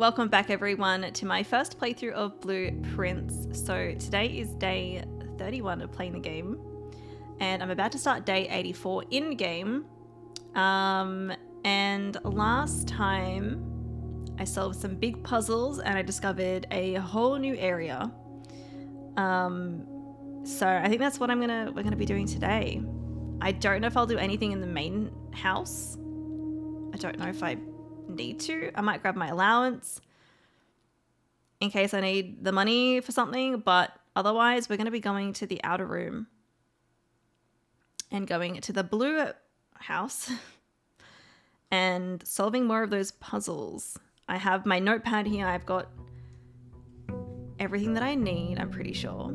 Welcome back everyone to my first playthrough of Blueprints. So today is day 31 of playing the game and I'm about to start day 84 in game. And last time I solved some big puzzles and I discovered a whole new area. So I think that's what we're gonna be doing today. I don't know if I'll do anything in the main house. I don't know if I need to. I might grab my allowance in case I need the money for something, but otherwise we're going to be going to the outer room and going to the blue house and solving more of those puzzles. I have my notepad here. I've got everything that I need, I'm pretty sure.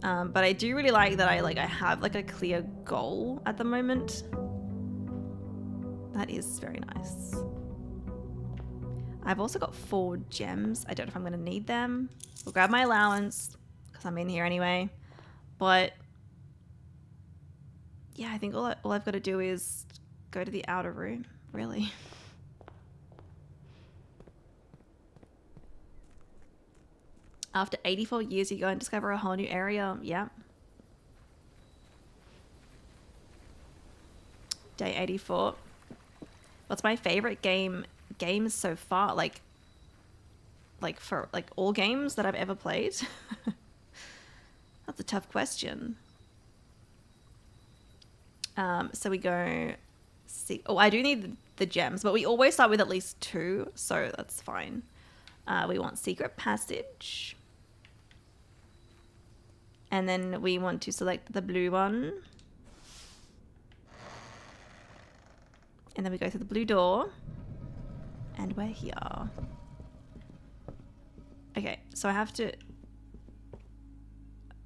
But I do really like that I have like a clear goal at the moment. That is very nice. I've also got 4 gems. I don't know if I'm going to need them. We'll grab my allowance because I'm in here anyway. But yeah, I think all I've got to do is go to the outer room, really. After 84 years, you go and discover a whole new area. Yeah. Day 84. What's my favorite games so far? Like for all games that I've ever played? That's a tough question. So we go see. Oh, I do need the gems, but we always start with at least 2, so that's fine. We want secret passage. And then we want to select the blue one. And then we go through the blue door. And we're here. Okay, so I have to...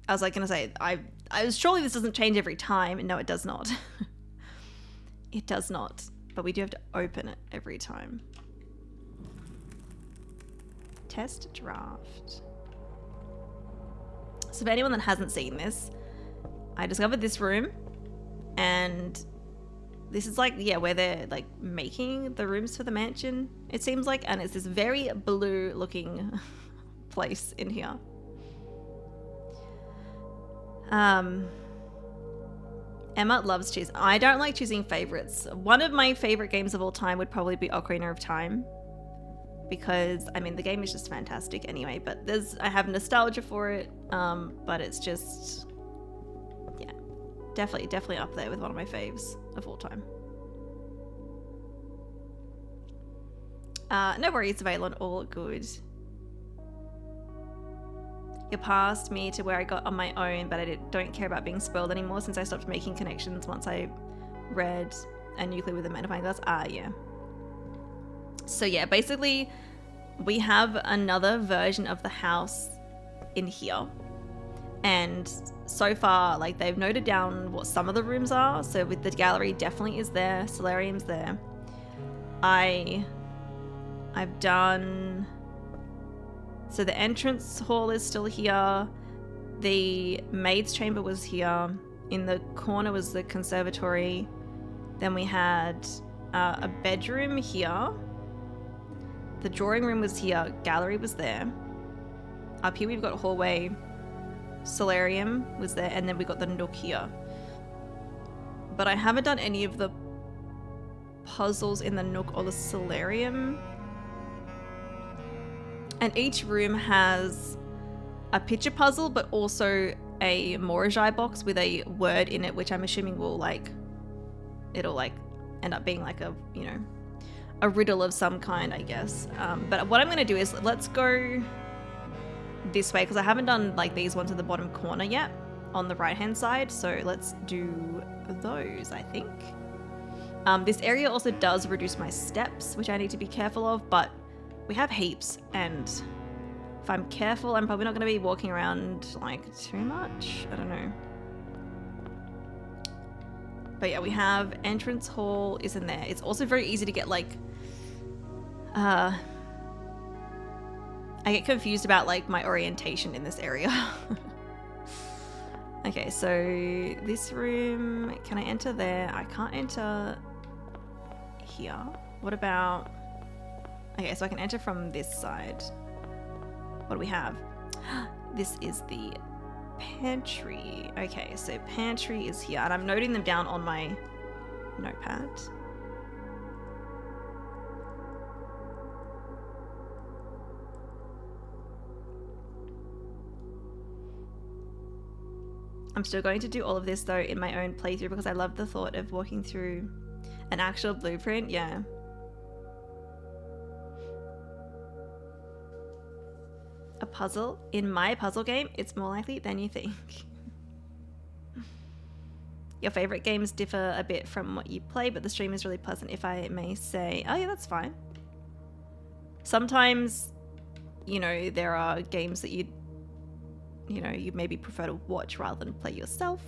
I was like going to say, I was surely this doesn't change every time. No, it does not. It does not. But we do have to open it every time. Test draft. So for anyone that hasn't seen this, I discovered this room and this is like, yeah, where they're like making the rooms for the mansion, it seems like, and it's this very blue looking place in here. Emma loves choosing. I don't like choosing favorites. One of my favorite games of all time would probably be Ocarina of Time. Because, I mean, the game is just fantastic anyway, but I have nostalgia for it, but it's just, yeah, definitely up there with one of my faves of all time. No worries, Vaylon, all good. You passed me to where I got on my own, but I don't care about being spoiled anymore since I stopped making connections once I read A Nuclear with a Magnifying Glass. Ah, yeah. So yeah, basically we have another version of the house in here. And so far, like, they've noted down what some of the rooms are. So with the gallery definitely is there, solarium's there. I've done... So the entrance hall is still here. The maid's chamber was here. In the corner was the conservatory. Then we had a bedroom here. The drawing room was here, gallery was there. Up here we've got hallway, solarium was there, and then we got the nook here. But I haven't done any of the puzzles in the nook or the solarium. And each room has a picture puzzle, but also a Morajai box with a word in it, which I'm assuming will it'll end up being like a, you know, a riddle of some kind, I guess. But what I'm going to do is let's go this way because I haven't done like these ones in the bottom corner yet on the right hand side. So let's do those, I think. This area also does reduce my steps, which I need to be careful of, but we have heaps. And if I'm careful, I'm probably not going to be walking around like too much. I don't know. But yeah, we have entrance hall is in there. It's also very easy to get like, I get confused about like my orientation in this area. Okay, so this room, can I enter there? I can't enter here. What about, Okay, so I can enter from this side. What do we have? This is the pantry. Okay, so pantry is here, and I'm noting them down on my notepad. I'm still going to do all of this though in my own playthrough because I love the thought of walking through an actual blueprint. Yeah. A puzzle? In my puzzle game, it's more likely than you think. Your favorite games differ a bit from what you play, but the stream is really pleasant, if I may say. Oh yeah, that's fine. Sometimes, you know, there are games that you maybe prefer to watch rather than play yourself.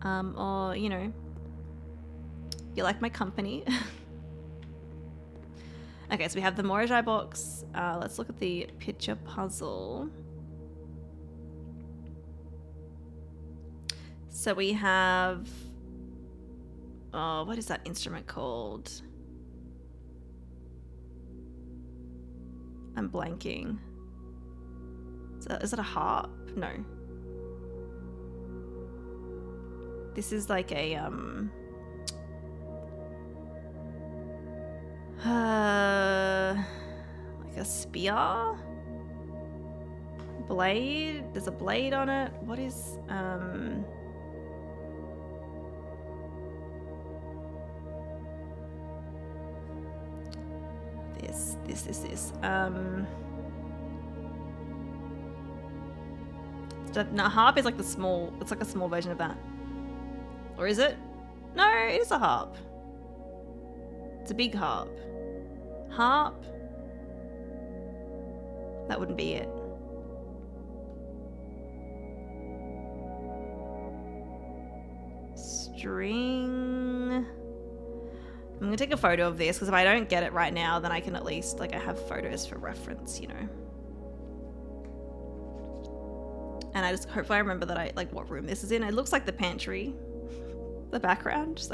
Or, you know, you like my company. Okay, so we have the Morajai box. Let's look at the picture puzzle. So we have... Oh, what is that instrument called? I'm blanking. Is it a harp? No. This is like a like a spear? Blade? There's a blade on it. What is this. No, harp is like the small, it's like a small version of that. Or is it? No, it is a harp. It's a big harp. Harp? That wouldn't be it. String. I'm gonna take a photo of this because if I don't get it right now, then I can at least, like, I have photos for reference, you know. And I just, hopefully I remember that I, like, what room this is in. It looks like the pantry, the background, so.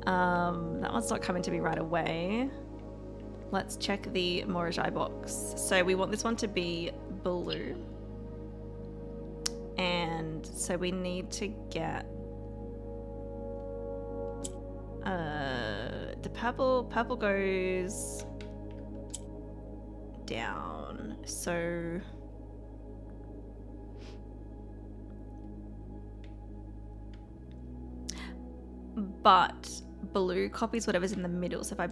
That one's not coming to me right away. Let's check the Morajai box. So we want this one to be blue. And so we need to get the purple goes down. So but blue copies whatever's in the middle. So if I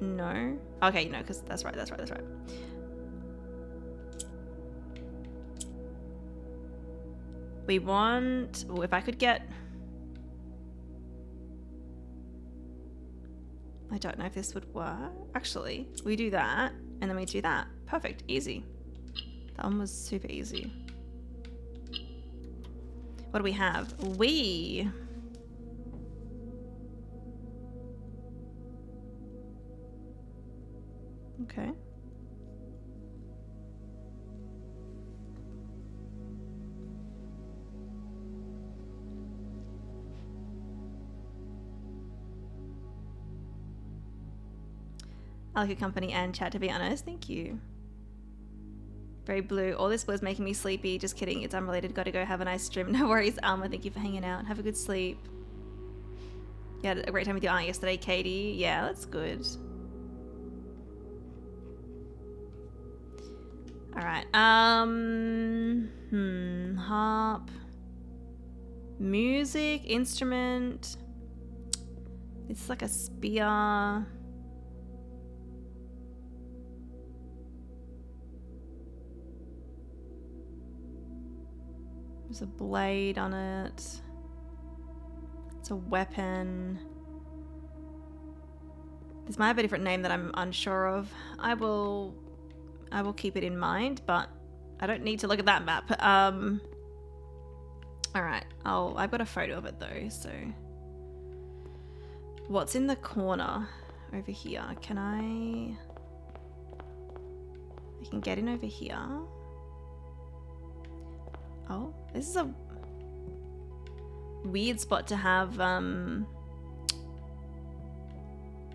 no, okay, no, because that's right. We want, well, if I could get, I don't know if this would work. Actually, we do that and then we do that. Perfect, easy. That one was super easy. What do we have? Okay. I like your company and chat, to be honest. Thank you. Very blue. All this was making me sleepy. Just kidding. It's unrelated. Gotta go have a nice stream. No worries, Alma. Thank you for hanging out. Have a good sleep. You had a great time with your aunt yesterday, Katie. Yeah, that's good. All right. Harp. Music, instrument. It's like a spear. There's a blade on it. It's a weapon. This might have a different name that I'm unsure of. I will keep it in mind, but I don't need to look at that map. All right, I've got a photo of it though, so. What's in the corner over here? I can get in over here. Oh, this is a weird spot to have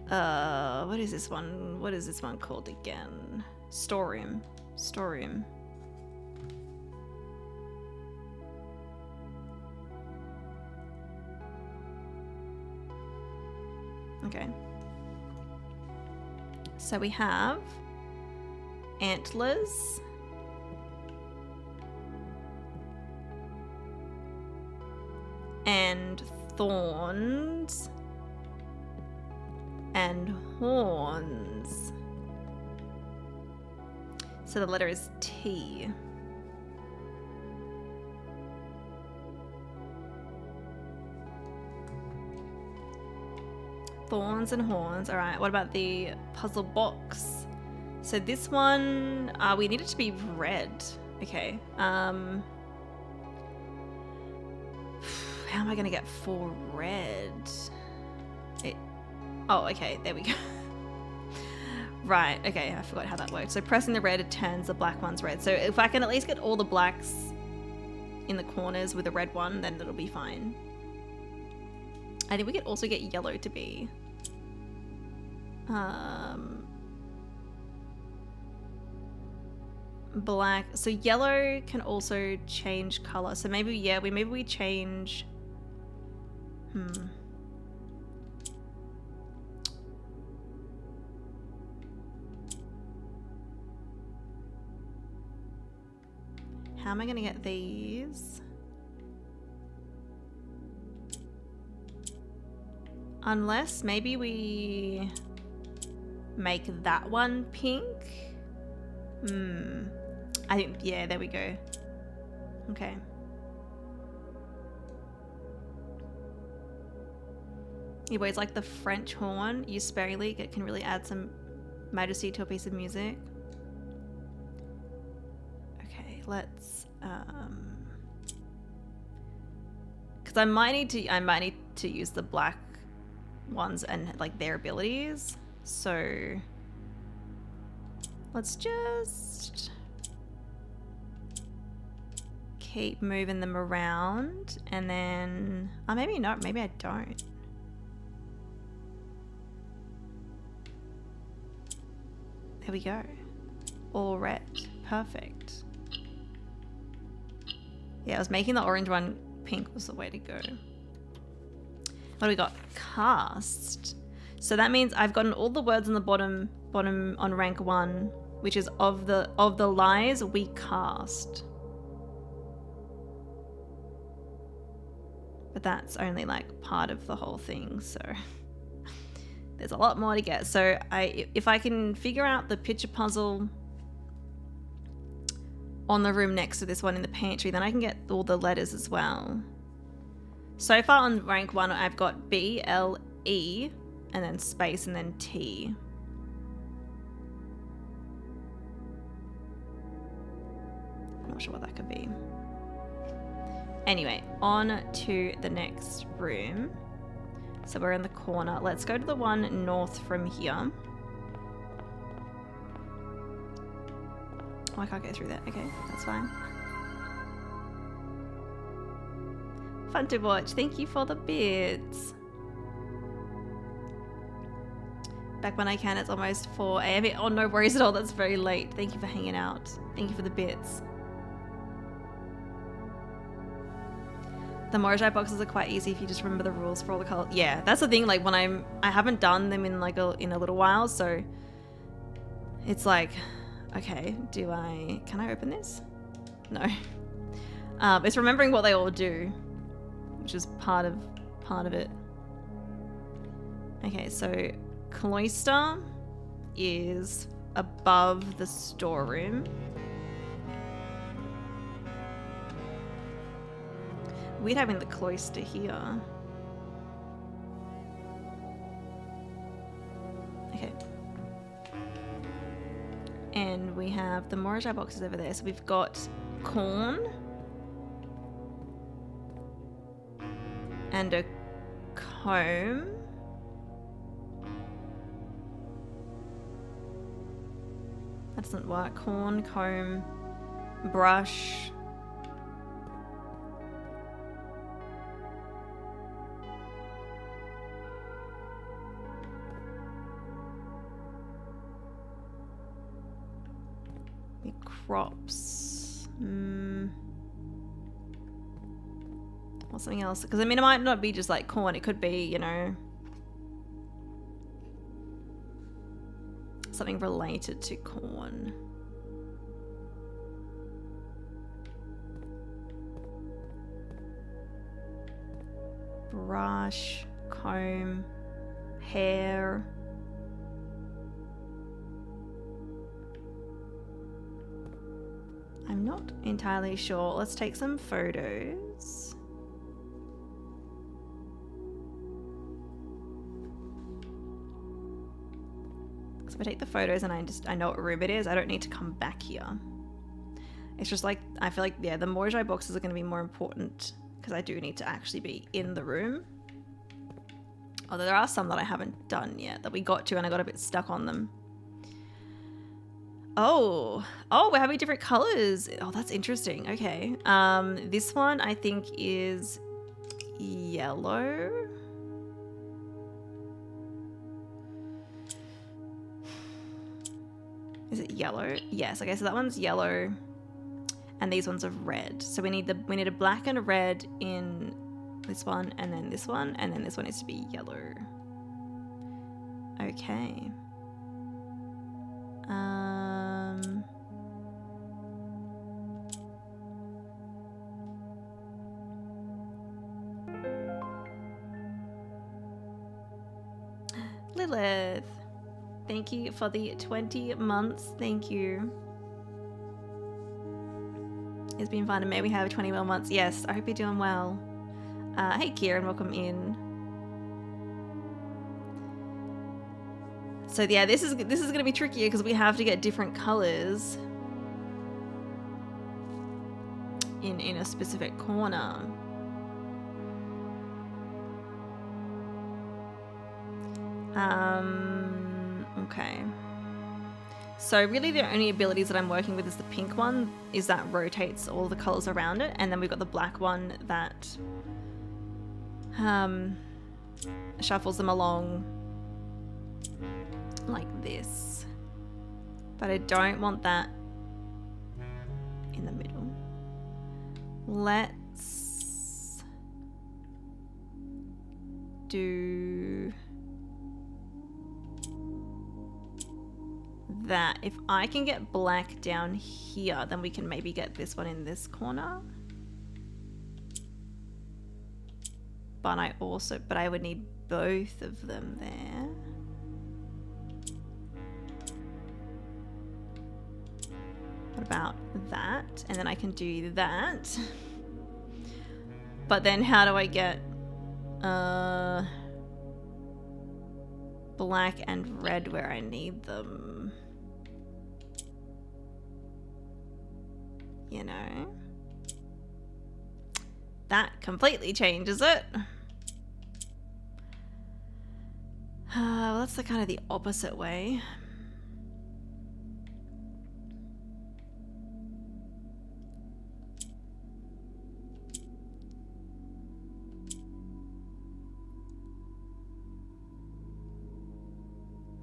What is this one? What is this one called again? Storeroom. Storeroom. Okay. So we have antlers. And thorns. And horns. So the letter is T. Thorns and horns. All right, what about the puzzle box? So this one, we need it to be red. Okay. How am I gonna get 4 red? Oh, okay, there we go. Right, okay, I forgot how that worked. So pressing the red, it turns the black ones red. So if I can at least get all the blacks in the corners with a red one, then it'll be fine. I think we could also get yellow to be black. So yellow can also change color. So maybe, yeah, maybe we change. How am I gonna get these? Unless maybe we make that one pink. I think, yeah, there we go. Okay. Yeah, it's like the French horn used sparingly. It can really add some majesty to a piece of music. Okay, let's because I might need to use the black ones and like their abilities. So let's just keep moving them around, and then maybe not, maybe I don't. There we go. All red. Perfect. Yeah, I was making the orange one pink was the way to go. What do we got? Cast. So that means I've gotten all the words on the bottom on rank 1, which is of the lies we cast. But that's only like part of the whole thing, so there's a lot more to get. So if I can figure out the picture puzzle on the room next to this one in the pantry, then I can get all the letters as well. So far on rank 1, I've got B, L, E, and then space, and then T. I'm not sure what that could be. Anyway, on to the next room. So we're in the corner. Let's go to the one north from here. Oh, I can't get through that. Okay, that's fine. Fun to watch. Thank you for the bits. Back when I can, it's almost 4 a.m. Oh, no worries at all. That's very late. Thank you for hanging out. Thank you for the bits. The Morajai boxes are quite easy if you just remember the rules for all the colors. Yeah, that's the thing. Like when I haven't done them in like in a little while, so it's like, okay, can I open this? No. It's remembering what they all do, which is part of it. Okay, so cloister is above the storeroom. Weird having the cloister here. Okay. And we have the Morajai boxes over there. So we've got corn. And a comb. That doesn't work. Corn, comb, brush. The crops. Or something else. Because I mean, it might not be just like corn. It could be, you know, something related to corn. Brush, comb, hair. I'm not entirely sure. Let's take some photos. So if I take the photos and I know what room it is, I don't need to come back here. It's just like, I feel like, yeah, the Morjai boxes are going to be more important because I do need to actually be in the room. Although there are some that I haven't done yet that we got to and I got a bit stuck on them. Oh, we're having different colors. Oh, that's interesting. Okay. This one I think is yellow. Is it yellow? Yes. Okay, so that one's yellow and these ones are red. So we need a black and a red in this one and then this one needs to be yellow. Okay. Lilith, thank you for the 20 months. Thank you. It's been fun, and maybe we have 21 months. Yes, I hope you're doing well. Hey Kieran, welcome in. So yeah, this is gonna be trickier because we have to get different colors in a specific corner. Okay. So really the only abilities that I'm working with is the pink one, is that rotates all the colors around it, and then we've got the black one that shuffles them along like this. But I don't want that in the middle. Let's do that. If I can get black down here, then we can maybe get this one in this corner. But I would need both of them there. What about that? And then I can do that. But then how do I get black and red where I need them? You know? That completely changes it. Well, that's the kind of the opposite way.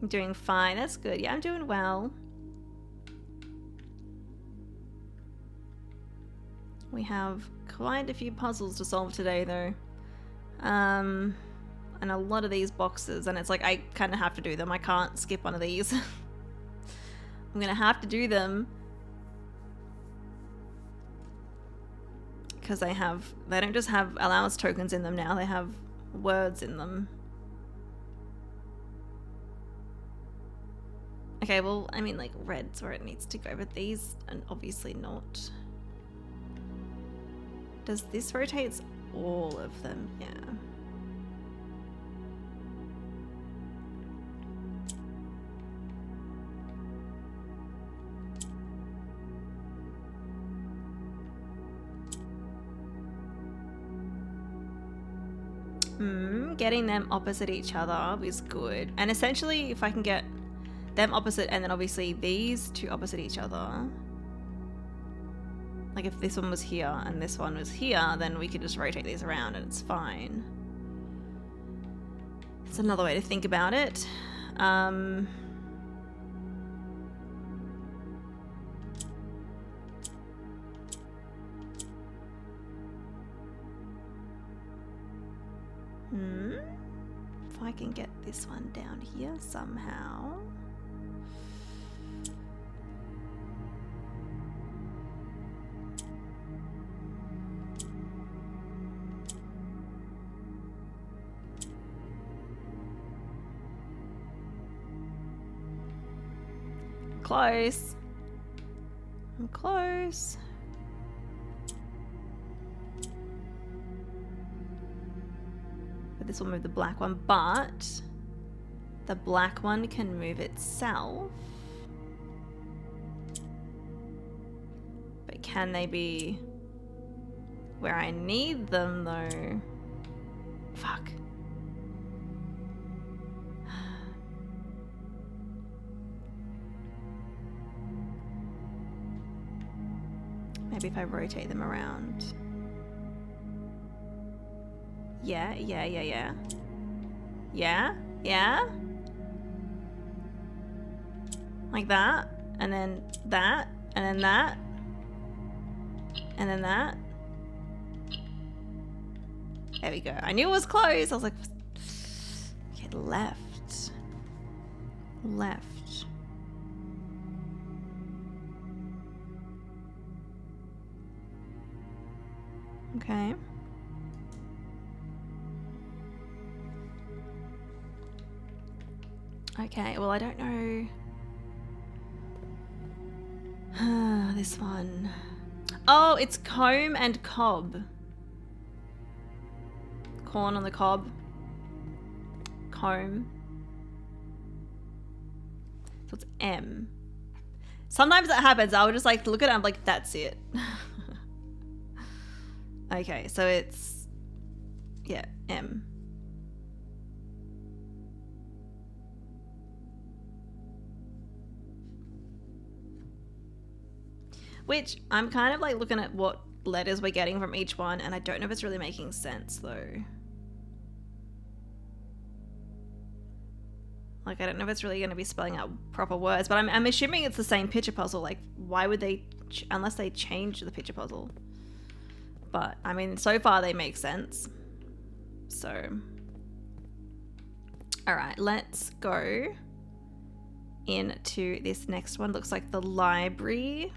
I'm doing fine. That's good. Yeah, I'm doing well. We have quite a few puzzles to solve today, though. And a lot of these boxes, and it's like I kind of have to do them. I can't skip one of these. I'm gonna have to do them because they don't just have allowance tokens in them now, they have words in them. Okay, well, I mean, like, red's where it needs to go, but these are obviously not. Does this rotates all of them? Yeah. Getting them opposite each other is good. And essentially, if I can get them opposite and then obviously these two opposite each other. Like if this one was here and this one was here, then we could just rotate these around and it's fine. It's another way to think about it. if I can get this one down here somehow. Close. I'm close. But this will move the black one, but the black one can move itself. But can they be where I need them though? Fuck. Maybe if I rotate them around. Yeah. Like that, and then that, and then that, and then that. There we go. I knew it was close. I was like, okay, left. Left. Okay. Okay, well, I don't know. This one. Oh, it's comb and cob. Corn on the cob. Comb. So it's M. Sometimes that happens. I'll just like look at it and I'm like, that's it. Okay, so it's, yeah, M. Which I'm kind of like looking at what letters we're getting from each one, and I don't know if it's really making sense though. Like, I don't know if it's really going to be spelling out proper words, but I'm assuming it's the same picture puzzle. Like, why would they, unless they change the picture puzzle? But, I mean, so far they make sense. So. Alright, let's go into this next one. Looks like the library.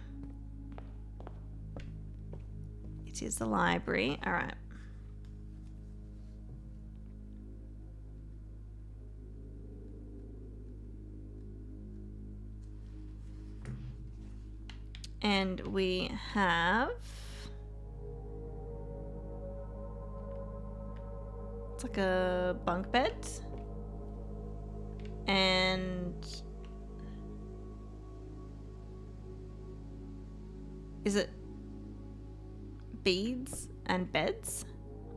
It is the library. Alright. And we have... It's like a bunk bed. And... Is it beads and beds?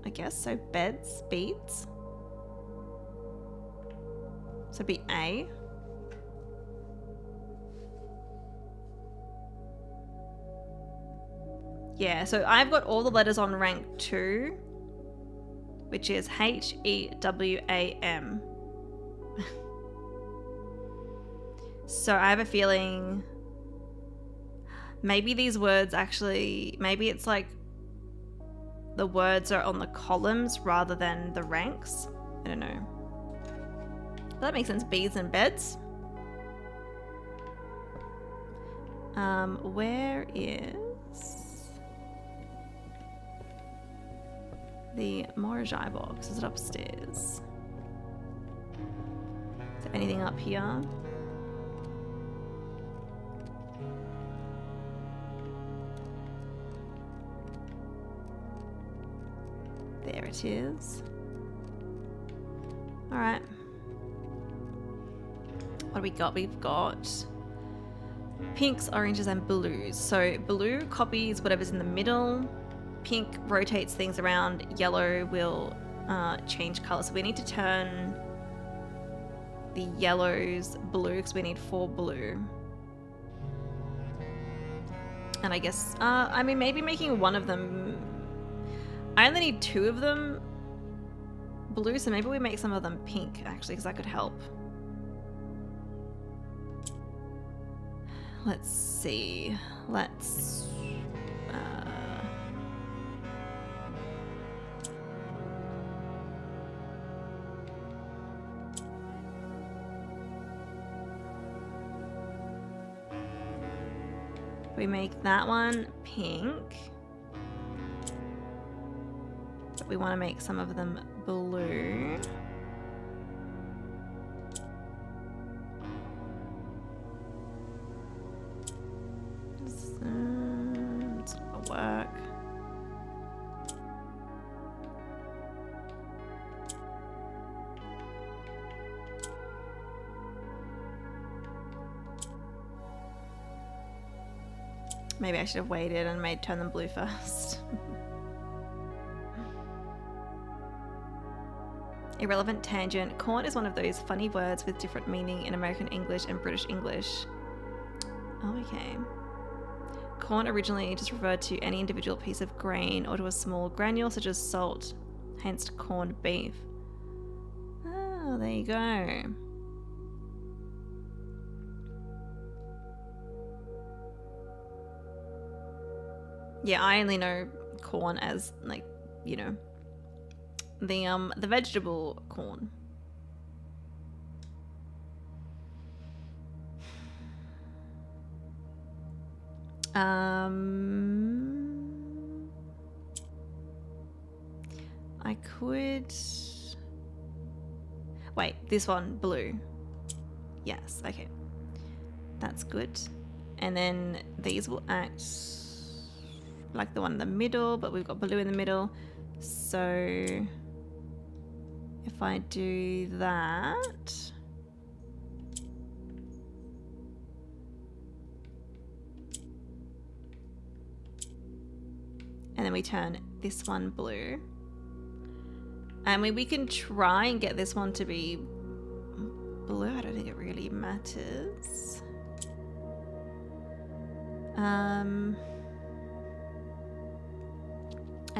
I guess so. Beds, beads. So it'd be A. Yeah, so I've got all the letters on rank 2, which is H-E-W-A-M. So I have a feeling maybe these words actually, maybe it's like the words are on the columns rather than the ranks. I don't know. Does that make sense? Beads and beds. Where is the Morajai box? Is it upstairs? Is there anything up here? There it is. Alright. What do we got? We've got pinks, oranges, and blues. So blue copies whatever's in the middle. Pink rotates things around. Yellow will change color. So we need to turn the yellows blue because we need 4 blue. And I guess, I mean, maybe making one of them... I only need 2 of them blue, so maybe we make some of them pink, actually, because that could help. Let's see. Let's... We make that one pink. But we want to make some of them blue. It's not gonna work. Maybe I should have waited and turn them blue first. Irrelevant tangent. Corn is one of those funny words with different meaning in American English and British English. Oh, okay. Corn originally just referred to any individual piece of grain or to a small granule such as salt, hence corned beef. Oh, there you go. Yeah, I only know corn as, like, you know, the vegetable corn. I could... Wait, this one, blue. Yes, okay. That's good. And then these will act like the one in the middle, but we've got blue in the middle. So if I do that... And then we turn this one blue. And we can try and get this one to be blue. I don't think it really matters. I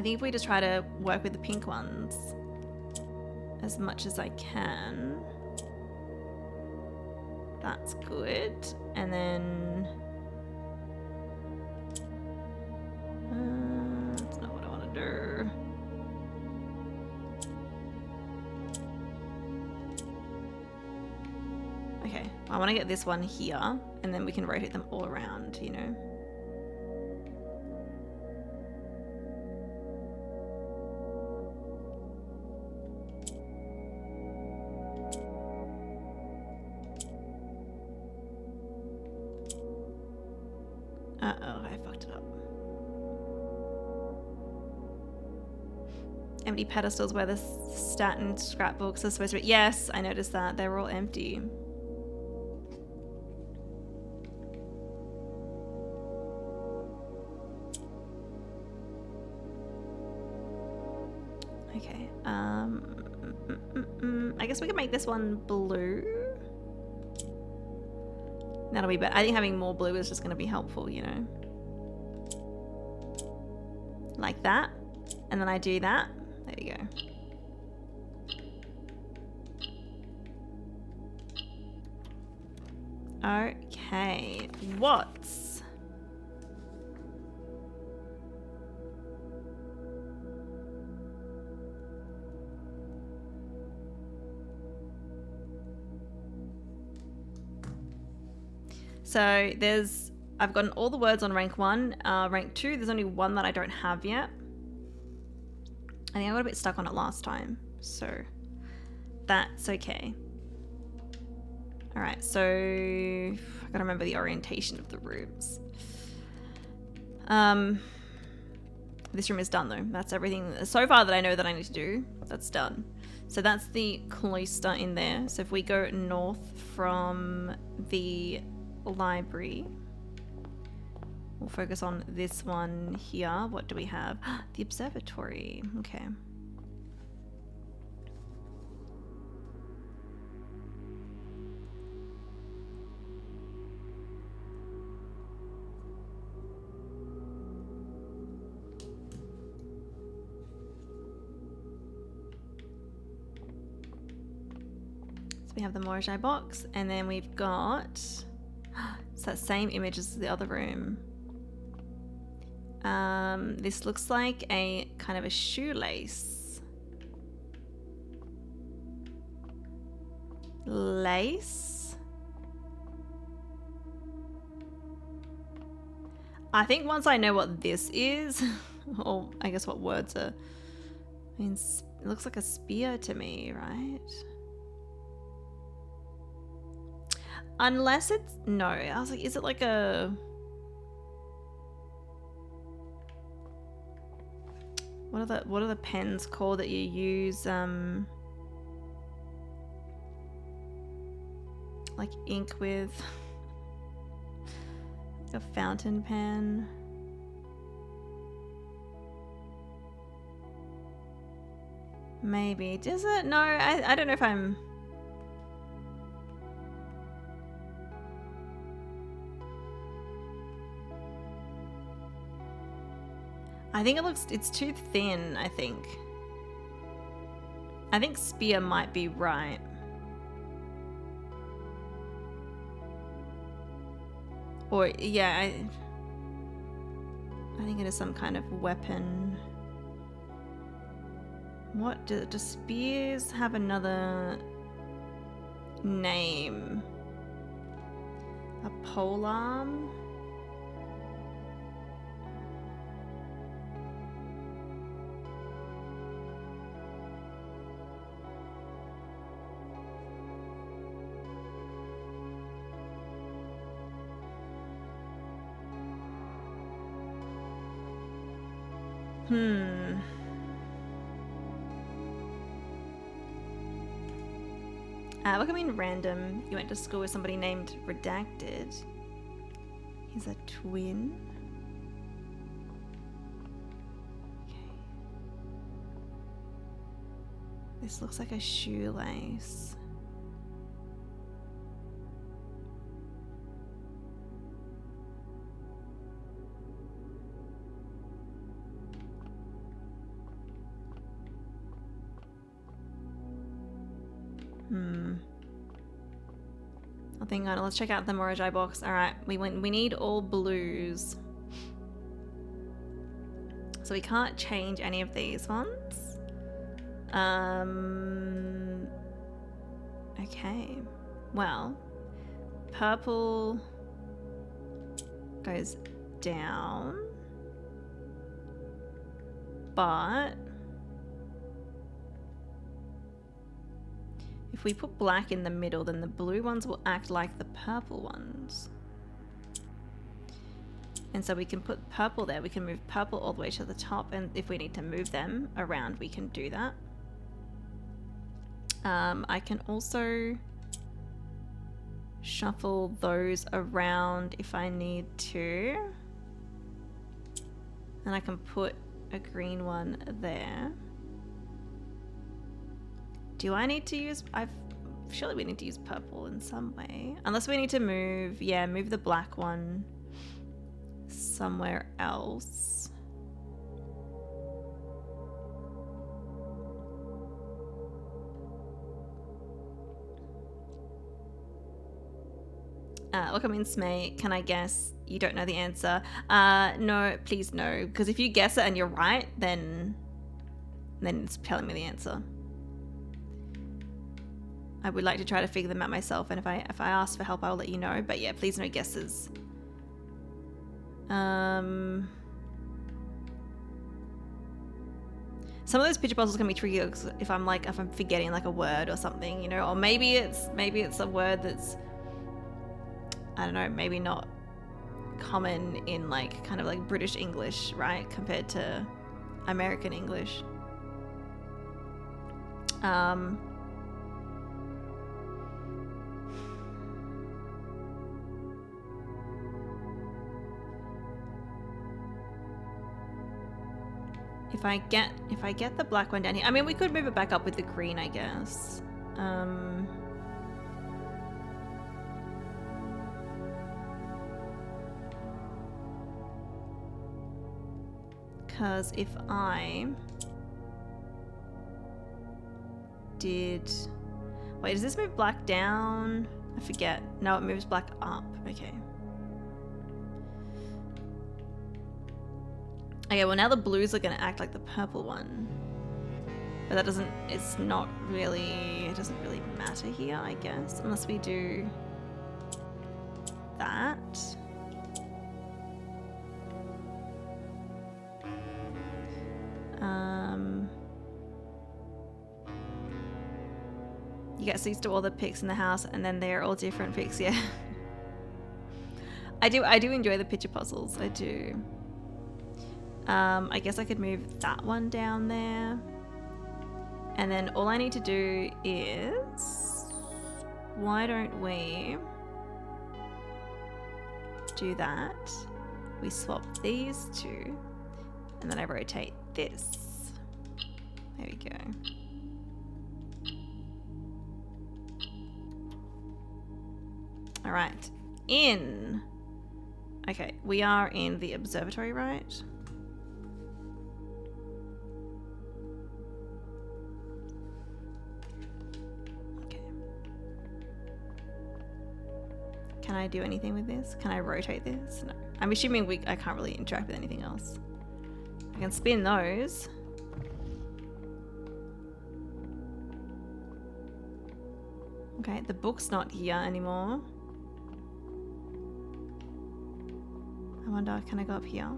think if we just try to work with the pink ones as much as I can, that's good. And then that's not what I want to do. Okay, I want to get this one here, and then we can rotate them all around, you know. Uh-oh, I fucked it up. Empty pedestals where the stat and scrapbooks are supposed to be. Yes, I noticed that. They're all empty. Okay. I guess we can make this one blue. That'll be better. I think having more blue is just going to be helpful, you know. Like that. And then I do that. There you go. Okay. What's... So there's, I've gotten all the words on rank 1. Rank 2, there's only one that I don't have yet. I think I got a bit stuck on it last time, so that's okay. All right, so I gotta remember the orientation of the rooms. This room is done though. That's everything so far that I know that I need to do. That's done. So that's the cloister in there. So if we go north from the library, we'll focus on this one here. What do we have? The observatory. Okay. So we have the Morajai box, and then we've got... It's that same image as the other room. This looks like a kind of a shoelace. Lace. I think once I know what this is, or I guess what words are, I mean, it looks like a spear to me, right? Unless it's, no, I was like, is it like a, what are the pens called that you use, like ink with? Like a fountain pen. Maybe. Does it? No, I don't know if I'm... I think it's too thin, I think. I think spear might be right. Or, yeah, I think it is some kind of weapon. What, do spears have another name? A polearm? Look, I mean random. You went to school with somebody named Redacted. He's a twin. Okay. This looks like a shoelace. Nothing on. Let's check out the Morajai box. All right, we need all blues, so we can't change any of these ones. Okay. Well, purple goes down, but if we put black in the middle, then the blue ones will act like the purple ones. And so we can put purple there. We can move purple all the way to the top, and if we need to move them around, we can do that. I can also shuffle those around if I need to. And I can put a green one there. Do I need to use... surely we need to use purple in some way. Unless we need to move... Yeah, move the black one somewhere else. Look, I mean, Smay, can I guess? You don't know the answer. No, please no. Because if you guess it and you're right, then it's telling me the answer. I would like to try to figure them out myself, and if I ask for help, I'll let you know. But yeah, please no guesses. Some of those picture puzzles can be tricky if I'm forgetting like a word or something, you know, or maybe it's a word that's, I don't know, maybe not common in like kind of like British English, right, compared to American English. If I get the black one down here, I mean, we could move it back up with the green, I guess. Because if I did... Wait, does this move black down? I forget. No, it moves black up. Okay. Okay, well now the blues are gonna act like the purple one. But that doesn't, it doesn't really matter here, I guess. Unless we do that. You get used to all the pics in the house, and then they're all different pics. Yeah. I do enjoy the picture puzzles. I do. I guess I could move that one down there. And then all I need to do is, why don't we do that? We swap these two, and then I rotate this. There we go. All right, okay, we are in the observatory, right? Okay. Can I do anything with this? Can I rotate this? No. I'm assuming I can't really interact with anything else. I can spin those. Okay, the book's not here anymore. I wonder, can I go up here?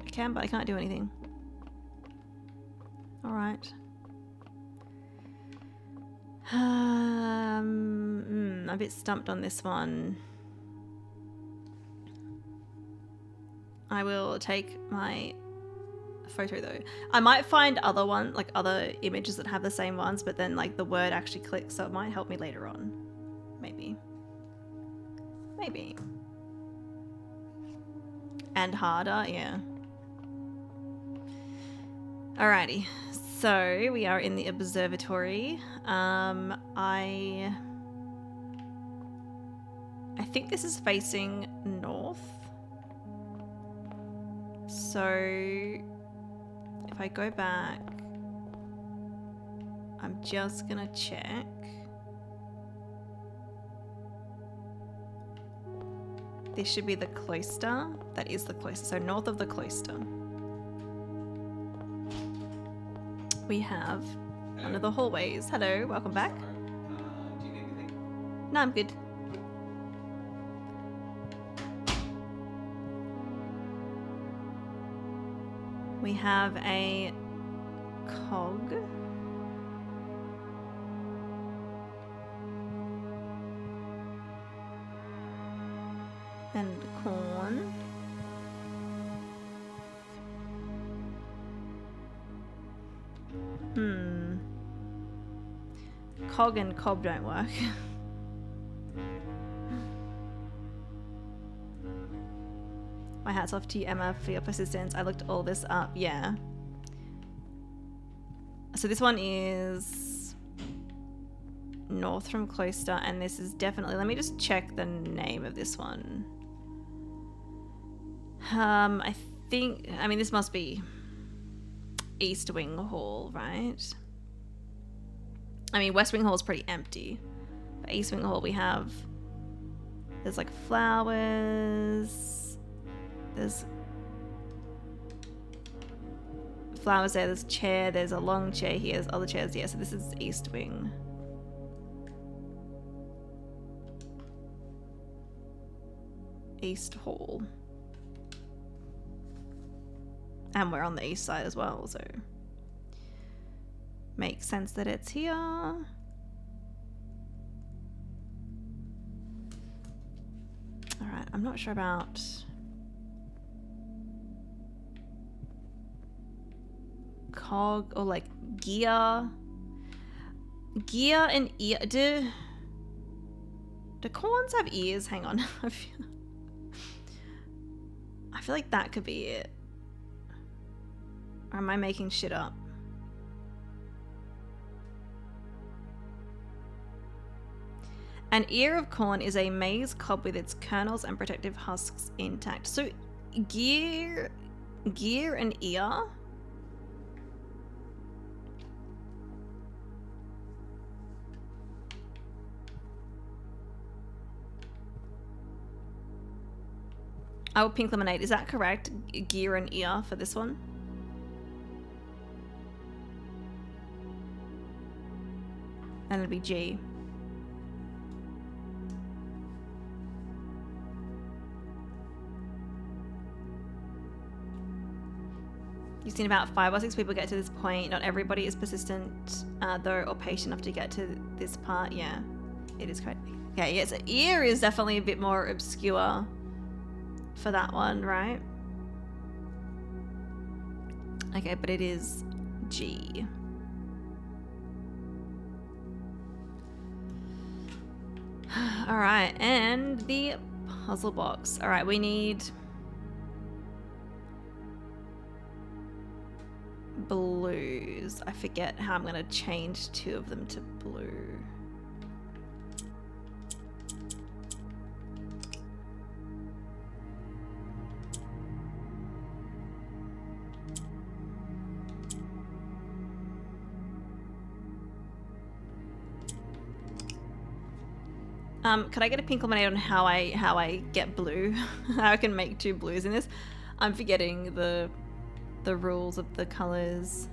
I can, but I can't do anything. All right. I'm a bit stumped on this one. I will take my photo though. I might find other other images that have the same ones, but then like the word actually clicks, so it might help me later on. Maybe. And harder, yeah. Alrighty, so we are in the observatory. I think this is facing north. So if I go back, I'm just gonna check. This should be the cloister. That is the cloister. So north of the cloister, we have one of the hallways. Hello, welcome back. Do you need anything? No, I'm good. We have a cog. And corn. Cog and cob don't work. My hat's off to you, Emma, for your persistence. I looked all this up. Yeah. So this one is north from Cloister, and this is definitely... Let me just check the name of this one. I think... I mean, this must be East Wing Hall, right? I mean, West Wing Hall is pretty empty. But East Wing Hall, we have... There's like flowers... There's flowers there, there's a chair, there's a long chair here, there's other chairs here, so this is East Wing. East Hall. And we're on the east side as well, so makes sense that it's here. Alright, I'm not sure about... cog or like gear and ear. Do corns have ears? Hang on. I feel like that could be it, or am I making shit up? An ear of corn is a maize cob with its kernels and protective husks intact. So gear and ear. Oh, pink lemonade. Is that correct? Gear and ear for this one? And it'll be G. You've seen about 5 or 6 people get to this point. Not everybody is persistent, though, or patient enough to get to this part. Yeah, it is correct. Okay, yes, ear is definitely a bit more obscure for that one, right? Okay, but it is G. All right, and the puzzle box. All right, we need blues. I forget how I'm gonna change 2 of them to blue. Could I get a pink lemonade on how I get blue? How I can make 2 blues in this? I'm forgetting the rules of the colors.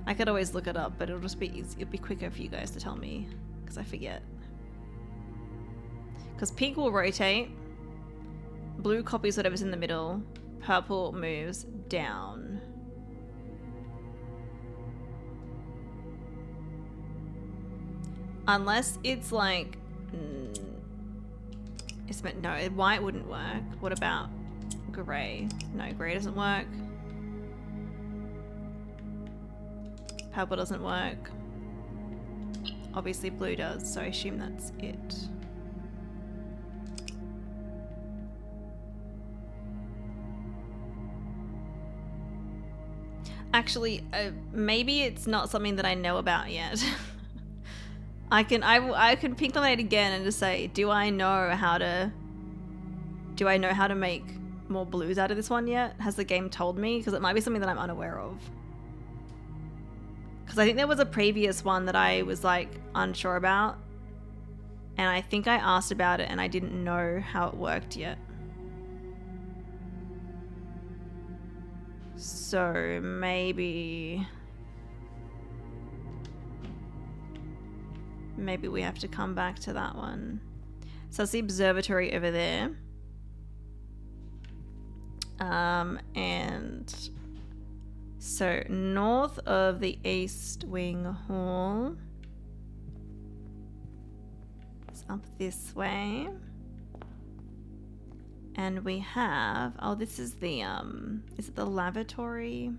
I could always look it up, but it'll just be easy. It'll be quicker for you guys to tell me, because I forget. Because pink will rotate, blue copies whatever's in the middle, purple moves down. Unless it's like, it's meant, no, white wouldn't work. What about grey? No, grey doesn't work. Purple doesn't work. Obviously blue does, so I assume that's it. Actually, maybe it's not something that I know about yet. I can pink lemonade again and just say, do I know how to make more blues out of this one yet? Has the game told me? Because it might be something that I'm unaware of. Because I think there was a previous one that I was like unsure about, and I think I asked about it and I didn't know how it worked yet. So maybe we have to come back to that one. So it's the observatory over there. And so north of the East Wing Hall. It's up this way. And we have, oh, this is the, is it the lavatory?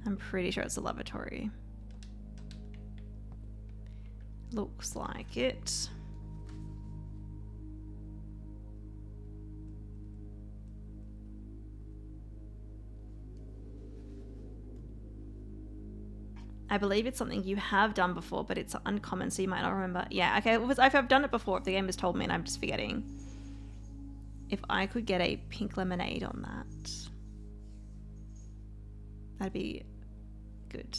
I'm pretty sure it's the lavatory. Looks like it. I believe it's something you have done before, but it's uncommon, so you might not remember. Yeah, okay, if I've done it before, if the game has told me and I'm just forgetting. If I could get a pink lemonade on that, that'd be good.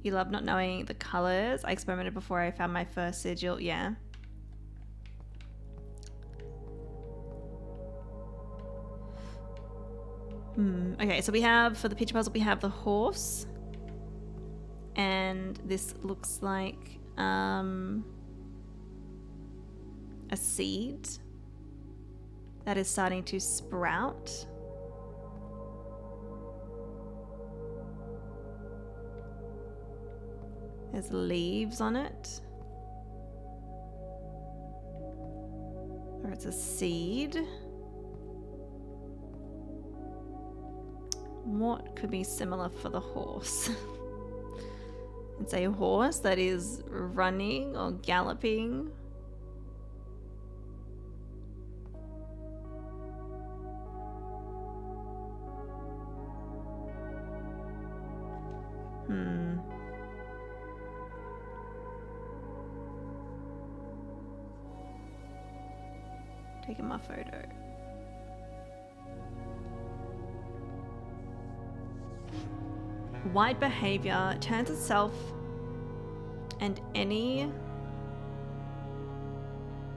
You love not knowing the colors. I experimented before I found my first sigil. Yeah. Okay, so we have, for the picture puzzle, we have the horse. And this looks like a seed that is starting to sprout. There's leaves on it. Or it's a seed. What could be similar for the horse? It's a horse that is running or galloping. Taking my photo. White behavior turns itself and any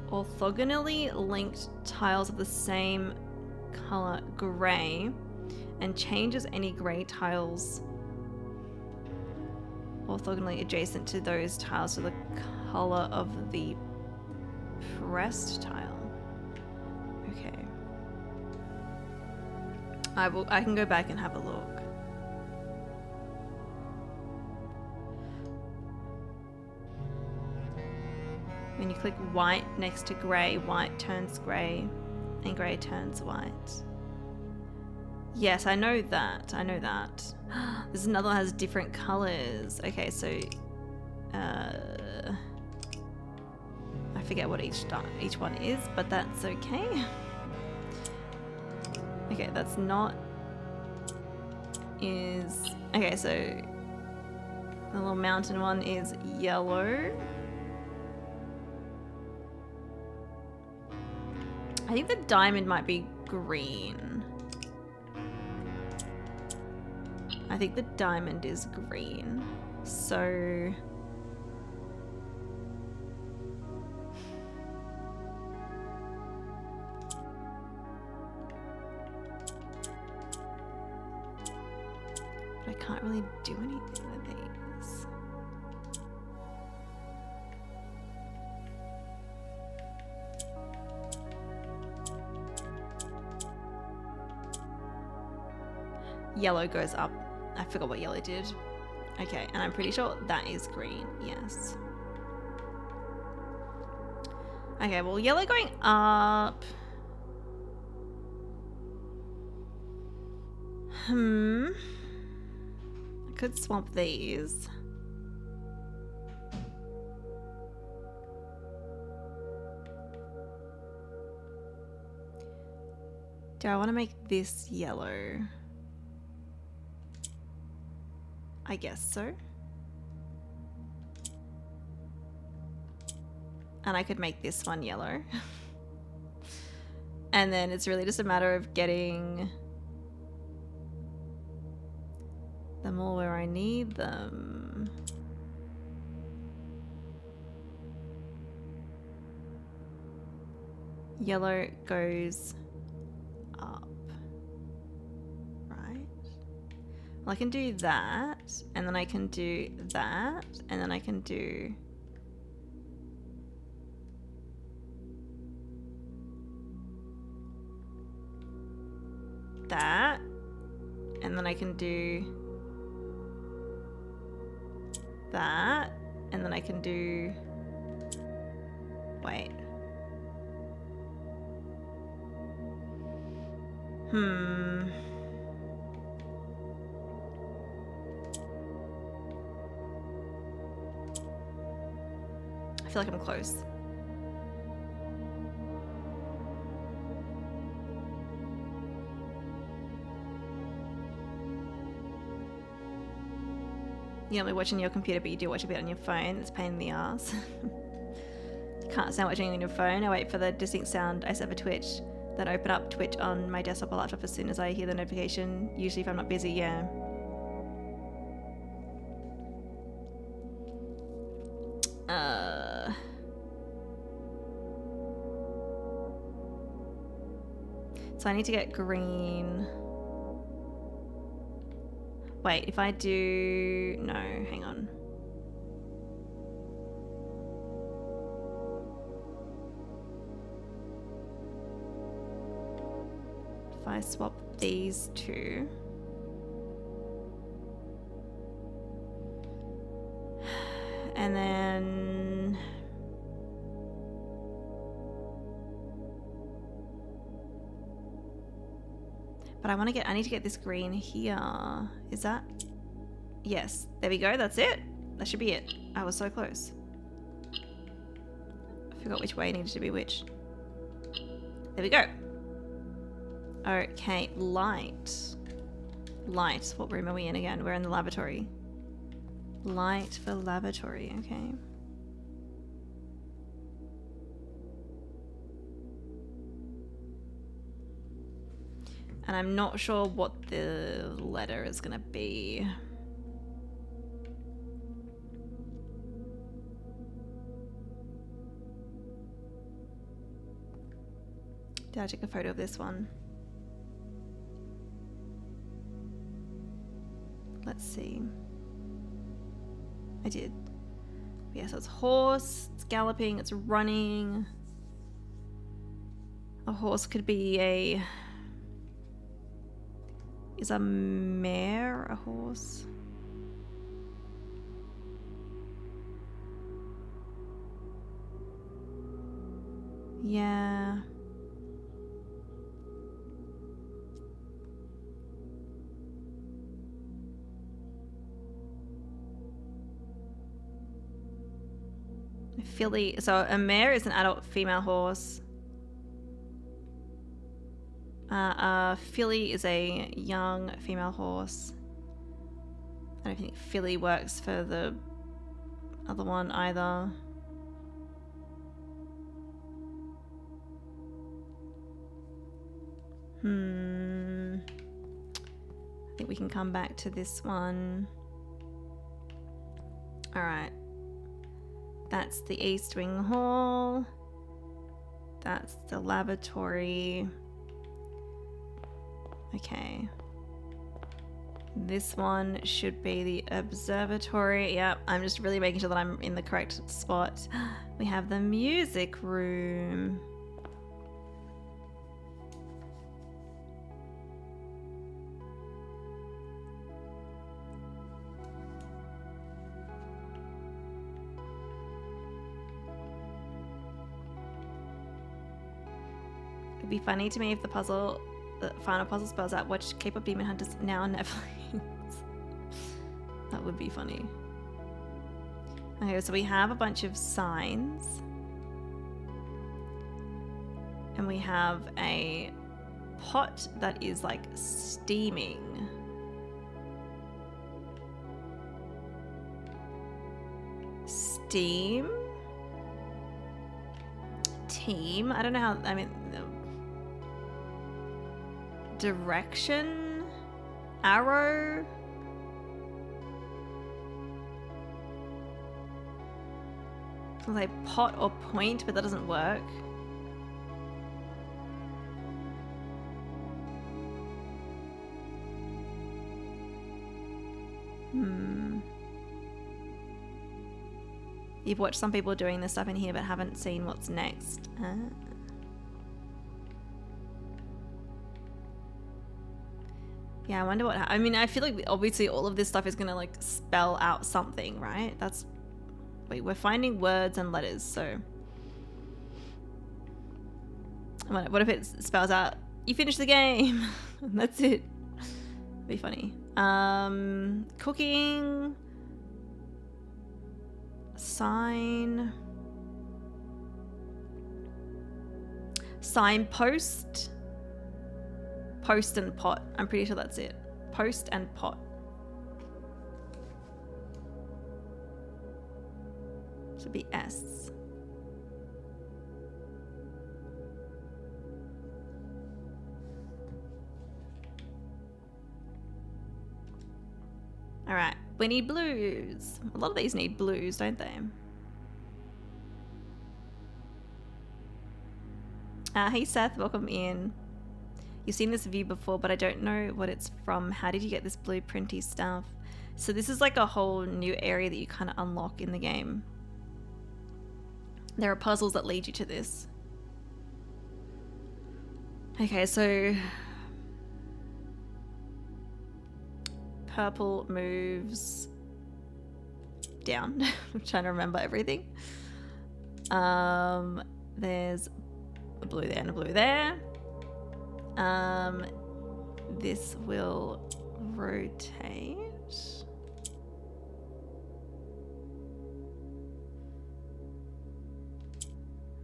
orthogonally linked tiles of the same color gray and changes any gray tiles orthogonally adjacent to those tiles to the color of the pressed tile. Okay. I can go back and have a look. When you click white next to grey, white turns grey and grey turns white. Yes, I know that. I know that. There's another one that has different colours. Okay, so I forget what each one is, but that's okay. Okay, that's not okay, so the little mountain one is yellow. I think the diamond might be green. I think the diamond is green. So but I can't really do anything with these. Yellow goes up. I forgot what yellow did. Okay, and I'm pretty sure that is green. Yes. Okay, well, yellow going up. I could swap these. Do I want to make this yellow? I guess so. And I could make this one yellow. And then it's really just a matter of getting them all where I need them. Yellow goes up. Right? Well, I can do that, and then I can do that, and then I can do that, and then I can do that, and then I can do, wait. I feel like I'm close. You're only watching your computer, but you do watch a bit on your phone. It's a pain in the ass. Can't stand watching on your phone. I wait for the distinct sound I set for Twitch. Then open up Twitch on my desktop or laptop as soon as I hear the notification. Usually if I'm not busy, yeah. So I need to get green. Wait, if I do... No, hang on. If I swap these two... And then... But I need to get this green here. Is that? Yes, there we go, that's it. That should be it. I was so close. I forgot which way needed to be which. There we go. Okay, light. Light, what room are we in again? We're in the lavatory. Light for lavatory, okay. And I'm not sure what the letter is gonna be. Did I take a photo of this one? Let's see. I did. Yeah, so it's horse, it's galloping, it's running. A horse could be a... Is a mare a horse? Yeah. Filly. So a mare is an adult female horse. A filly is a young female horse. I don't think filly works for the other one either. I think we can come back to this one. All right. That's the East Wing Hall. That's the lavatory. Okay. This one should be the observatory. Yep, I'm just really making sure that I'm in the correct spot. We have the music room. It'd be funny to me if the final puzzle spells out watch K-pop Demon Hunters now on Netflix. That would be funny. Okay, so we have a bunch of signs. And we have a pot that is like steaming. Steam? Team? I don't know how, I mean... Direction? Arrow? I was like pot or point, but that doesn't work. You've watched some people doing this stuff in here but haven't seen what's next. Yeah, I wonder what... I mean, I feel like obviously all of this stuff is going to like spell out something, right? That's... Wait, we're finding words and letters, so... What if it spells out, you finish the game? That's it. It'd be funny. Cooking... Sign... Signpost... Post and pot. I'm pretty sure that's it. Post and pot. Should be S. All right, we need blues. A lot of these need blues, don't they? Hey Seth, welcome in. You've seen this view before, but I don't know what it's from. How did you get this blueprinty stuff? So this is like a whole new area that you kind of unlock in the game. There are puzzles that lead you to this. Okay, so... Purple moves down. I'm trying to remember everything. There's a blue there and a blue there. This will rotate.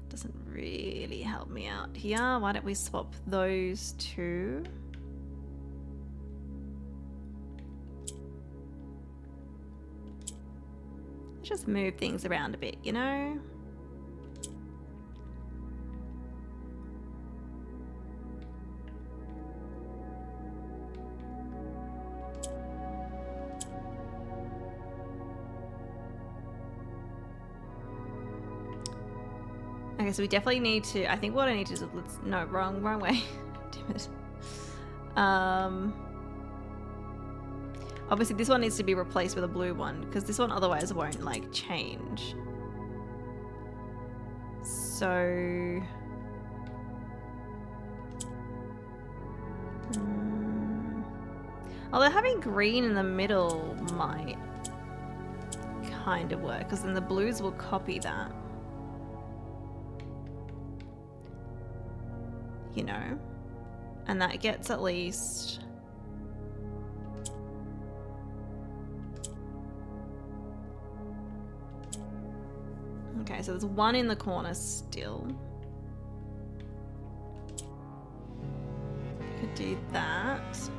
Doesn't really help me out here. Why don't we swap those two? Just move things around a bit, you know? Okay, so we definitely need to, I think what I need to do, no, wrong way. Damn it. Obviously this one needs to be replaced with a blue one because this one otherwise won't like change. So Although having green in the middle might kind of work, because then the blues will copy that. You know? And that gets at least... Okay, so there's one in the corner still. Could do that.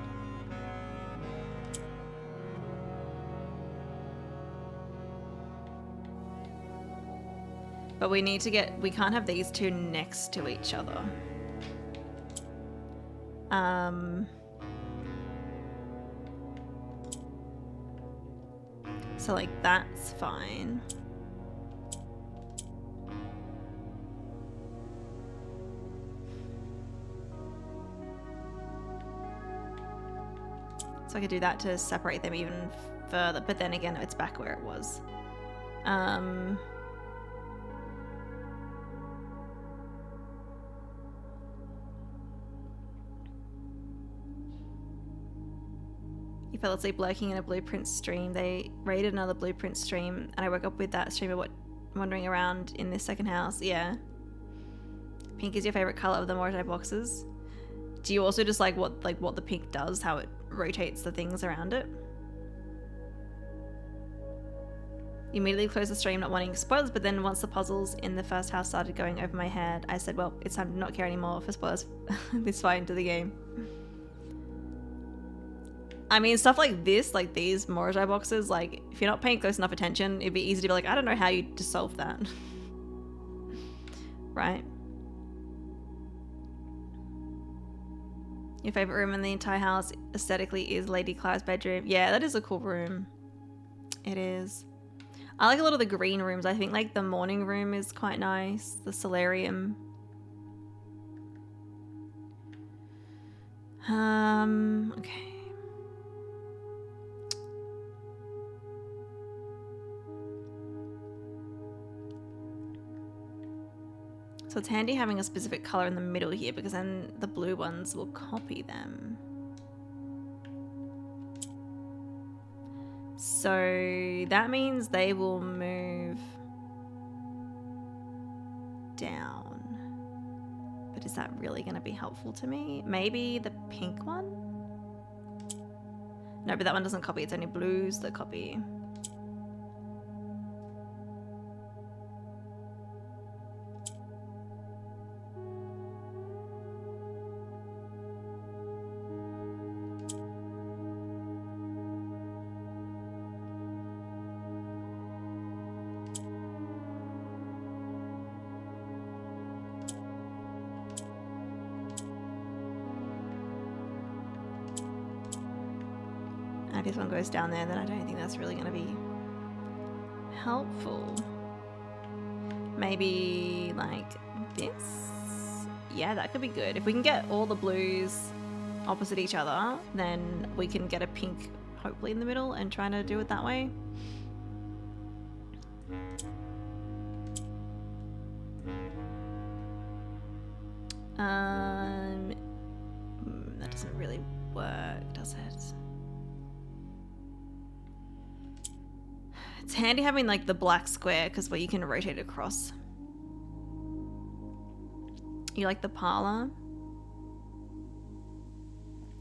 But we need to get... We can't have these two next to each other. So like that's fine. So I could do that to separate them even further, but then again, it's back where it was. You fell asleep lurking in a blueprint stream. They raided another blueprint stream, and I woke up with that streamer wandering around in this second house. Yeah. Pink is your favorite color of the Mortai boxes. Do you also just like what the pink does, how it rotates the things around it? You immediately closed the stream not wanting spoilers, but then once the puzzles in the first house started going over my head, I said, well, it's time to not care anymore for spoilers this far into the game. I mean, stuff like this, like these Mortai boxes, like if you're not paying close enough attention, it'd be easy to be like, I don't know how you to solve that. Right? Your favorite room in the entire house aesthetically is Lady Clive's bedroom. Yeah, that is a cool room. It is. I like a lot of the green rooms. I think like the morning room is quite nice. The solarium. Okay. So it's handy having a specific color in the middle here, because then the blue ones will copy them. So that means they will move down. But is that really going to be helpful to me? Maybe the pink one? No, but that one doesn't copy. It's only blues that copy. This one goes down there, then I don't think that's really going to be helpful. Maybe like this? Yeah, that could be good. If we can get all the blues opposite each other, then we can get a pink hopefully in the middle and try to do it that way. That doesn't really work, does it? It's handy having like the black square because you can rotate across. You like the parlor?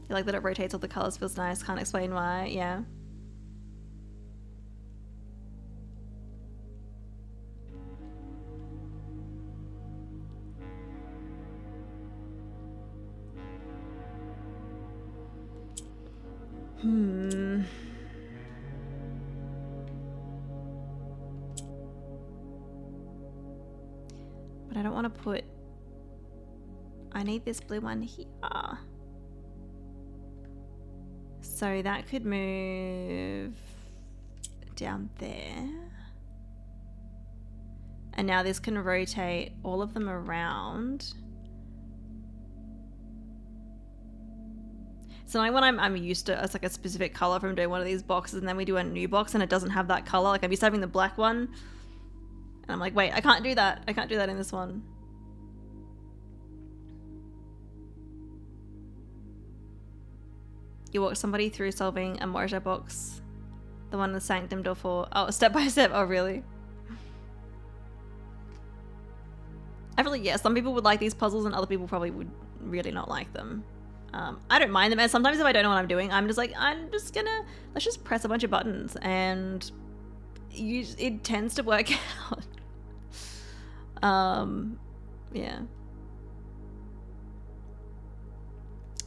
You like that it rotates all the colors, feels nice, can't explain why, yeah. But I don't want to put... I need this blue one here. So that could move down there. And now this can rotate all of them around. So like when I'm used to it's like a specific color from doing one of these boxes, and then we do a new box and it doesn't have that color. Like I'm used to having the black one, and I'm like, wait, I can't do that. I can't do that in this one. You walk somebody through solving a Morja box. The one in the sanctum door for... Oh, step by step. Oh, really? I feel like, yeah, some people would like these puzzles and other people probably would really not like them. I don't mind them, and sometimes if I don't know what I'm doing, I'm just like, let's just press a bunch of buttons, and it tends to work out. Yeah.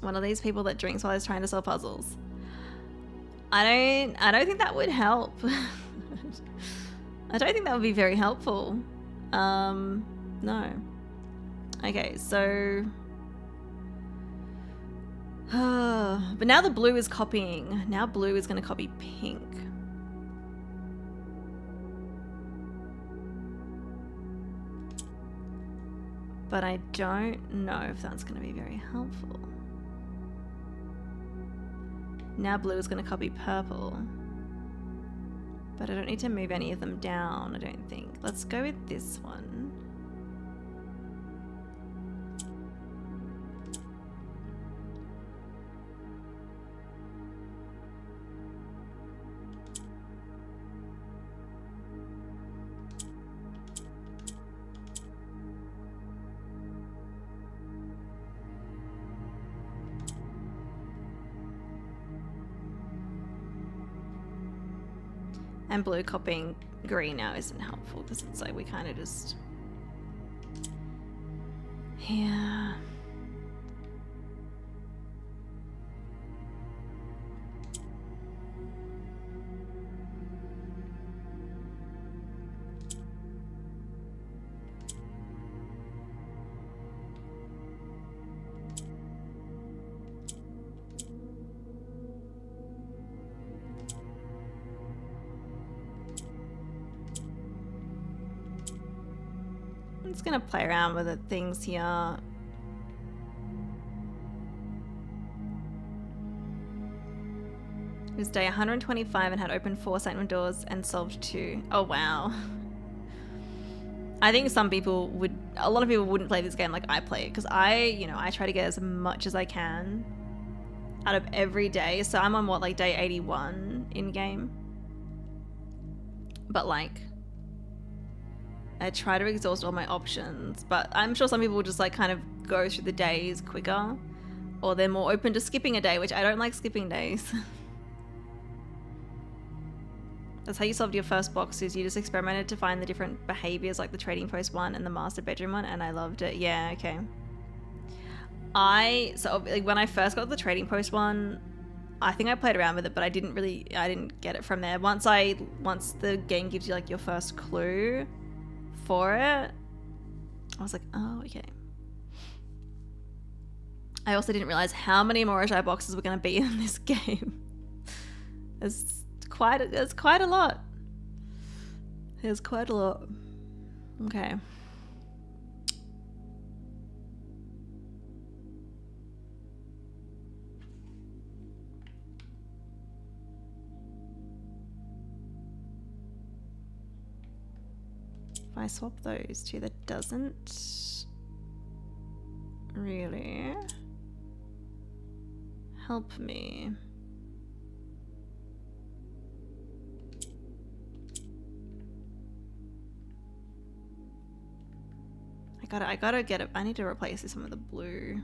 One of these people that drinks while he's trying to solve puzzles. I don't think that would help. I don't think that would be very helpful. No. Okay, so... but now the blue is copying. Now blue is going to copy pink. But I don't know if that's going to be very helpful. Now blue is going to copy purple. But I don't need to move any of them down, I don't think. Let's go with this one. And blue copying green now isn't helpful because it's like we kind of just... Yeah. I'm just gonna play around with the things here. It was day 125 and had opened 4 sanctum doors and solved 2. Oh wow. I think some people would, a lot of people wouldn't play this game like I play it, because I try to get as much as I can out of every day. So I'm on what, like day 81 in game. But like, I try to exhaust all my options, but I'm sure some people will just like kind of go through the days quicker, or they're more open to skipping a day, which I don't like skipping days. That's how you solved your first boxes. You just experimented to find the different behaviors, like the trading post one and the master bedroom one, and I loved it. Yeah, okay. So when I first got the trading post one, I think I played around with it, but I didn't get it from there. Once the game gives you like your first clue for it, I was like, oh, okay. I also didn't realize how many Morajai boxes were going to be in this game. There's quite a lot. There's quite a lot. Okay. If I swap those two, that doesn't really help me. I gotta get it. I need to replace this one with a blue.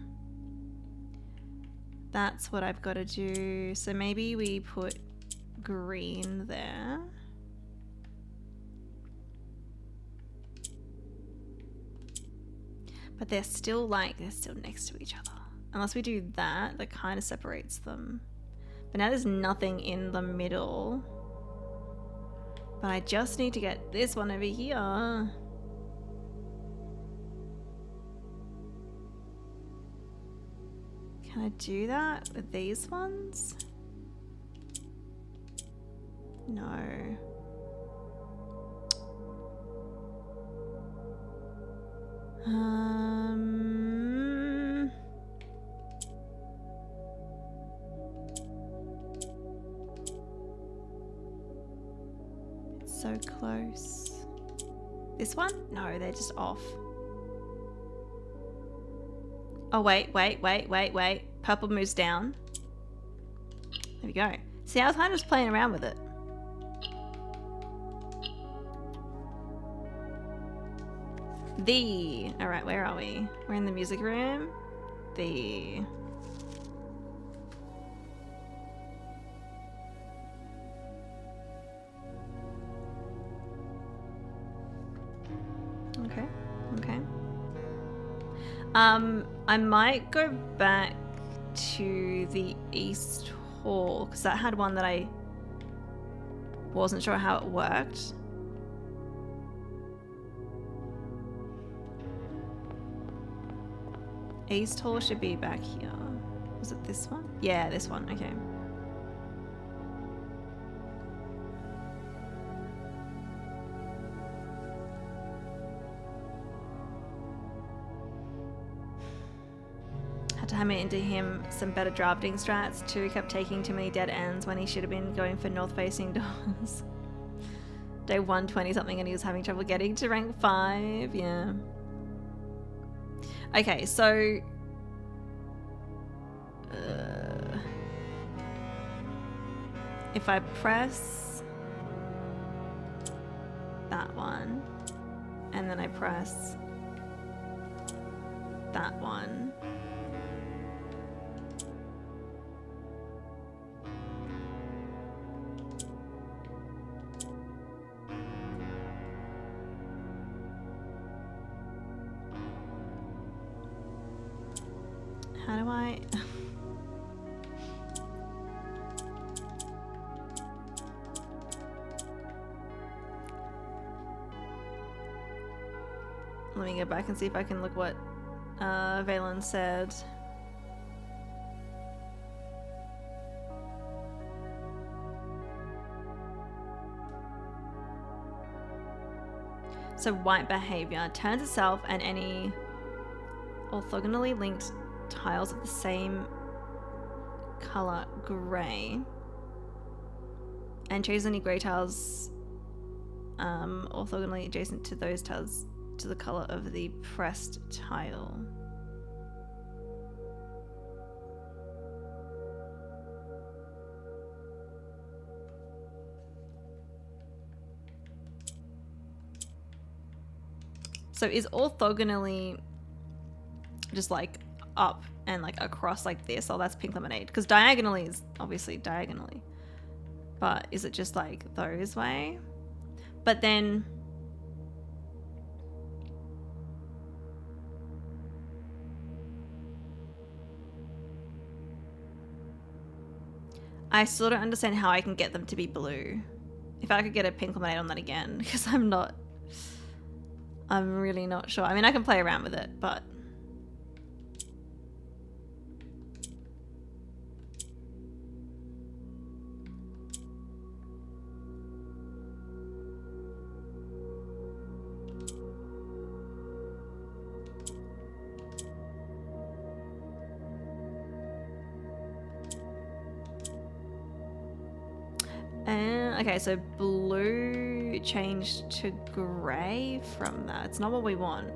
That's what I've got to do. So maybe we put green there. But they're still next to each other. Unless we do that, that kind of separates them. But now there's nothing in the middle. But I just need to get this one over here. Can I do that with these ones? No. It's so close. This one? No, they're just off. Oh, wait. Purple moves down. There we go. See, I was kind of just playing around with it. Alright, where are we? We're in the music room. Okay. I might go back to the East Hall because that had one that I wasn't sure how it worked. East Hall should be back here. Was it this one? Yeah, this one. Okay. Had to hammer into him some better drafting strats too. Kept taking too many dead ends when he should have been going for north-facing doors. Day 120 something and he was having trouble getting to rank 5. Yeah. Okay, so if I press that one and then I press that one, how do I... Let me go back and see if I can look what Valen said. So white behavior turns itself and any orthogonally linked tiles of the same color gray, and choose any gray tiles orthogonally adjacent to those tiles to the color of the pressed tile. So is orthogonally just like up and like across like this? Oh, that's pink lemonade. Because diagonally is obviously diagonally. But is it just like those way? But then... I still don't understand how I can get them to be blue. If I could get a pink lemonade on that again, because I'm really not sure. I mean, I can play around with it, but... Okay, so blue changed to grey from that. It's not what we want.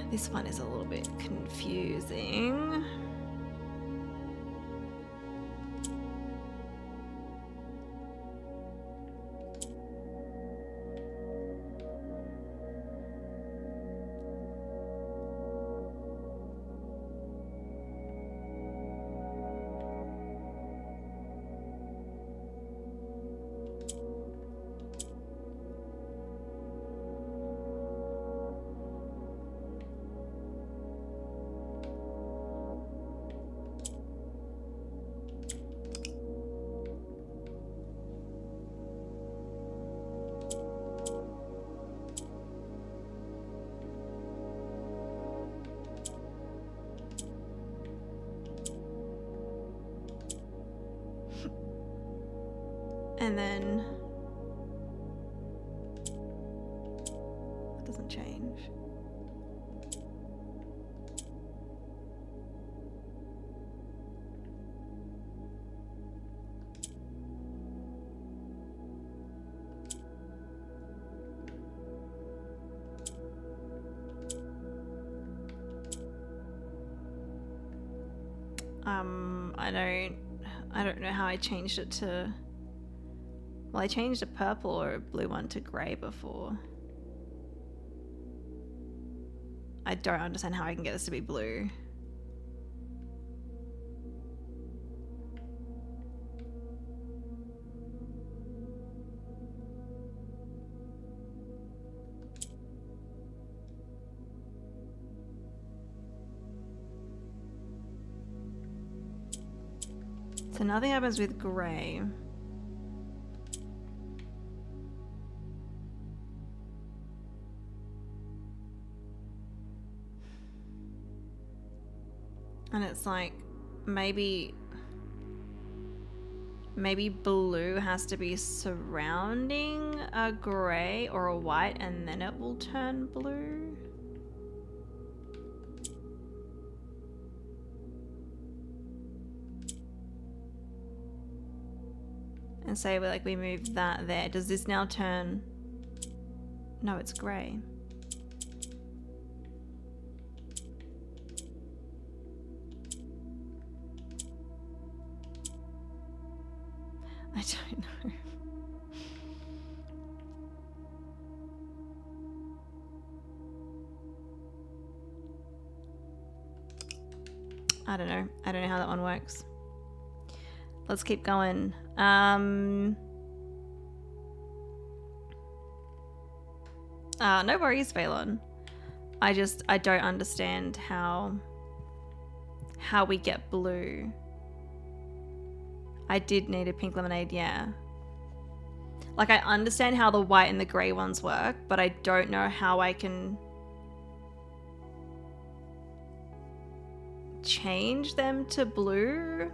This one is a little bit confusing. And then it doesn't change. I don't know how I changed it to... Well, I changed a purple or a blue one to grey before. I don't understand how I can get this to be blue. So nothing happens with grey. And it's like, maybe blue has to be surrounding a grey or a white and then it will turn blue. And say we move that there. Does this now turn... No, it's grey. I don't know. I don't know. I don't know how that one works. Let's keep going. No worries, Phelan. I don't understand how we get blue. I did need a pink lemonade, yeah. Like, I understand how the white and the grey ones work, but I don't know how I can change them to blue.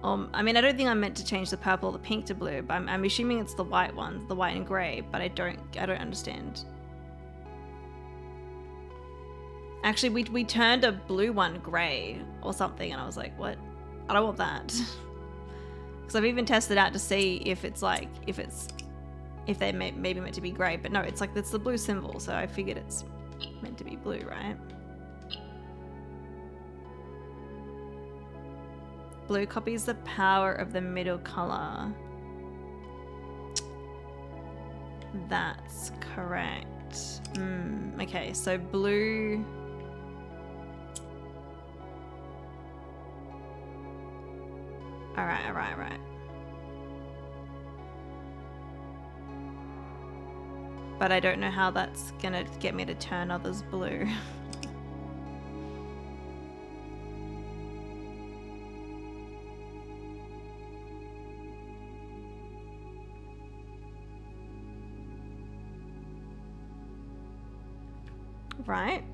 I mean, I don't think I meant to change the purple or the pink to blue, but I'm assuming it's the white ones, the white and grey, but I don't understand. Actually, we turned a blue one grey or something, and I was like, what? I don't want that. Because I've even tested out to see if it's like, if they maybe meant to be grey, but no, it's like, it's the blue symbol, so I figured it's meant to be blue, right? Blue copies the power of the middle color. That's correct. Okay, so blue... Alright. But I don't know how that's gonna get me to turn others blue. Right?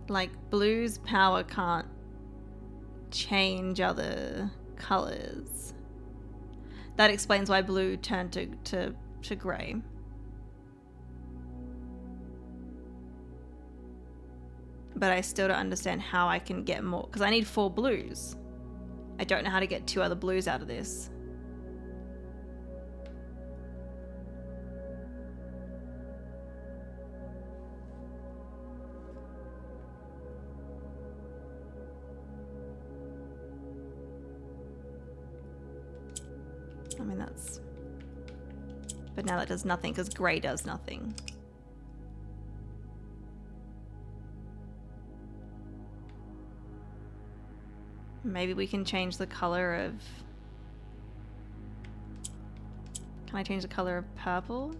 Like, blue's power can't change other colors. That explains why blue turned to grey. But I still don't understand how I can get more, because I need 4 blues. I don't know how to get 2 other blues out of this. I mean, that's... But now that does nothing, because grey does nothing. Maybe we can change the color of... Can I change the color of purple?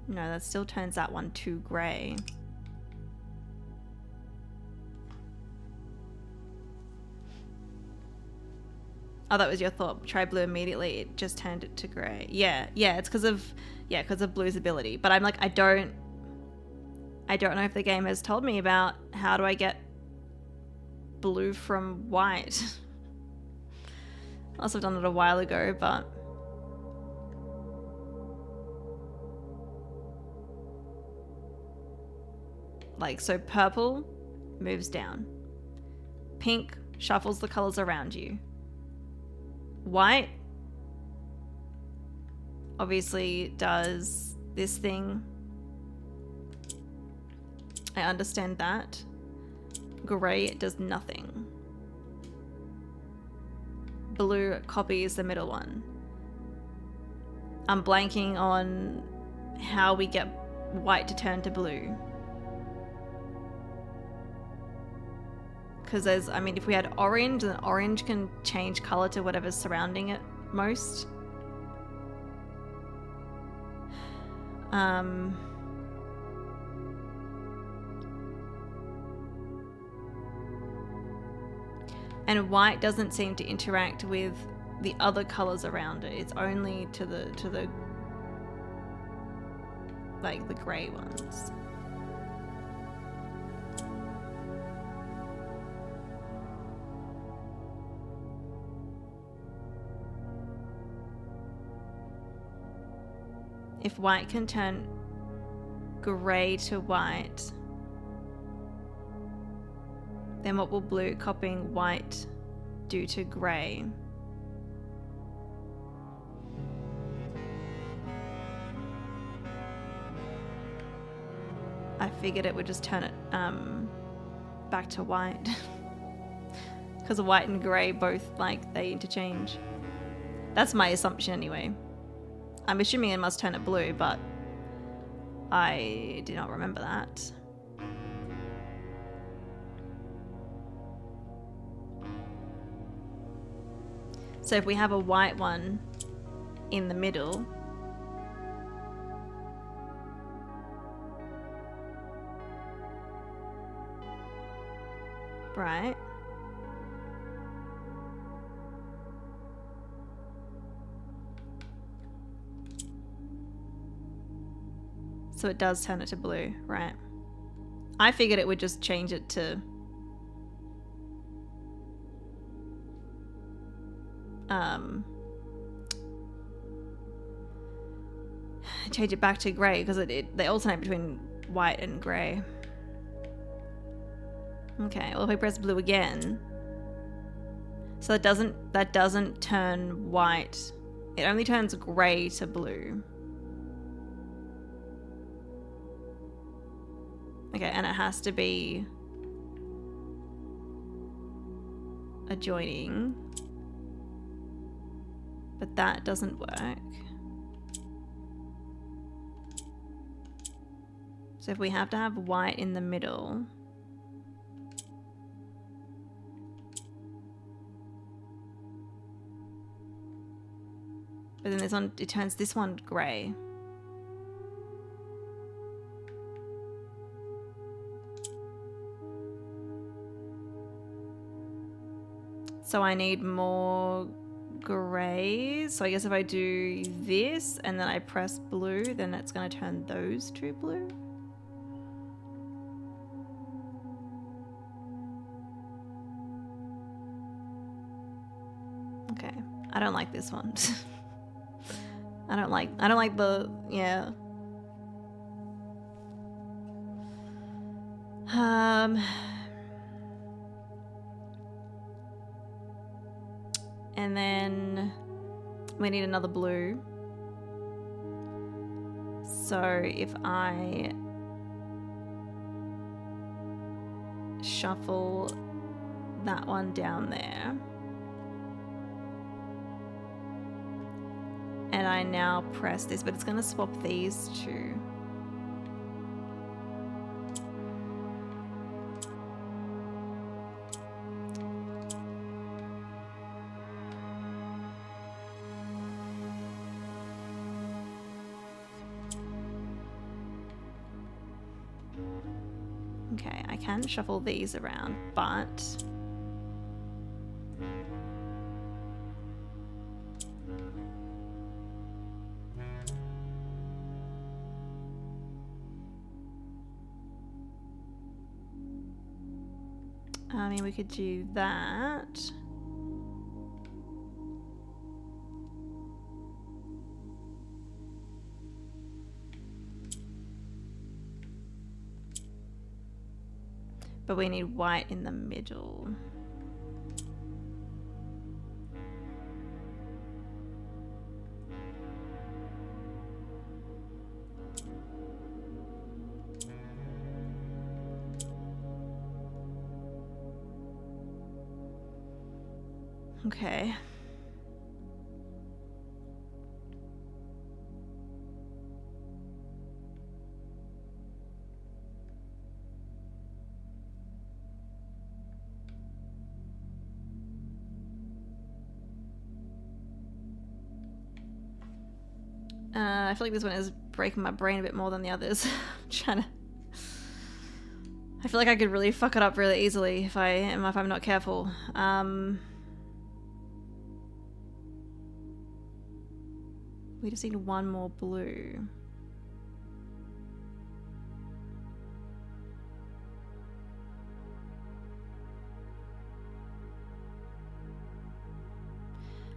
No, that still turns that one to grey. Oh, that was your thought. Try blue immediately. It just turned it to grey. Yeah, it's because of blue's ability. But I'm like, I don't know if the game has told me about how do I get blue from white. I must have done it a while ago, but like, so purple moves down. Pink shuffles the colors around you. White obviously does this thing I understand that. Grey does nothing. Blue copies the middle one. I'm blanking on how we get white to turn to blue. Because there's, I mean, if we had orange, then orange can change color to whatever's surrounding it most. And white doesn't seem to interact with the other colors around it. It's only to the like the gray ones. If white can turn gray to white, then what will blue copying white do to gray? I figured it would just turn it back to white. Because white and grey both, like, they interchange. That's my assumption anyway. I'm assuming it must turn it blue, but I do not remember that. So if we have a white one in the middle, right? So it does turn it to blue, right? I figured it would just change it to change it back to grey, because they alternate between white and grey. Okay, well if we press blue again, so that doesn't turn white. It only turns grey to blue. Okay, and it has to be adjoining, but that doesn't work. So if we have to have white in the middle, but then this one, it turns this one grey. So I need more grey. So I guess if I do this and then I press blue, then it's going to turn those to blue. Okay. I don't like this one. I don't like the, yeah. And then we need another blue. So if I shuffle that one down there, and I now press this, but it's going to swap these two. Okay, I can shuffle these around, but I mean, we could do that. But we need white in the middle. Okay. I feel like this one is breaking my brain a bit more than the others. I'm trying to... I feel like I could really fuck it up really easily if I'm not careful. We just need one more blue.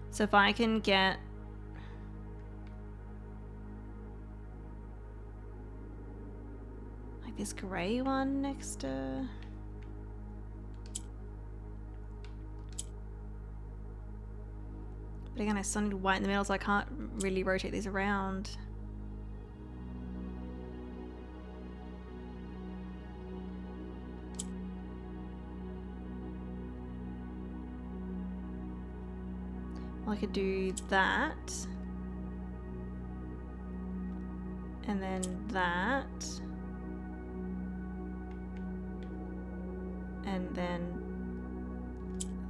So if I can get... like this grey one next to... But again, I still need white in the middle, so I can't really rotate these around. Well, I could do that. And then that. And then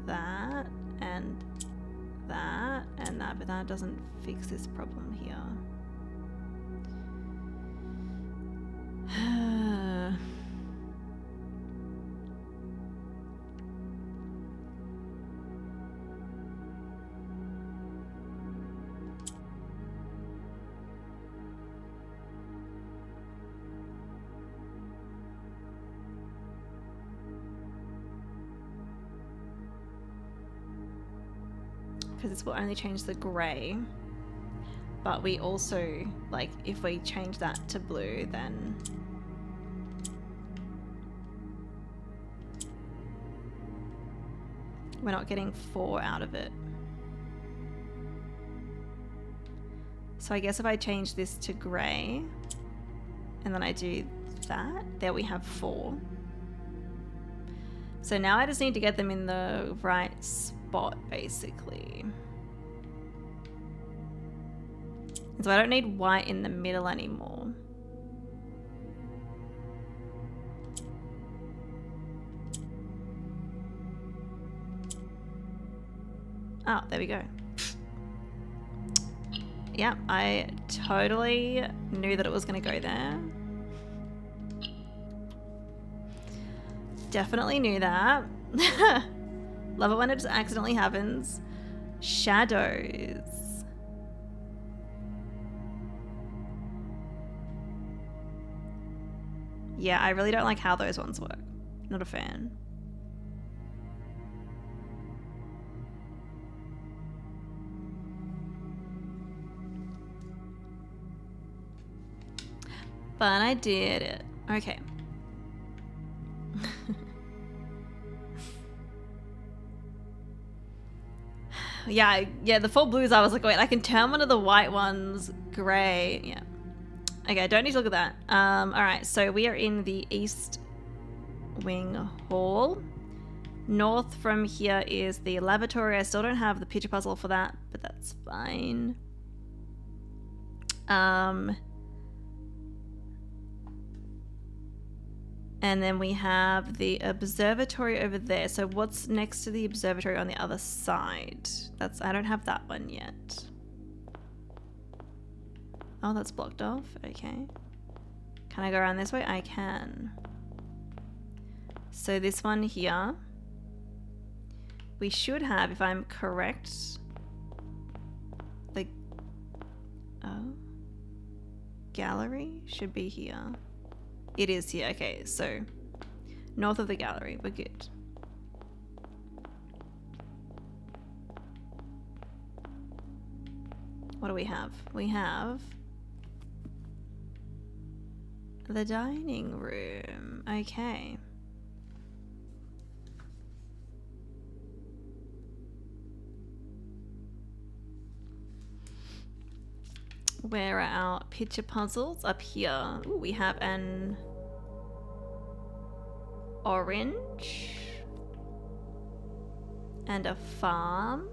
that. And that and that, but that doesn't fix this problem here. Because this will only change the grey, but we also, like, if we change that to blue, then we're not getting 4 out of it. So I guess if I change this to grey and then I do that, there we have 4. So now I just need to get them in the right spot, basically. So I don't need white in the middle anymore. Oh, there we go. Yeah, I totally knew that it was going to go there. Definitely knew that. Love it when it just accidentally happens. Shadows. Yeah, I really don't like how those ones work. Not a fan. But I did it. Okay. Yeah, the 4 blues, I was like, wait, I can turn one of the white ones grey. Yeah. Okay, I don't need to look at that. Alright, so we are in the East Wing Hall. North from here is the lavatory. I still don't have the picture puzzle for that, but that's fine. And then we have the observatory over there. So what's next to the observatory on the other side? I don't have that one yet. Oh, that's blocked off. Okay. Can I go around this way? I can. So this one here, we should have, if I'm correct, the gallery should be here. It is here. Okay, so north of the gallery, we're good. What do we have? We have the dining room. Okay. Where are our picture puzzles? Up here. Ooh, we have an orange and a farm.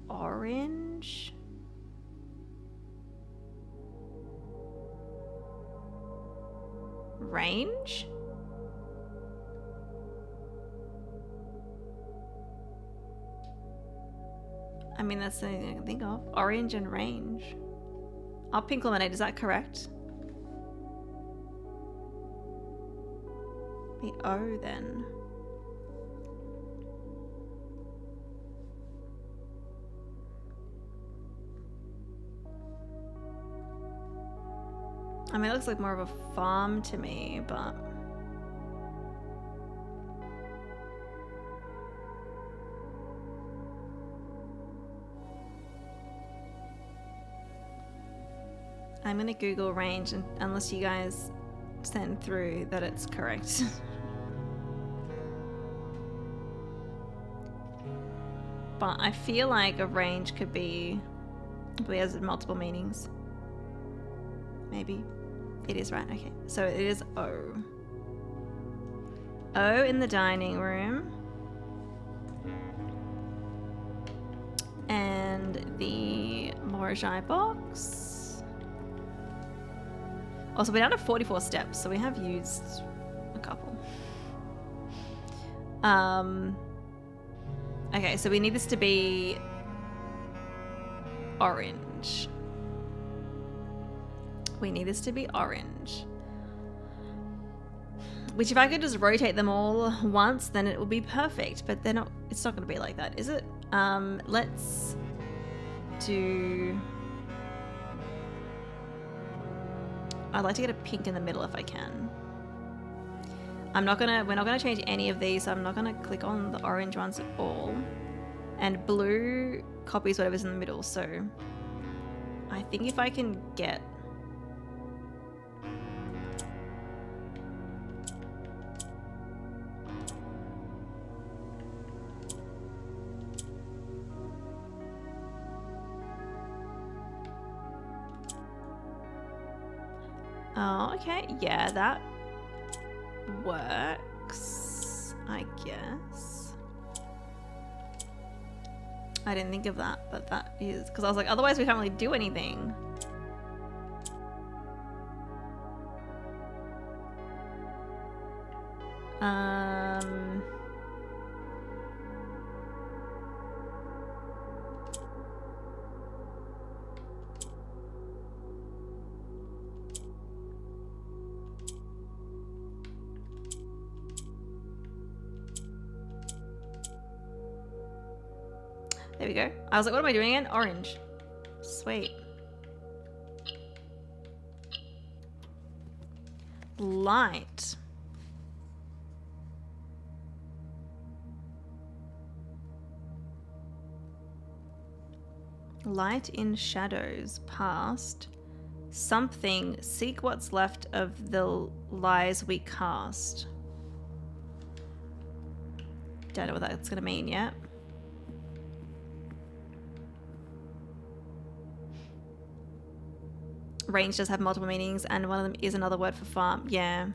Orange. Range. I mean, that's the only thing I can think of. Orange and range. Oh, pink lemonade, is that correct? The O then. I mean, it looks like more of a farm to me, but... I'm gonna Google range unless you guys send through that it's correct. But I feel like a range could be... It has multiple meanings. Maybe. It is right, okay. So it is O. O in the dining room. And the Morajai box. Also, we're down to 44 steps, so we have used a couple. Okay, so we need this to be orange. We need this to be orange. Which if I could just rotate them all once, then it will be perfect. But they're not, it's not going to be like that, is it? Let's do... I'd like to get a pink in the middle if I can. We're not gonna change any of these, so I'm not gonna click on the orange ones at all. And blue copies whatever's in the middle, so I think if I can get... Oh, okay. Yeah, that works, I guess. I didn't think of that, but that is... Because I was like, otherwise we can't really do anything. There we go. I was like, what am I doing again? Orange. Sweet. Light. Light in shadows past. Something. Seek what's left of the lies we cast. Don't know what that's going to mean yet. Range does have multiple meanings, and one of them is another word for farm. Yeah.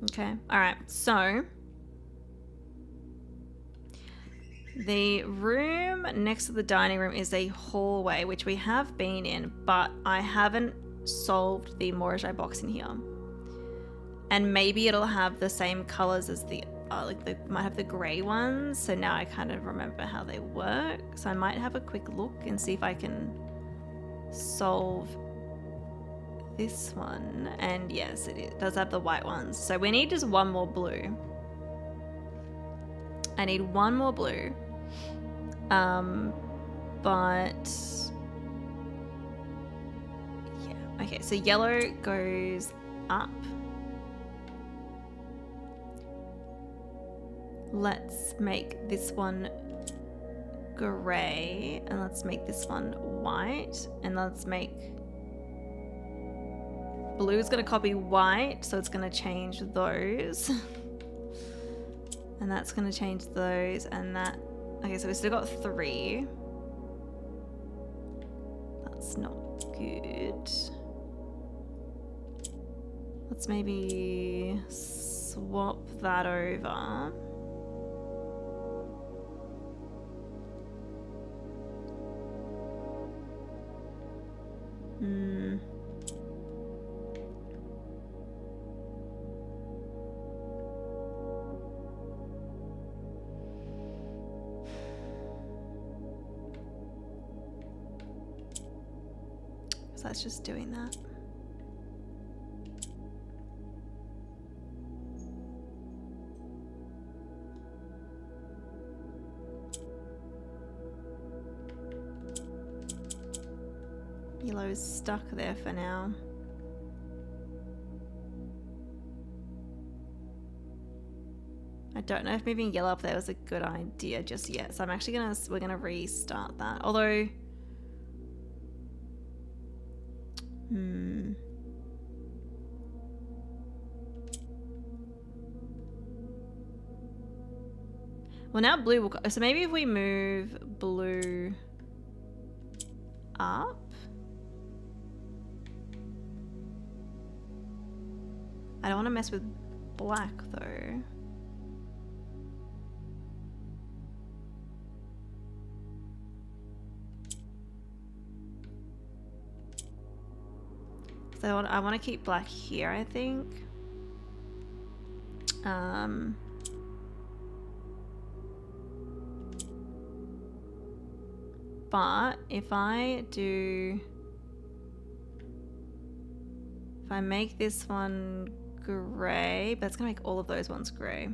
Okay. All right. So the room next to the dining room is a hallway, which we have been in, but I haven't solved the Morajai box in here. And maybe it'll have the same colors as the like they might have the gray ones, so now I kind of remember how they work. So I might have a quick look and see if I can solve this one. And yes, it does have the white ones. So we need just one more blue. I need one more blue. But yeah, okay, so yellow goes up. Let's make this one gray, and let's make this one white, and let's make blue is going to copy white, so it's going to change those. And that's going to change those, and that. Okay, so we still got 3. That's not good. Let's maybe swap that over. So that's just doing that. Yellow's stuck there for now. I don't know if moving yellow up there was a good idea just yet. So I'm actually we're gonna restart that. Although, well, now blue will, so maybe if we move blue up. I don't want to mess with black though. So I want to keep black here, I think. But if I make this one gray, but it's gonna make all of those ones gray.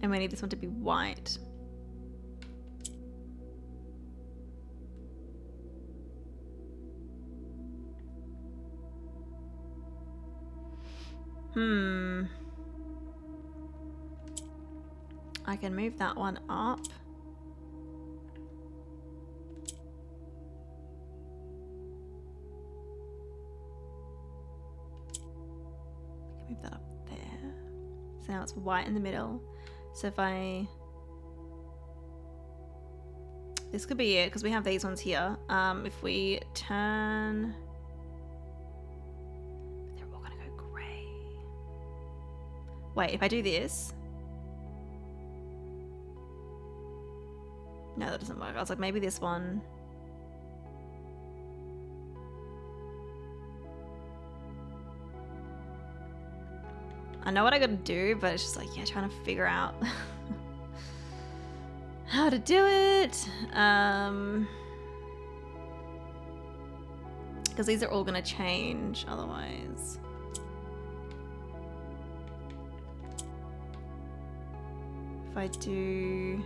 And we need this one to be white. I can move that one up. I can move that up there. So now it's white in the middle. So if this could be it because we have these ones here. If we turn, they're all gonna go grey. Wait, if I do this, no, that doesn't work. I was like, maybe this one. I know what I gotta do, but it's just like, yeah, trying to figure out how to do it. Because these are all gonna change otherwise. If I do,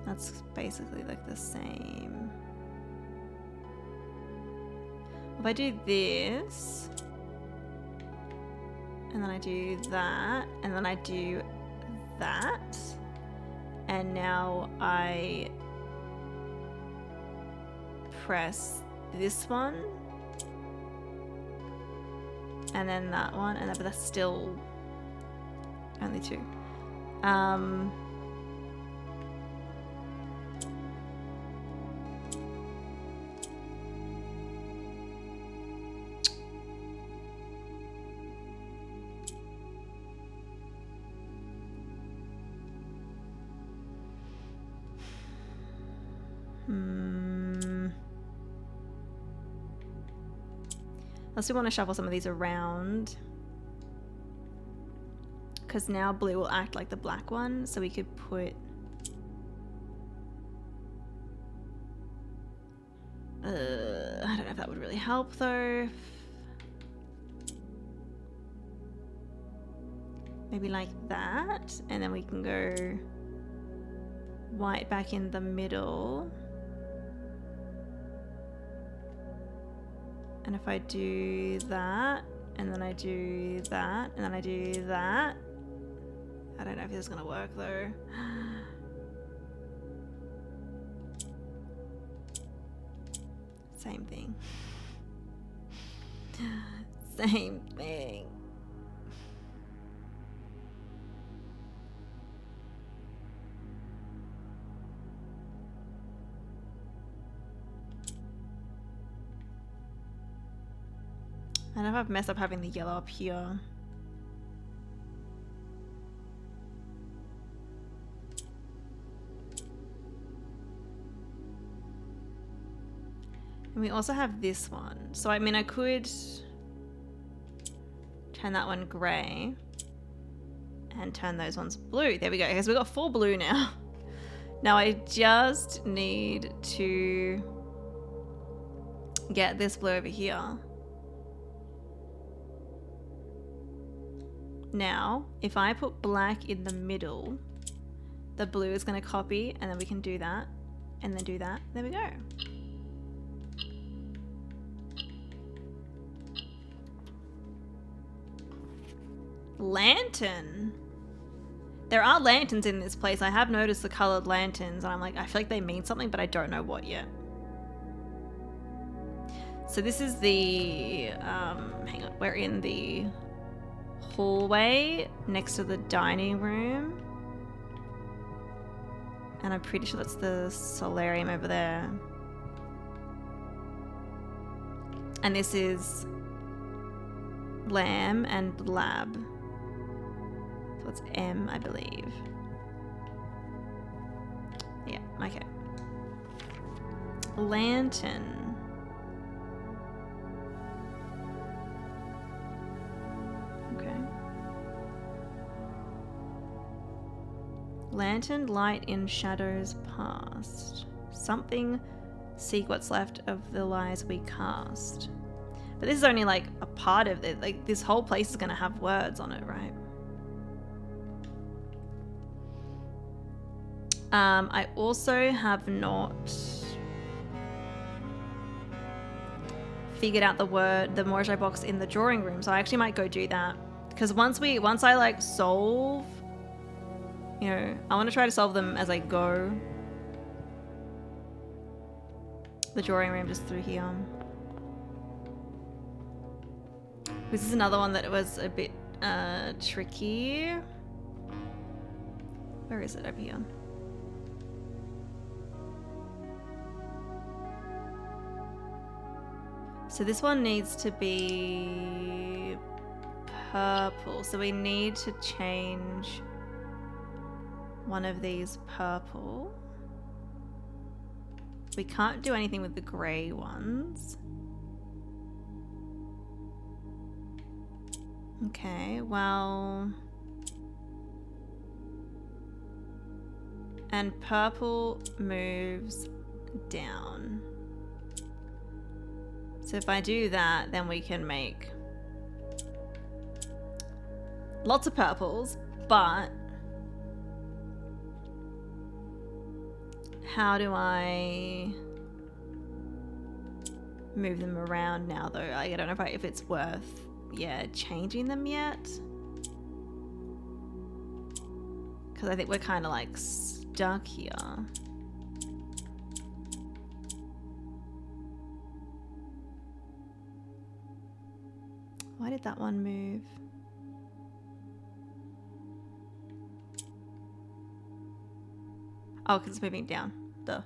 that's basically like the same. If I do this, and then I do that, and then I do that, and now I press this one, and then that one, and but that's still only two. Unless we want to shuffle some of these around, because now blue will act like the black one, so we could put I don't know if that would really help though. Maybe like that, and then we can go white back in the middle. And if I do that, and then I do that, and then I do that, I don't know if this is gonna work though. Same thing. Same thing. I know I've messed up having the yellow up here. And we also have this one. So I mean, I could turn that one grey and turn those ones blue. There we go, because we've got 4 blue now. Now I just need to get this blue over here. Now, if I put black in the middle, the blue is going to copy, and then we can do that, and then do that. There we go. Lantern. There are lanterns in this place. I have noticed the colored lanterns, and I'm like, I feel like they mean something, but I don't know what yet. So this is the, hang on, we're in the hallway next to the dining room. And I'm pretty sure that's the solarium over there. And this is lamb and lab. So it's M, I believe. Yeah, okay. Lantern. Okay. Lantern, light in shadows past. Something, seek what's left of the lies we cast. But this is only like a part of it. Like this whole place is gonna have words on it, right? I also have not figured out the Morjai box in the drawing room, so I actually might go do that. Because once I like solve, you know, I want to try to solve them as I go. The drawing room just through here. This is another one that was a bit tricky. Where is it? Over here. So this one needs to be purple. So we need to change one of these purple. We can't do anything with the grey ones. Okay, well... And purple moves down. So if I do that, then we can make lots of purples, but how do I move them around now though? Like, I don't know if it's worth, yeah, changing them yet. Because I think we're kind of like stuck here. Why did that one move? Oh, because it's moving down. Duh.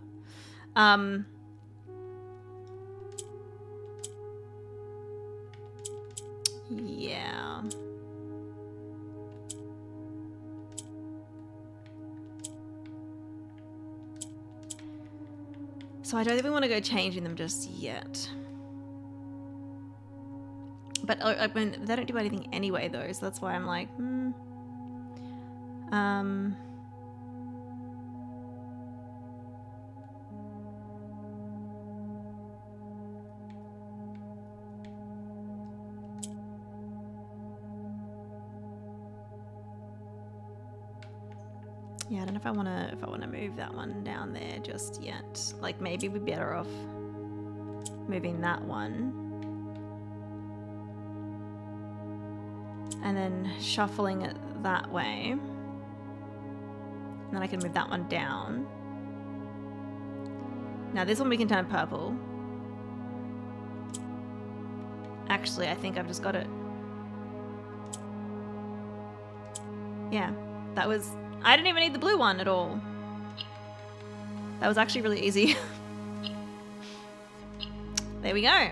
Yeah. So I don't think we want to go changing them just yet. But I mean, they don't do anything anyway though, so that's why I'm like, yeah, I don't know if I wanna move that one down there just yet. Like maybe we're better off moving that one. And then shuffling it that way. And then I can move that one down. Now this one we can turn purple. Actually, I think I've just got it. Yeah, that was... I didn't even need the blue one at all. That was actually really easy. There we go.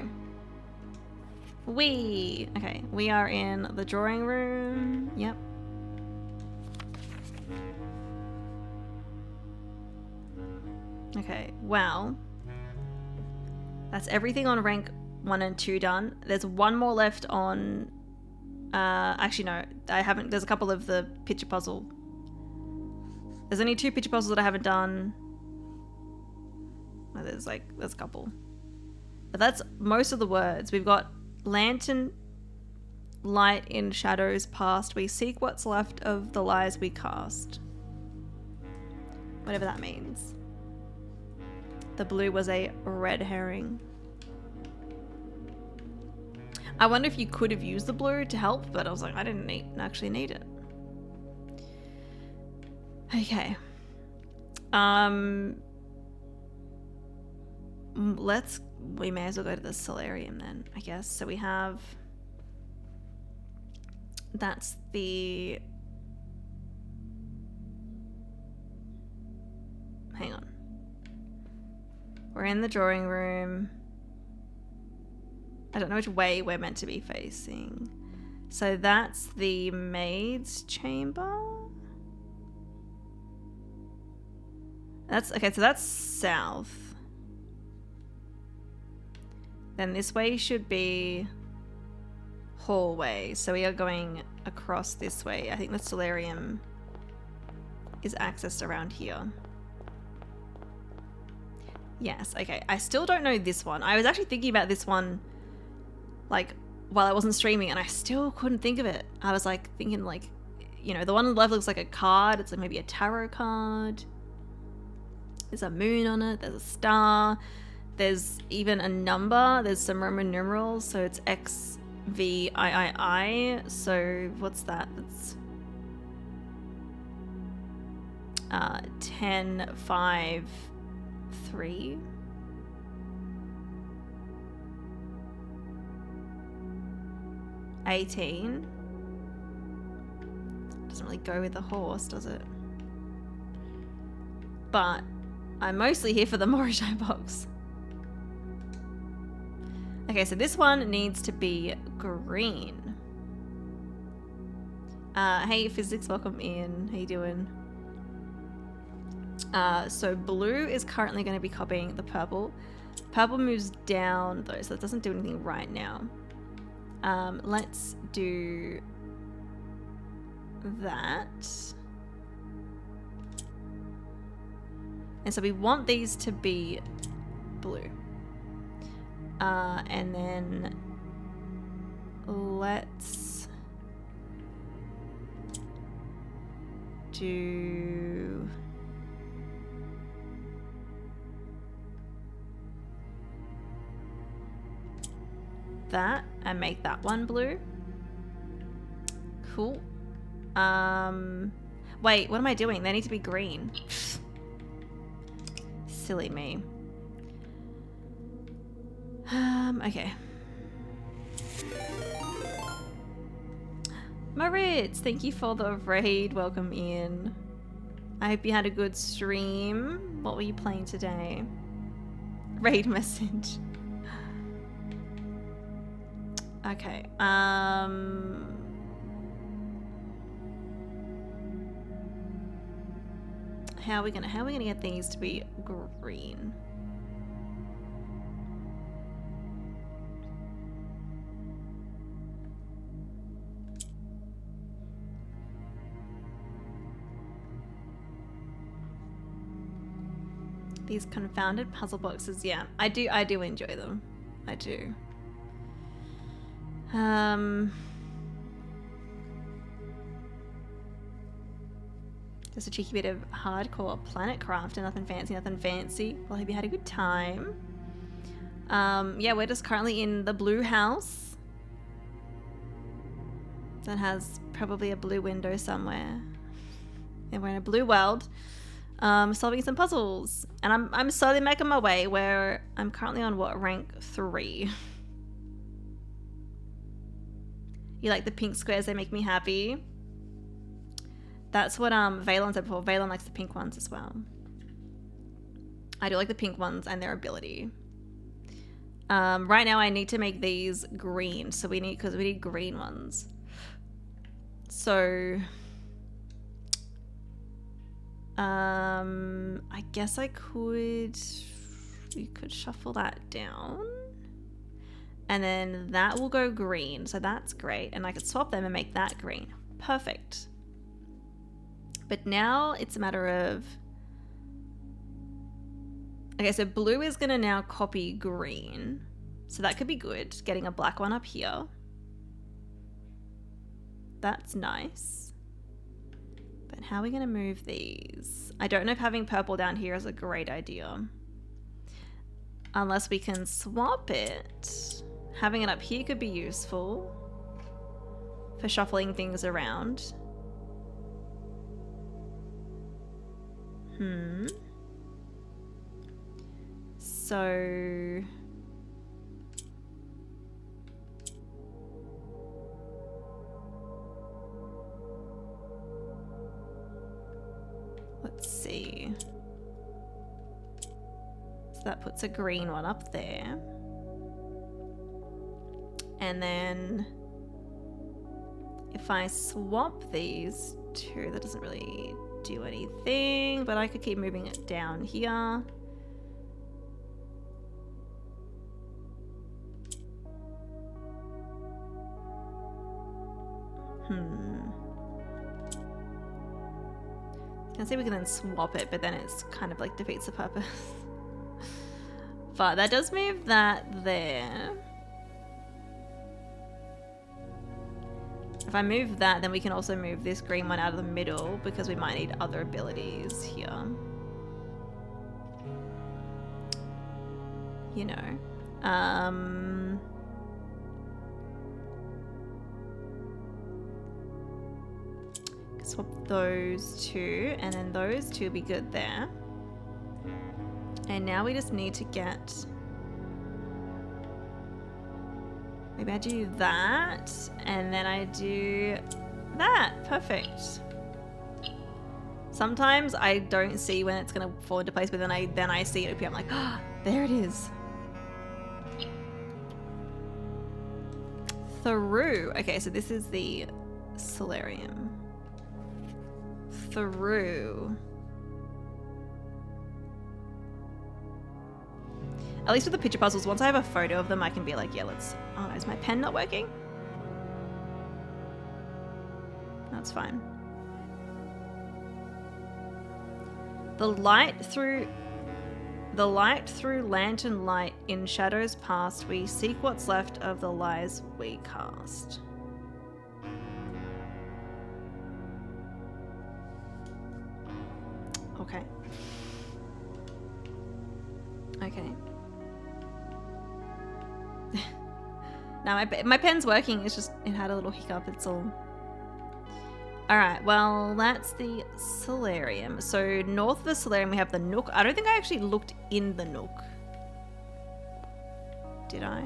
Okay, we are in the drawing room. Yep. Okay, well, that's everything on rank 1 and 2 done. There's one more left on, actually no, I haven't, there's a couple of the picture puzzle. There's only 2 picture puzzles that I haven't done. Oh, there's a couple. But that's most of the words. We've got lantern, light in shadows past. We seek what's left of the lies we cast. Whatever that means. The blue was a red herring. I wonder if you could have used the blue to help, but I was like, I didn't actually need it. Okay. We may as well go to the solarium then, I guess. So we have, that's the, hang on. We're in the drawing room. I don't know which way we're meant to be facing. So that's the maid's chamber. That's, okay, so that's south. Then this way should be hallway. So we are going across this way. I think the solarium is accessed around here. Yes, okay. I still don't know this one. I was actually thinking about this one like while I wasn't streaming and I still couldn't think of it. I was like thinking like, you know, the one on the left looks like a card. It's like maybe a tarot card. There's a moon on it. There's a star. There's even a number. There's some Roman numerals. So it's XVIII. So what's that? That's 10, 5, 3. $18. Doesn't really go with the horse, does it? But I'm mostly here for the Morishai box. Okay, so this one needs to be green. Hey, Physics, welcome in. How you doing? So blue is currently going to be copying the purple. Purple moves down though, so it doesn't do anything right now. Let's do that. And so we want these to be blue. And then let's do that and make that one blue. Cool. Wait, what am I doing? They need to be green. Silly me. Okay. Maritz, thank you for the raid. Welcome in. I hope you had a good stream. What were you playing today? Raid message. Okay. How are we gonna get these to be green? These confounded puzzle boxes, yeah. I do enjoy them. I do. Just a cheeky bit of hardcore planet craft and nothing fancy. Well, hope you had a good time. Yeah, we're just currently in the blue house. That has probably a blue window somewhere. And we're in a blue world. Solving some puzzles. And I'm slowly making my way where I'm currently on what, rank 3. You like the pink squares, they make me happy. That's what Valon said before. Valon likes the pink ones as well. I do like the pink ones and their ability. Right now I need to make these green, so we need green ones. So I guess we could shuffle that down. And then that will go green, so that's great. And I could swap them and make that green. Perfect. But now it's a matter of... Okay, so blue is going to now copy green. So that could be good, getting a black one up here. That's nice. But how are we going to move these? I don't know if having purple down here is a great idea. Unless we can swap it. Having it up here could be useful for shuffling things around. So... let's see. So that puts a green one up there. And then if I swap these two, that doesn't really do anything, but I could keep moving it down here. I can see we can then swap it, but then it's kind of like defeats the purpose. But that does move that there. If I move that, then we can also move this green one out of the middle because we might need other abilities here. You know. Swap those two, and then those two will be good there. And now we just need to get... maybe I do that, and then I do that. Perfect. Sometimes I don't see when it's gonna fall into place, but then I see it appear. I'm like, ah, there it is. Through. Okay, so this is the solarium. Through. At least with the picture puzzles, once I have a photo of them, I can be like, yeah, let's... oh, is my pen not working? That's fine. The light through lantern light in shadows past, we seek what's left of the lies we cast. Okay. Okay. Now my pen's working, it's just, it had a little hiccup, it's all. Alright, well, that's the solarium. So north of the solarium we have the nook. I don't think I actually looked in the nook. Did I?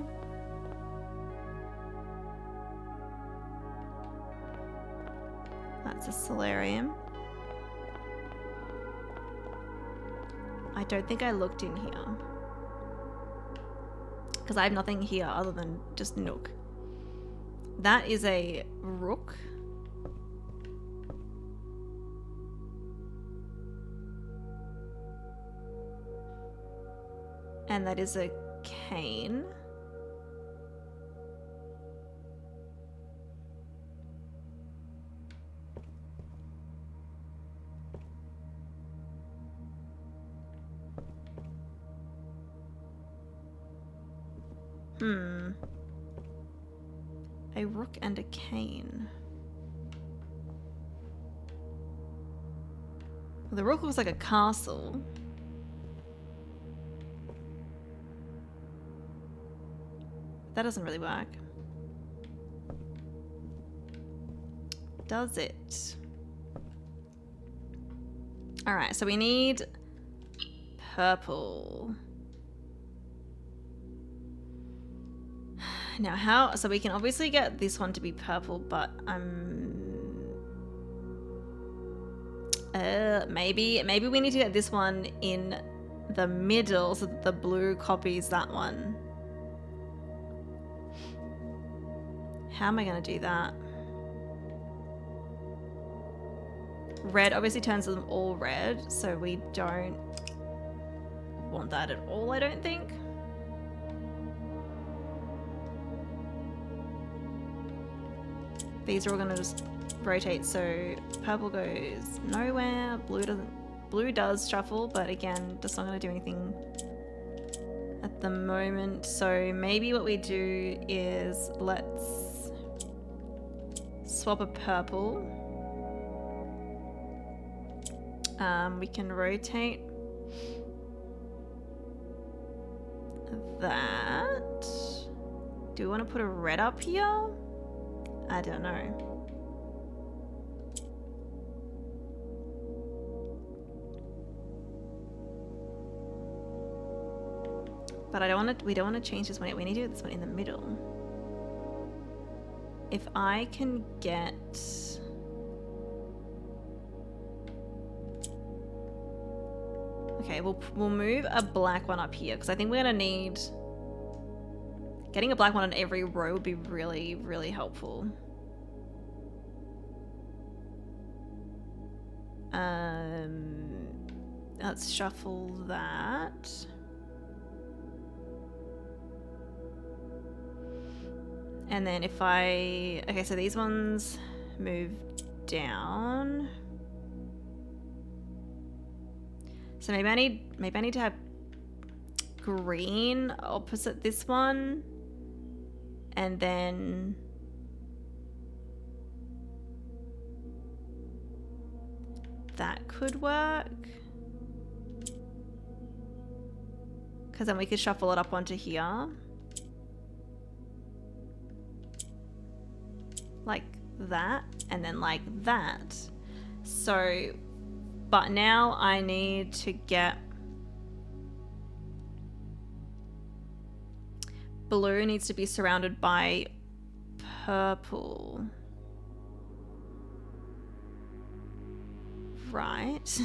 That's a solarium. I don't think I looked in here. Because I have nothing here other than just nook. That is a rook. And that is a cane. A rook and a cane. Well, the rook looks like a castle. That doesn't really work. Does it? Alright, so we need purple. Now how, so we can obviously get this one to be purple, but maybe we need to get this one in the middle so that the blue copies that one. How am I going to do that? Red obviously turns them all red, so we don't want that at all, I don't think. These are all going to just rotate, so purple goes nowhere, blue does shuffle, but again, just not going to do anything at the moment. So maybe what we do is let's swap a purple. We can rotate that. Do we want to put a red up here? I don't know. But we don't want to change this one yet. We need to do this one in the middle. If I can get... Okay, we'll move a black one up here because I think we're gonna need... Getting a black one on every row would be really, really helpful. Let's shuffle that. And then if I... Okay, so these ones move down. So maybe I need to have green opposite this one. And then... that could work. Because then we could shuffle it up onto here. Like that, and then like that. So, but now I need to get... Blue needs to be surrounded by purple. Right.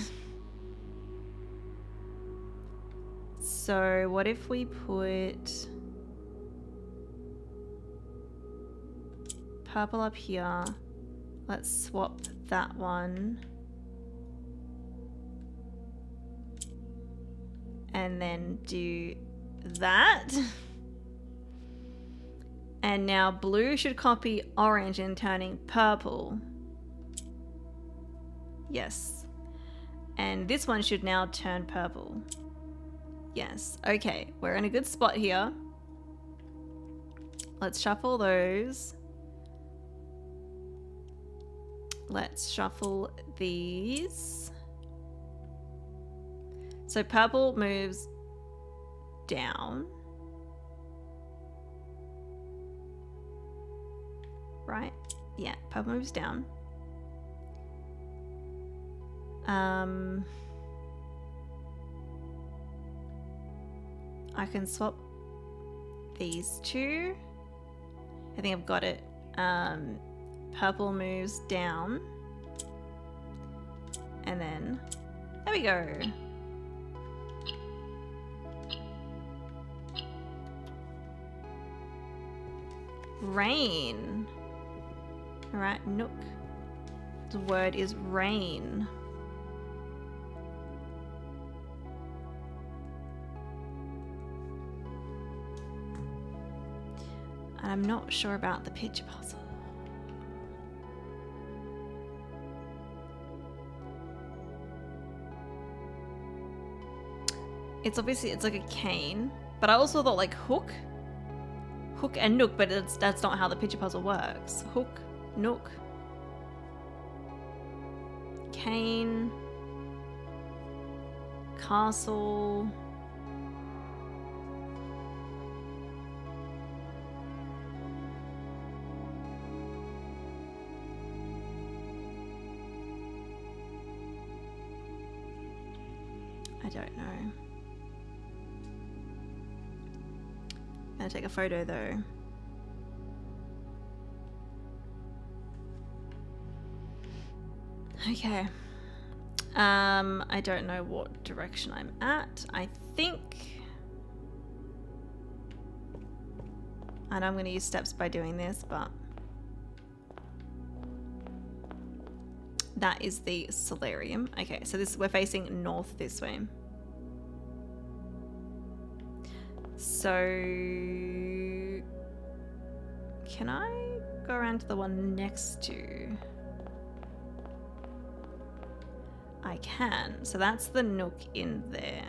So what if we put purple up here? Let's swap that one. And then do that. And now blue should copy orange and turning purple. Yes. And this one should now turn purple. Yes. Okay, we're in a good spot here. Let's shuffle those. Let's shuffle these. So purple moves down. Right? Yeah, purple moves down. I can swap these two. I think I've got it. Purple moves down. And then, there we go. Rain. All right, Nook. The word is rain. And I'm not sure about the picture puzzle. It's obviously, it's like a cane, but I also thought like hook and nook, but that's not how the picture puzzle works. Hook, nook, cane, castle. I don't know. I'm gonna take a photo though. Okay. I don't know what direction I'm at. I think... I know I'm gonna use steps by doing this, but That is the solarium. Okay, so this we're facing north this way. So can I go around to the one next to? I can. So that's the nook in there.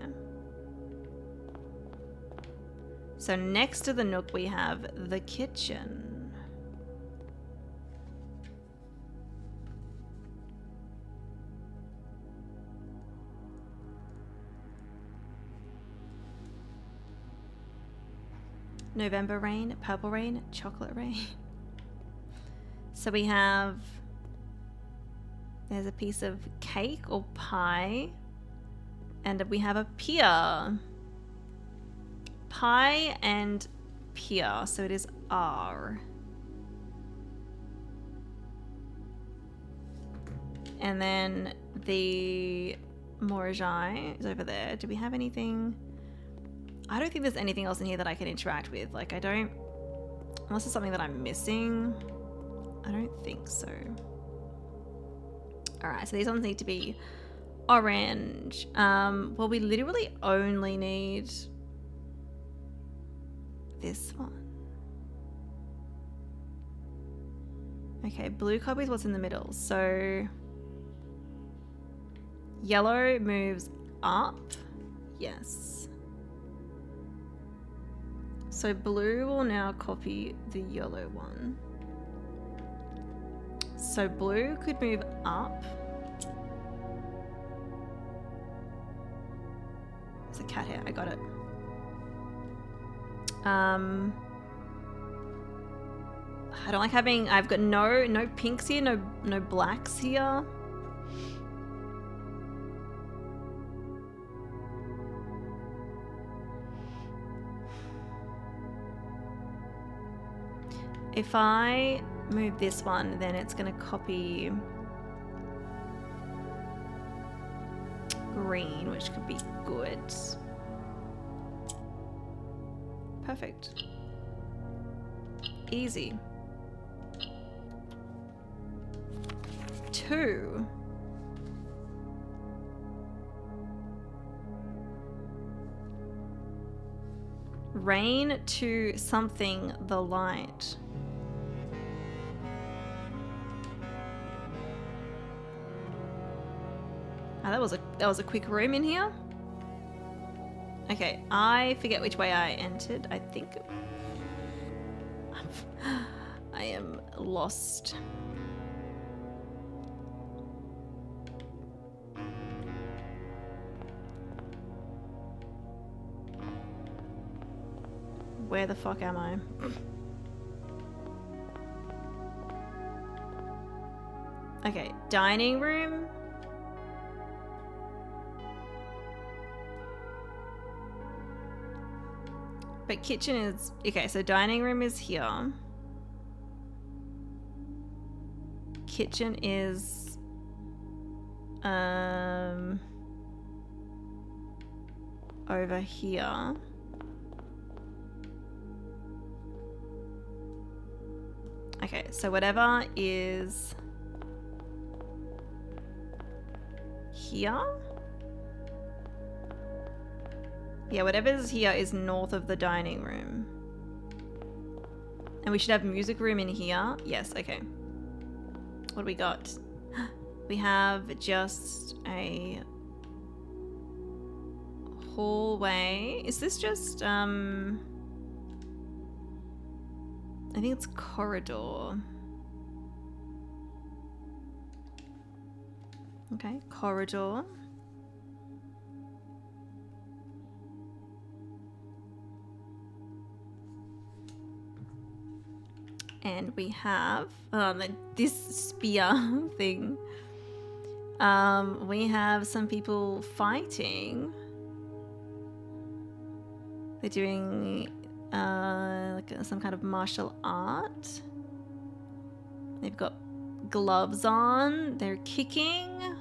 So next to the nook we have the kitchen. November rain, purple rain, chocolate rain. So we have, there's a piece of cake or pie, and we have a pier. Pie and pier, so it is R. And then the Morajai is over there. Do we have anything? I don't think there's anything else in here that I can interact with. Like, I don't, unless it's something that I'm missing. I don't think so. All right, so these ones need to be orange. Well, we literally only need this one. Okay, blue copy is what's in the middle. So yellow moves up. Yes. So blue will now copy the yellow one. So blue could move up. There's a cat here, I got it. I don't like having, I've got no pinks here, no blacks here. If I move this one, then it's going to copy green, which could be good. Perfect. Easy. 2. Rain to something the light. Oh, that was a quick room in here. Okay, I forget which way I entered. I think I am lost. Where the fuck am I? Okay, dining room. But kitchen is, okay, so dining room is here. Kitchen is over here. Okay, so whatever is here. Yeah, whatever's here is north of the dining room. And we should have music room in here. Yes, okay. What do we got? We have just a hallway. Is this just, I think it's corridor. Okay, corridor. And we have this spear thing. We have some people fighting. They're doing like some kind of martial art. They've got gloves on. They're kicking.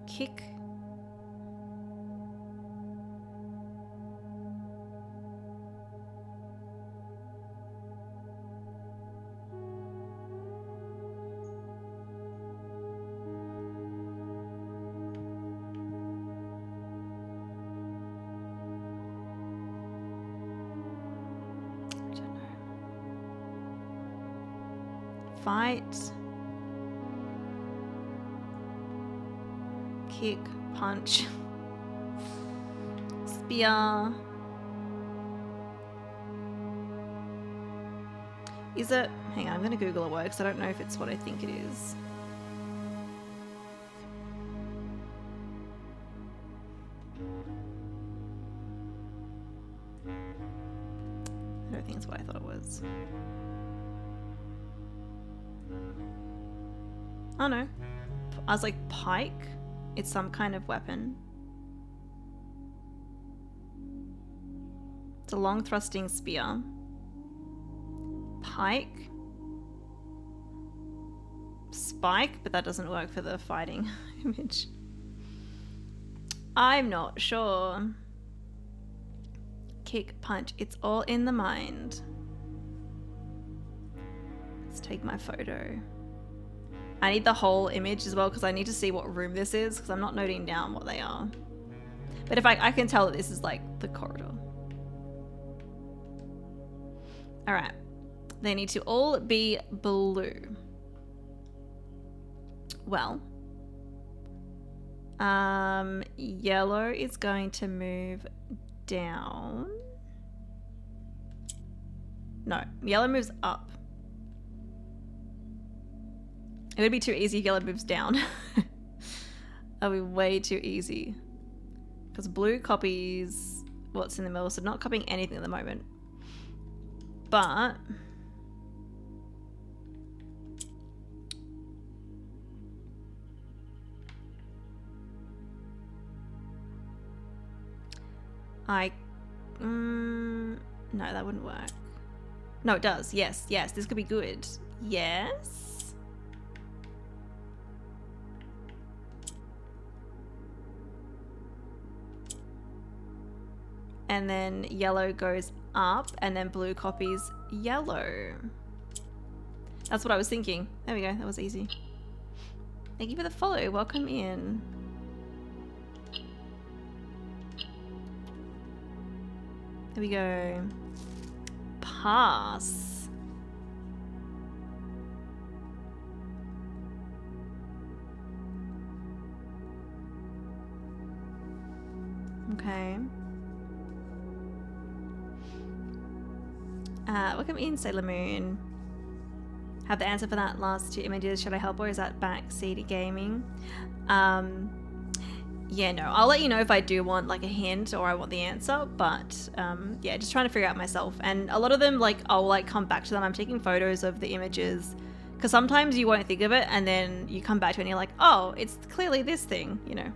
Kick. fight, kick, punch, spear. Is it? Hang on, I'm gonna Google a word because I don't know if it's what I think it is. I don't think it's what I thought it was. Oh no. I was like, pike? It's some kind of weapon. It's a long thrusting spear. Pike. Spike, but that doesn't work for the fighting image. I'm not sure. Kick, punch, it's all in the mind. Let's take my photo. I need the whole image as well because I need to see what room this is because I'm not noting down what they are. But if I can tell that this is like the corridor. All right. They need to all be blue. Well, yellow is going to move down. No, yellow moves up. It would be too easy if yellow moves down. That would be way too easy. Because blue copies what's in the middle, so not copying anything at the moment. But no, that wouldn't work. No, it does. Yes, yes, this could be good. Yes. And then yellow goes up and then blue copies yellow. That's what I was thinking. There we go. That was easy. Thank you for the follow. Welcome in. There we go. Pass. Okay. Welcome in, Sailor Moon. Have the answer for that last two images. Should I help or is that backseat gaming? Yeah, no, I'll let you know if I do want like a hint or I want the answer, but yeah, just trying to figure out myself. And a lot of them, like, I'll like come back to them. I'm taking photos of the images because sometimes you won't think of it and then you come back to it and you're like, oh, it's clearly this thing, you know.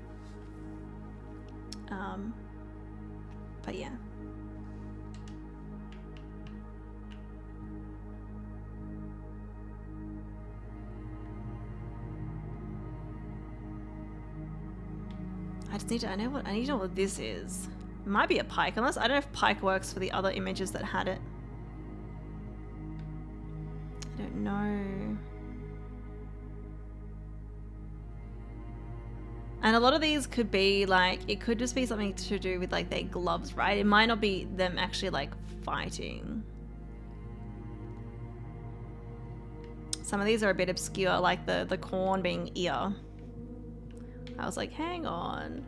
But yeah. I just need to, I need to know what this is. It might be a pike, unless, I don't know if pike works for the other images that had it. I don't know. And a lot of these could be like, it could just be something to do with like their gloves, right? It might not be them actually like fighting. Some of these are a bit obscure, like the corn being ear. I was like, hang on.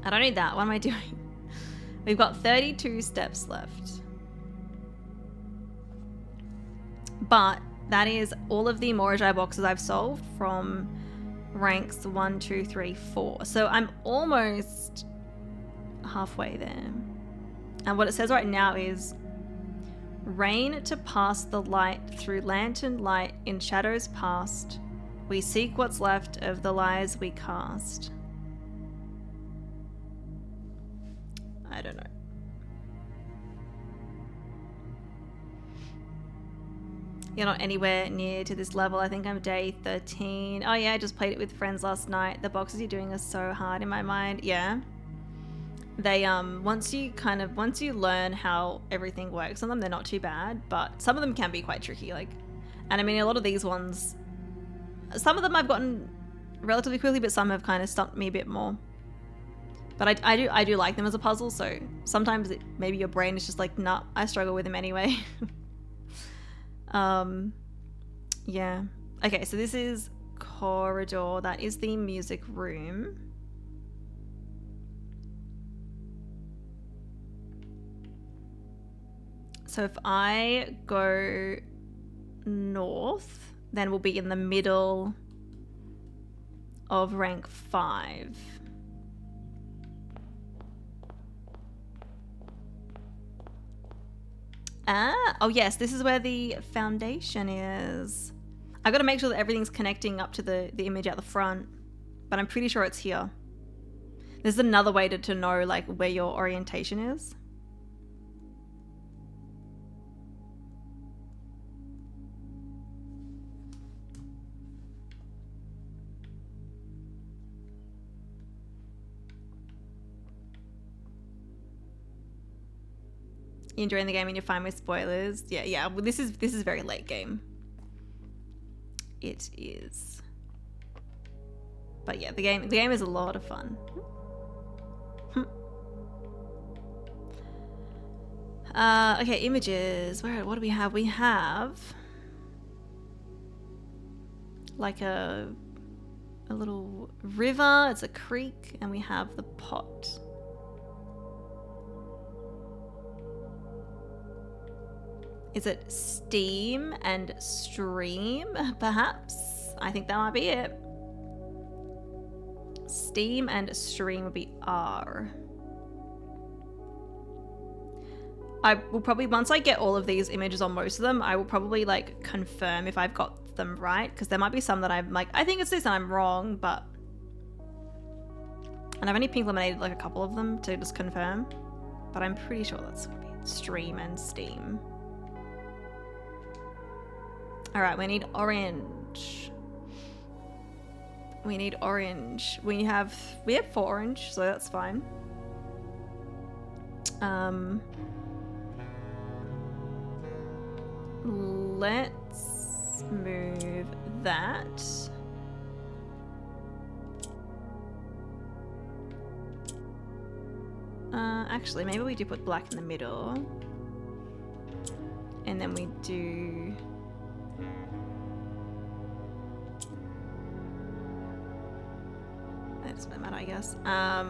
I don't need that. What am I doing? We've got 32 steps left. But that is all of the Morajai boxes I've solved from ranks 1, 2, 3, 4. So I'm almost halfway there. And what it says right now is rain to pass the light through lantern light in shadows past. We seek what's left of the lies we cast. I don't know. You're not anywhere near to this level. I think I'm day 13. Oh yeah, I just played it with friends last night. The boxes you're doing are so hard in my mind. Yeah. They once you learn how everything works on them, they're not too bad, but some of them can be quite tricky. Like, and I mean, a lot of these ones, some of them I've gotten relatively quickly, but some have kind of stumped me a bit more. But I do like them as a puzzle, so sometimes maybe your brain is just like, nah, I struggle with them anyway. Yeah. Okay, so this is corridor. That is the music room. So if I go north, then we'll be in the middle of rank 5. Oh yes, this is where the foundation is. I've got to make sure that everything's connecting up to the image at the front, but I'm pretty sure it's here. This is another way to know like where your orientation is. You enjoying the game and you're fine with spoilers? Yeah. Well, this is very late game. It is. But yeah, the game is a lot of fun. Okay, images. What do we have? We have like a little river. It's a creek, and we have the pot. Is it steam and stream, perhaps? I think that might be it. Steam and stream would be R. I will probably, once I get all of these images on most of them, I will probably like confirm if I've got them right, because there might be some that I'm like, I think it's this and I'm wrong, but... And I've only pink lemonaded like a couple of them to just confirm, but I'm pretty sure that's gonna be stream and steam. All right, we need orange. We need orange. We have 4 orange, so that's fine. Let's move that. Actually, maybe we do put black in the middle. And then we do... That doesn't matter, I guess. I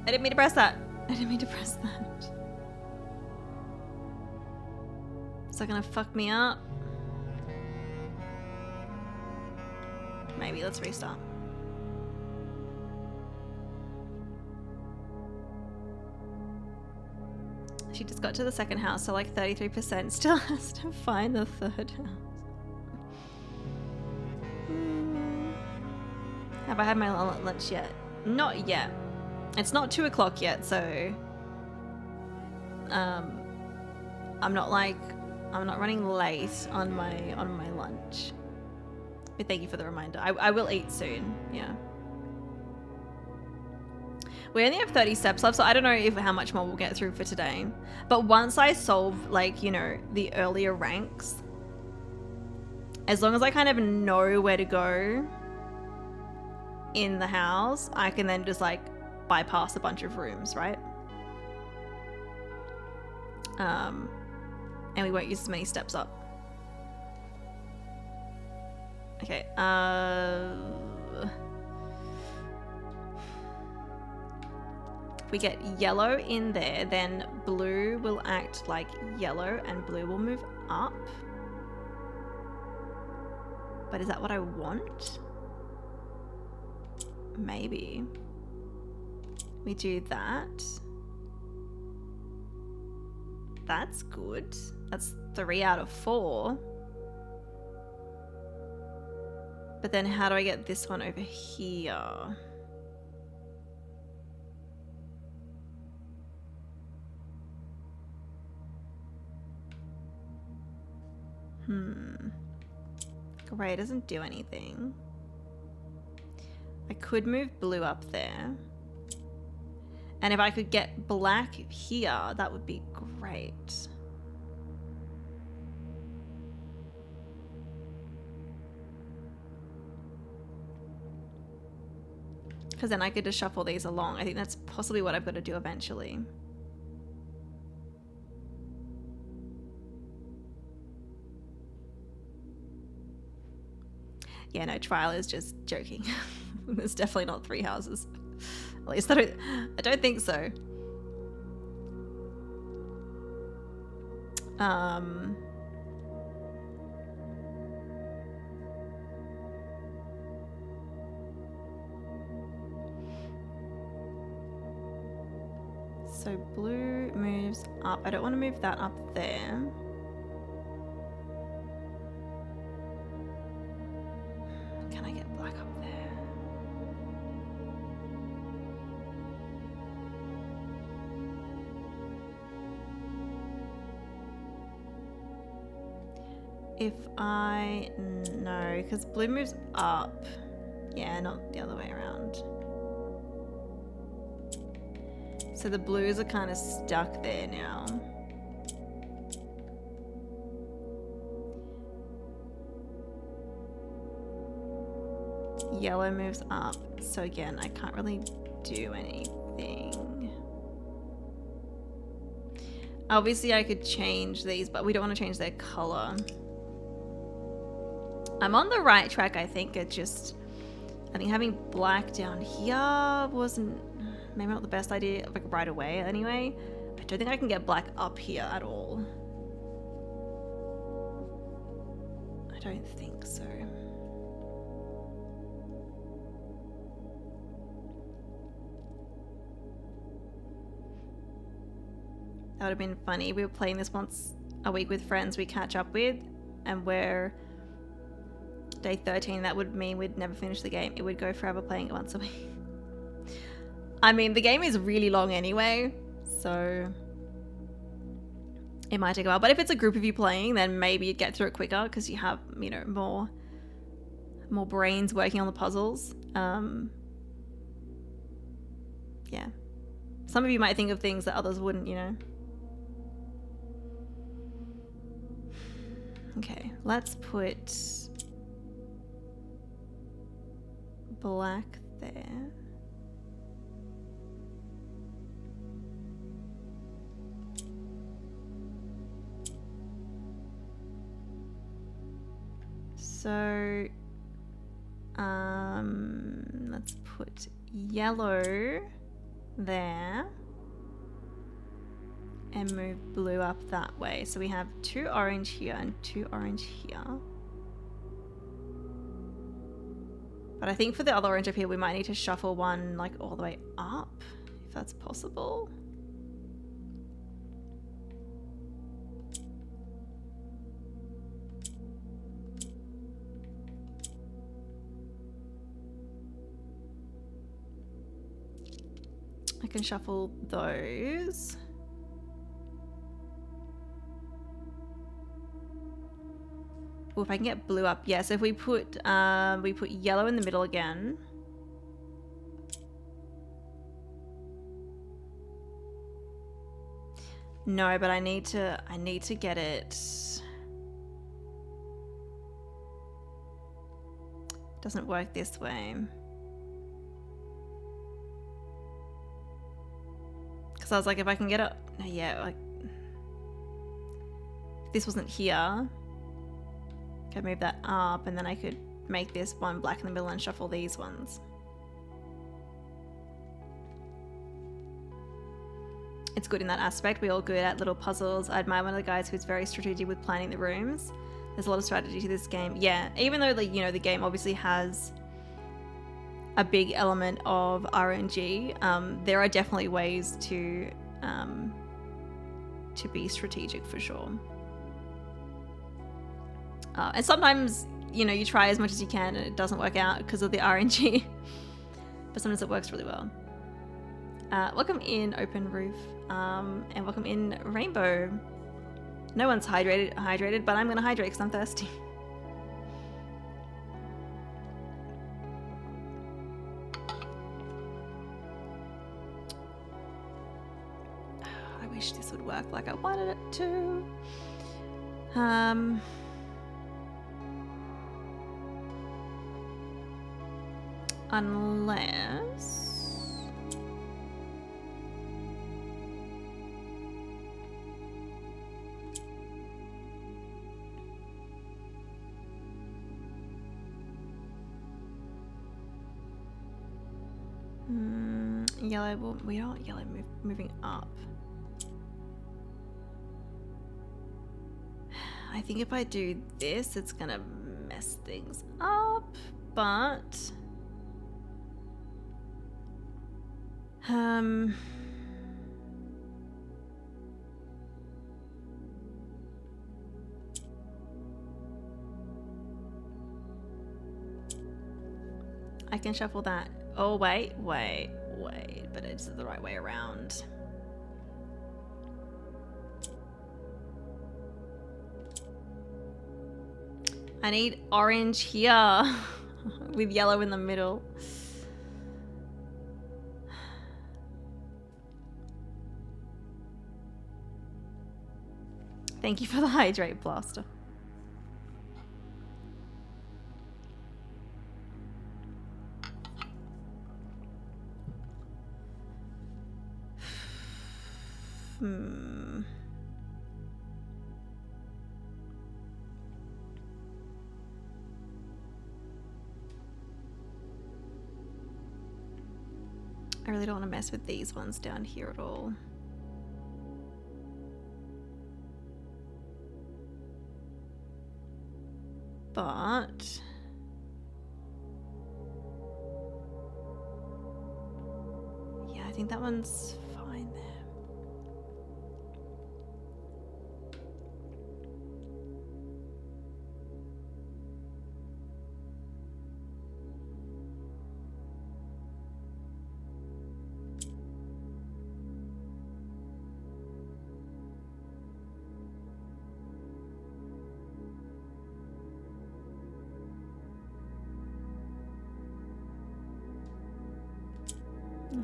didn't mean to press that. I didn't mean to press that. Is that gonna fuck me up? Maybe, let's restart. She just got to the second house, so like 33% still has to find the third house. Have I had my lunch yet? Not yet. It's not 2 o'clock yet, so I'm not running late on my lunch. But thank you for the reminder. I will eat soon. Yeah. We only have 30 steps left, so I don't know how much more we'll get through for today. But once I solve, like, you know, the earlier ranks, as long as I kind of know where to go in the house, I can then just, like, bypass a bunch of rooms, right? And we won't use as many steps up. Okay, if we get yellow in there, then blue will act like yellow and blue will move up. But is that what I want? Maybe. We do that. That's good. That's 3 out of 4. But then how do I get this one over here? Gray doesn't do anything. I could move blue up there. And if I could get black here, that would be great. Because then I could just shuffle these along. I think that's possibly what I've got to do eventually. Yeah, no, trial is just joking. There's definitely not 3 houses. At least I don't think so. So blue moves up. I don't want to move that up there. Can I get black up there? If I... No, because blue moves up. Yeah, not the other way around. So the blues are kind of stuck there now. Yellow moves up. So again, I can't really do anything. Obviously I could change these, but we don't want to change their color. I'm on the right track, I think. I think having black down here wasn't maybe not the best idea, like right away anyway. I don't think I can get black up here at all. I don't think so. That would have been funny. We were playing this once a week with friends we catch up with, and we're day 13. That would mean we'd never finish the game. It would go forever playing it once a week. I mean, the game is really long anyway, so it might take a while. But if it's a group of you playing, then maybe you'd get through it quicker because you have, you know, more brains working on the puzzles. Yeah. Some of you might think of things that others wouldn't, you know. Okay, let's put black there. So, let's put yellow there and move blue up that way. So we have 2 orange here and 2 orange here. But I think for the other orange up here, we might need to shuffle one like all the way up, if that's possible. I can shuffle those. Ooh, if I can get blue up. Yeah, so if we put yellow in the middle again. No, but I need to get it. Doesn't work this way. Because I was like, if I can get it, yeah, like if this wasn't here, I could move that up, and then I could make this one black in the middle and shuffle these ones. It's good in that aspect. We're all good at little puzzles. I admire one of the guys who's very strategic with planning the rooms. There's a lot of strategy to this game. Yeah, even though, like, you know, the game obviously has a big element of RNG, there are definitely ways to be strategic for sure. And sometimes, you know, you try as much as you can and it doesn't work out because of the RNG. But sometimes it works really well. Welcome in, Open Roof. And welcome in, Rainbow. No one's hydrated, but I'm going to hydrate because I'm thirsty. I wish this would work like I wanted it to. Unless... Yellow, well, we don't want yellow moving up. I think if I do this, it's gonna mess things up, but I can shuffle that. Oh, wait, but it's the right way around. I need orange here with yellow in the middle. Thank you for the hydrate blaster. I really don't want to mess with these ones down here at all. But yeah, I think that one's fine there.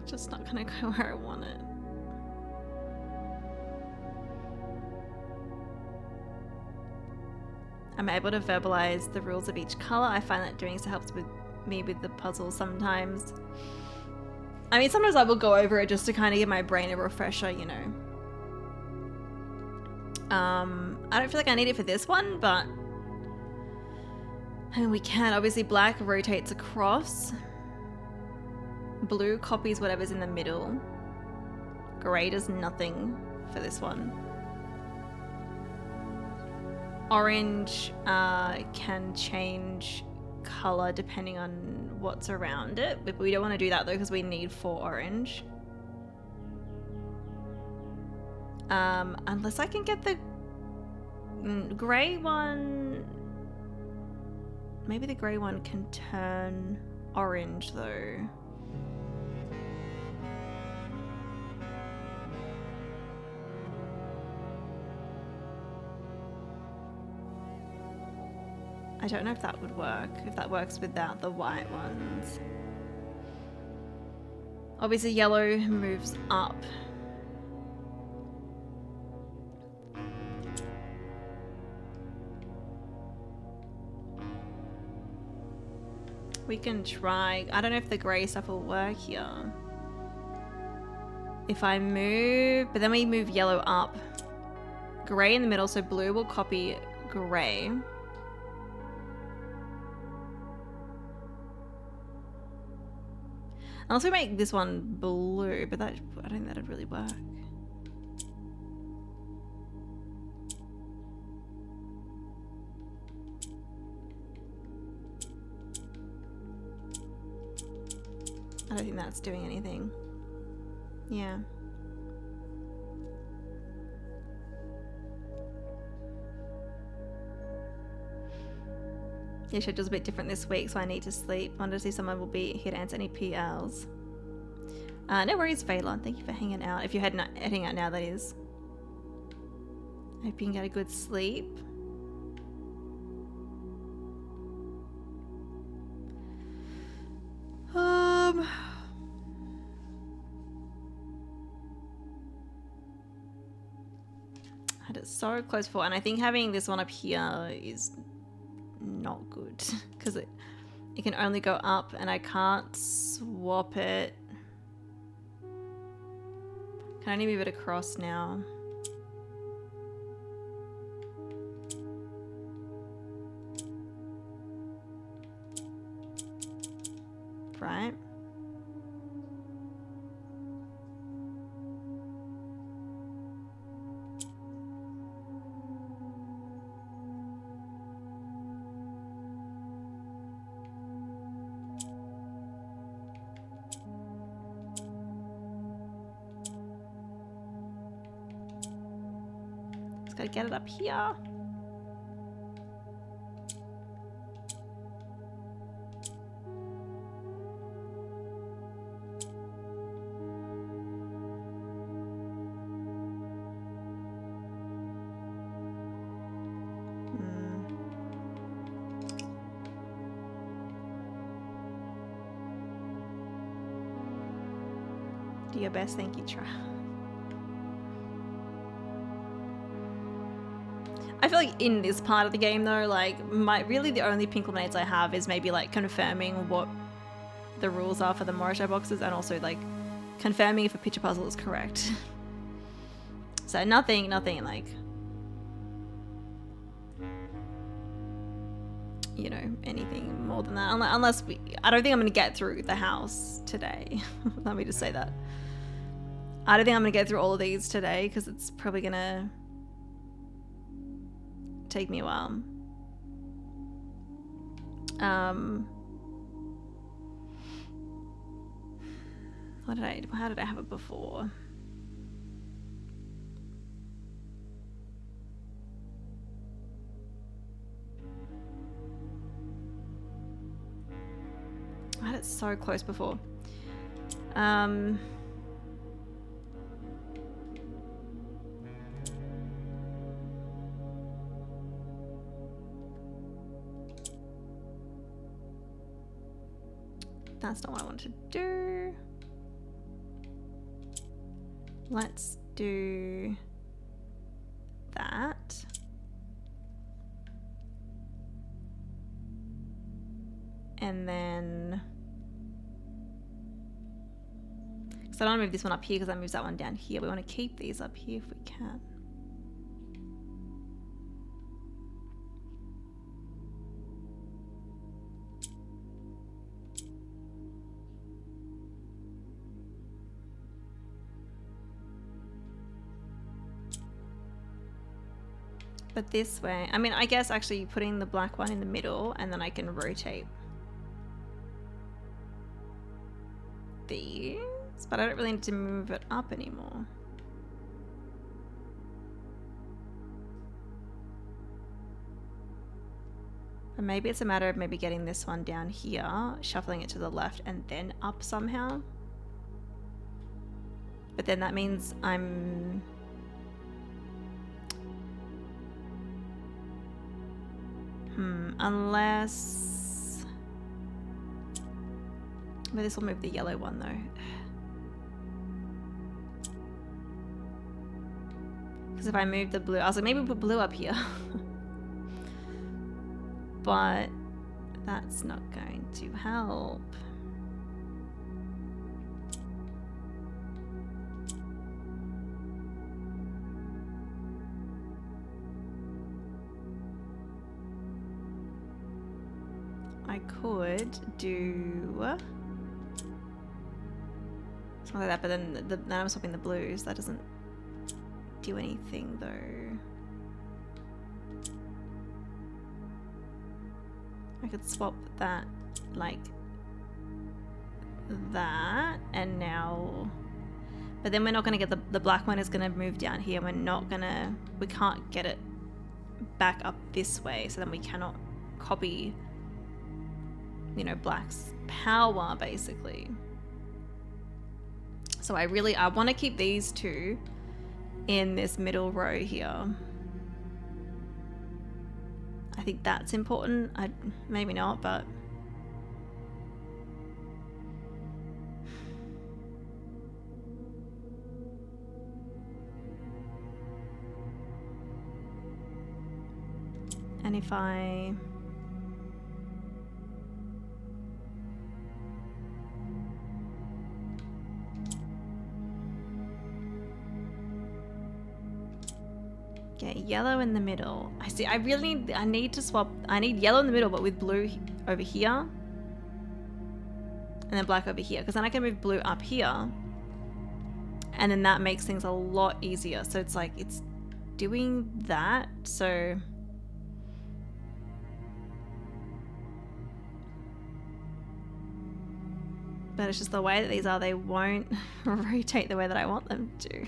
It's just not gonna go where I want it. I'm able to verbalize the rules of each color. I find that doing so helps with me with the puzzle sometimes. I mean, sometimes I will go over it just to kind of give my brain a refresher, you know. I don't feel like I need it for this one, but I mean, we can. Obviously, black rotates across. Blue copies whatever's in the middle. Grey does nothing for this one. Orange can change color depending on what's around it, but we don't want to do that though because we need 4 orange. Unless I can get the grey one. Maybe the grey one can turn orange though. I don't know if that would work, if that works without the white ones. Obviously yellow moves up. We can try. I don't know if the grey stuff will work here. If I move, but then we move yellow up. Grey in the middle, so blue will copy grey. Unless we make this one blue, but that, I don't think that'd really work. I don't think that's doing anything. Yeah. Your schedule's a bit different this week, so I need to sleep. Wanted to see someone will be here to answer any PLs. No worries, Phelan. Thank you for hanging out. If you're heading out now, that is. I hope you can get a good sleep. Had it so close before, and I think having this one up here is not good because it can only go up and I can't swap it. Can only move it across now. Right. Gotta get it up here. Do your best, thank you, try. I feel like in this part of the game though, like really the only pink lemonades I have is maybe like confirming what the rules are for the Morishai boxes and also like confirming if a picture puzzle is correct. So nothing like, you know, anything more than that. Unless I don't think I'm gonna get through the house today. Let me just say that. I don't think I'm gonna get through all of these today because it's probably gonna take me a while. How did I have it before? I had it so close before. That's not what I wanted to do. Let's do that. And then, because I don't want to move this one up here because that moves that one down here. We want to keep these up here if we can. But this way, I mean, I guess actually putting the black one in the middle and then I can rotate these, but I don't really need to move it up anymore. And maybe it's a matter of maybe getting this one down here, shuffling it to the left and then up somehow. But then that means I'm... unless... But this will move the yellow one though. Because if I move the blue, I was like, maybe put blue up here. But that's not going to help. I could do something like that, but then now I'm swapping the blues. That doesn't do anything though. I could swap that like that, and now, but then we're not going to get the black one is going to move down here. We can't get it back up this way, so then we cannot copy, you know, black's power basically. So I want to keep these two in this middle row here. I think that's important. Maybe not, but and if I get yellow in the middle. I need to swap. I need yellow in the middle, but with blue over here. And then black over here. Because then I can move blue up here. And then that makes things a lot easier. So it's like, it's doing that. So... But it's just the way that these are, they won't rotate the way that I want them to.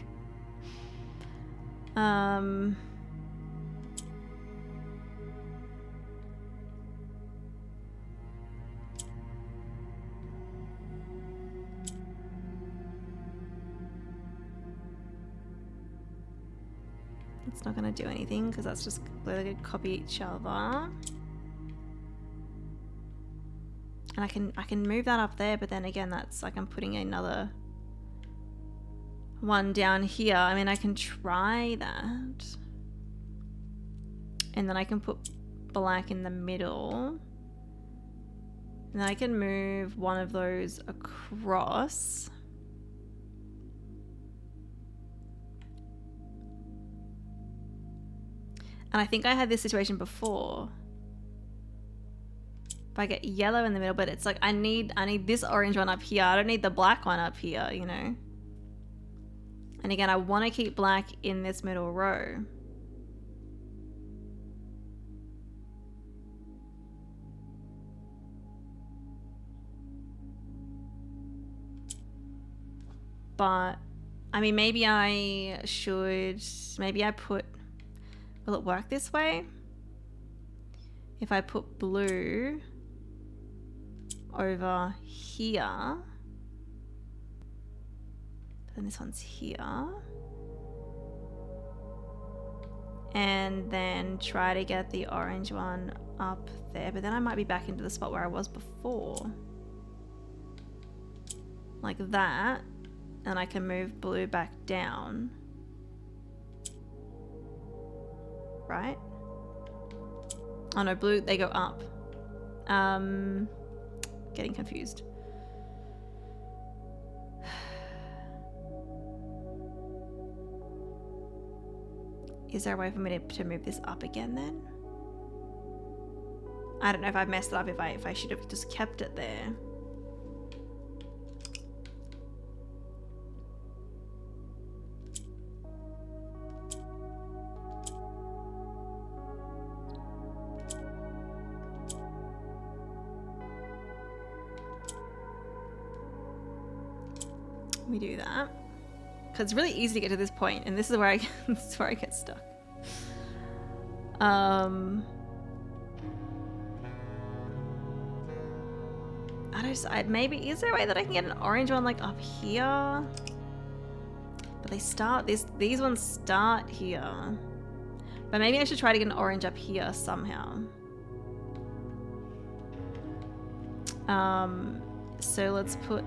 It's not going to do anything because that's just they're going to copy each other. And I can move that up there, but then again, that's like I'm putting another one down here. I mean, I can try that. And then I can put black in the middle. And then I can move one of those across. And I think I had this situation before. If I get yellow in the middle, but it's like I need this orange one up here. I don't need the black one up here, you know? And again, I want to keep black in this middle row. But, I mean, maybe I put, will it work this way? If I put blue over here, then this one's here, and then try to get the orange one up there, but then I might be back into the spot where I was before. Like that, and I can move blue back down. Right? Oh no, blue, they go up. Getting confused. Is there a way for me to move this up again then? I don't know if I've messed it up, if I should have just kept it there. We do that because it's really easy to get to this point, and this is where I get stuck. Maybe is there a way that I can get an orange one like up here? But they start these ones start here. But maybe I should try to get an orange up here somehow. So let's put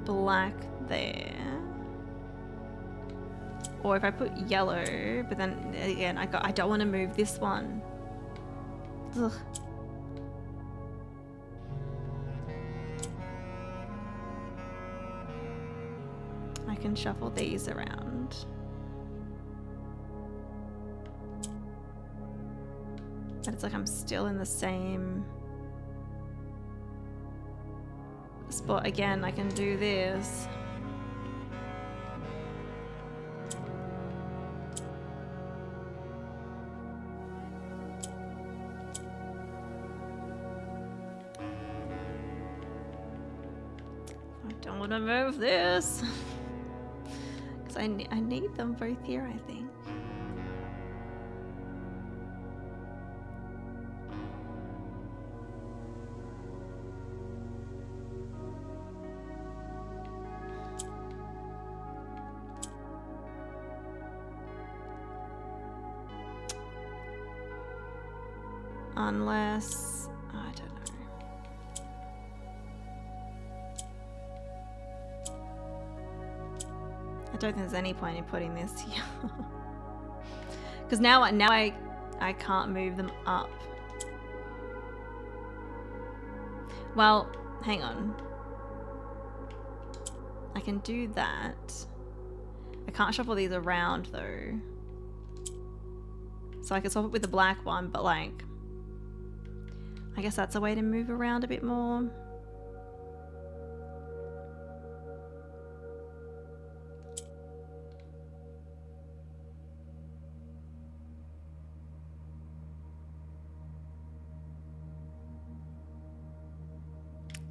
black there, or if I put yellow, but then again I don't want to move this one. Ugh. I can shuffle these around. But it's like I'm still in the same spot again. I can do this. I don't want to move this because I need them both here, I think. Unless, I don't know. I don't think there's any point in putting this here. Because now I can't move them up. Well, hang on. I can do that. I can't shuffle these around though. So I can swap it with the black one, but like, I guess that's a way to move around a bit more.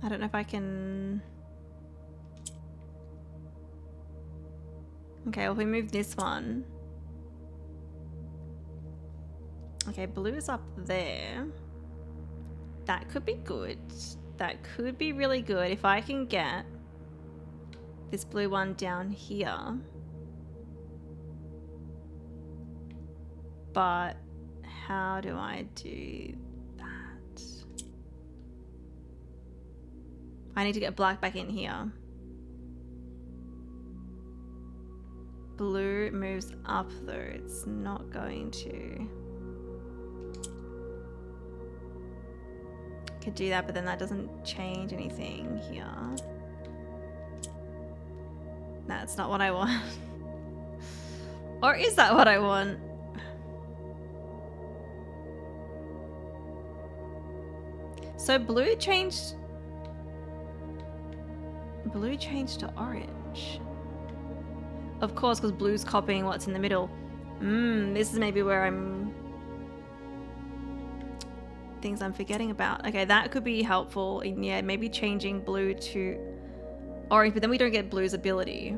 I don't know if I can... Okay, well, if we move this one. Okay, blue is up there. That could be good. That could be really good if I can get this blue one down here. But how do I do that? I need to get black back in here. Blue moves up though. It's not going to. Could do that, but then that doesn't change anything here. That's not what I want. Or is that what I want? So blue changed to orange. Of course, because blue's copying what's in the middle. This is maybe where things I'm forgetting about. Okay, that could be helpful in, yeah, maybe changing blue to orange, but then we don't get blue's ability.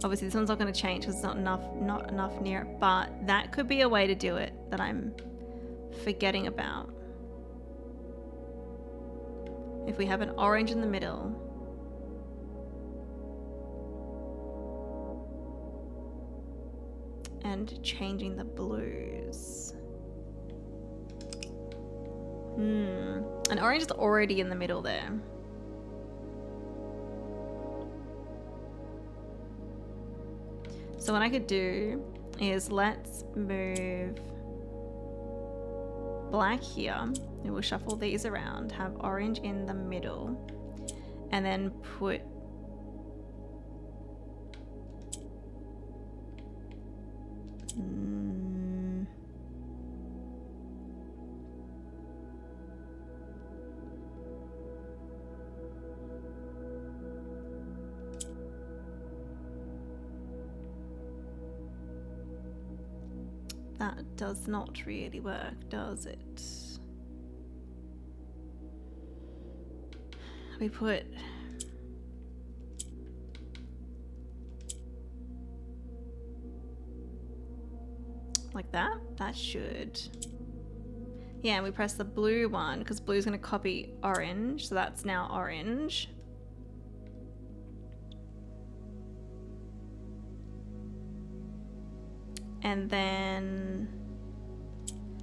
Obviously this one's not going to change because it's not enough near it, but that could be a way to do it that I'm forgetting about. If we have an orange in the middle, and changing the blues. And orange is already in the middle there. So what I could do is let's move black here. And we'll shuffle these around, have orange in the middle, and then put that does not really work, does it? We put like that. That should. Yeah, and we press the blue one because blue's going to copy orange, so that's now orange. And then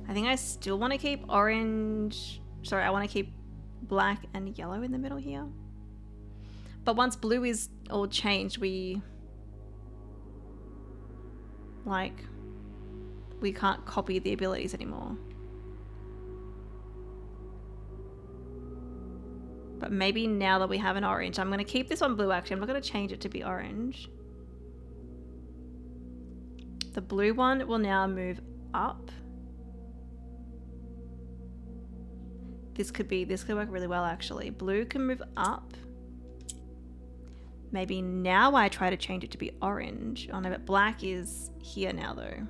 I think I still want to keep orange. Sorry, I want to keep black and yellow in the middle here. But once blue is all changed, we can't copy the abilities anymore. But maybe now that we have an orange, I'm going to keep this one blue actually. I'm not going to change it to be orange. The blue one will now move up. This could work really well actually. Blue can move up. Maybe now I try to change it to be orange. Oh no, but black is here now though.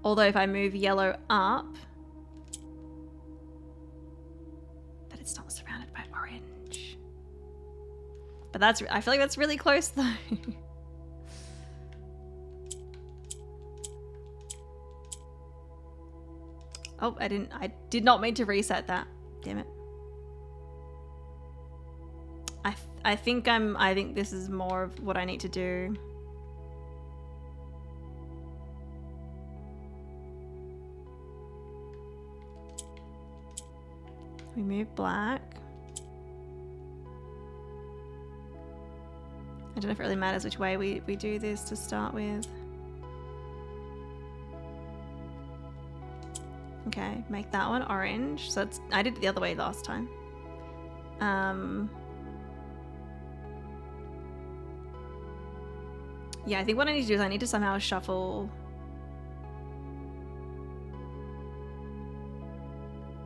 Although if I move yellow up, but it's not surrounded by orange. But I feel like that's really close though. Oh, I did not mean to reset that. Damn it. I think this is more of what I need to do. We move black. I don't know if it really matters which way we do this to start with. Okay, make that one orange. So I did it the other way last time. Yeah, I think what I need to do is I need to somehow shuffle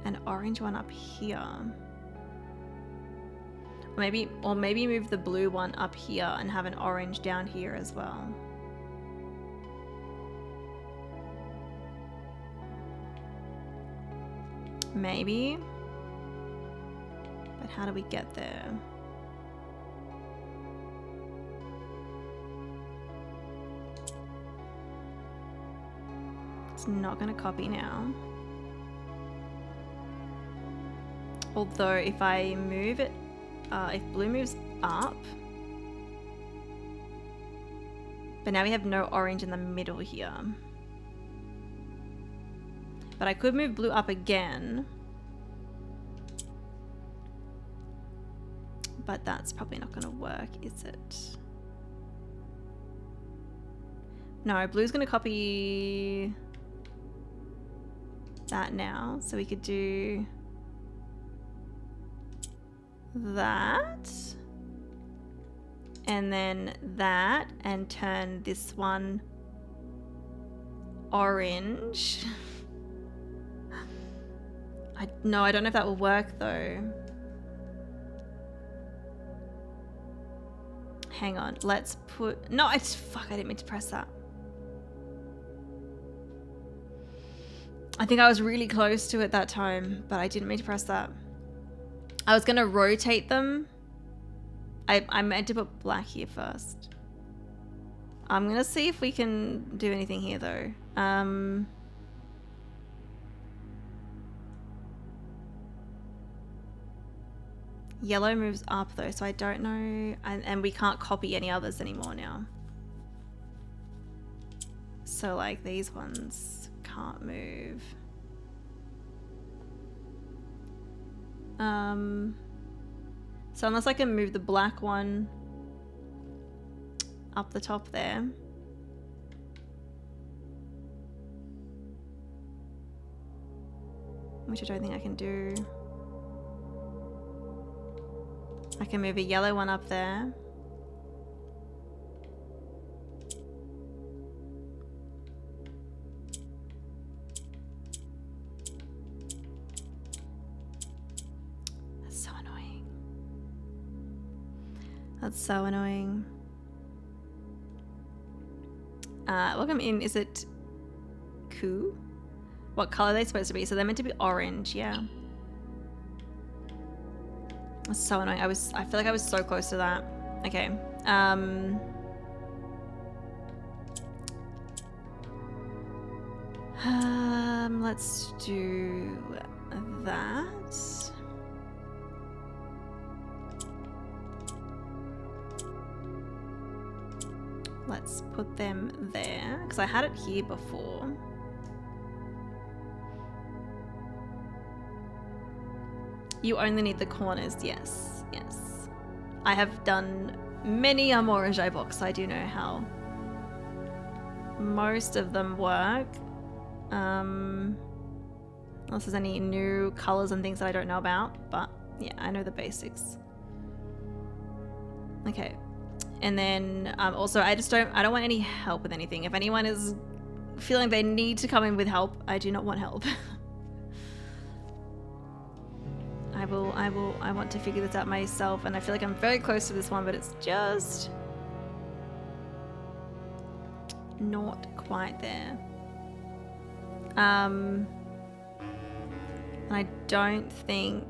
an orange one up here. Or maybe move the blue one up here and have an orange down here as well. Maybe. But how do we get there? It's not going to copy now. Although if I move it, if blue moves up. But now we have no orange in the middle here. But I could move blue up again. But that's probably not going to work, is it? No, blue's going to copy that now. So we could do that. And then that, and turn this one orange. No, I don't know if that will work though. Hang on, let's put, no, fuck, I didn't mean to press that. I think I was really close to it that time, but I didn't mean to press that. I was gonna rotate them. I meant to put black here first. I'm gonna see if we can do anything here though. Yellow moves up though, so I don't know, and we can't copy any others anymore now. So like these ones can't move. So unless I can move the black one up the top there. Which I don't think I can do. I can move a yellow one up there. That's so annoying. That's so annoying. Welcome in. Is it Ku? What color are they supposed to be? So they're meant to be orange, yeah. That's so annoying. I feel like I was so close to that. Okay. Let's do that. Let's put them there, because I had it here before. You only need the corners, yes, yes. I have done many a Morage box, so I do know how most of them work. Unless there's any new colors and things that I don't know about, but yeah, I know the basics. Okay. And then also I don't want any help with anything. If anyone is feeling they need to come in with help, I do not want help. I want to figure this out myself, and I feel like I'm very close to this one, but it's just not quite there. And I don't think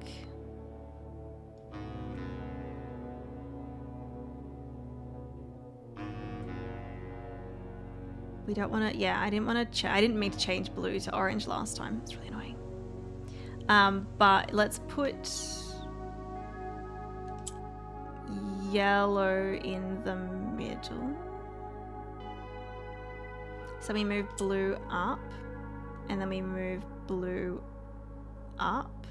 we don't want to, yeah, I didn't mean to change blue to orange last time. It's really annoying. But let's put yellow in the middle. So we move blue up, and then we move blue up.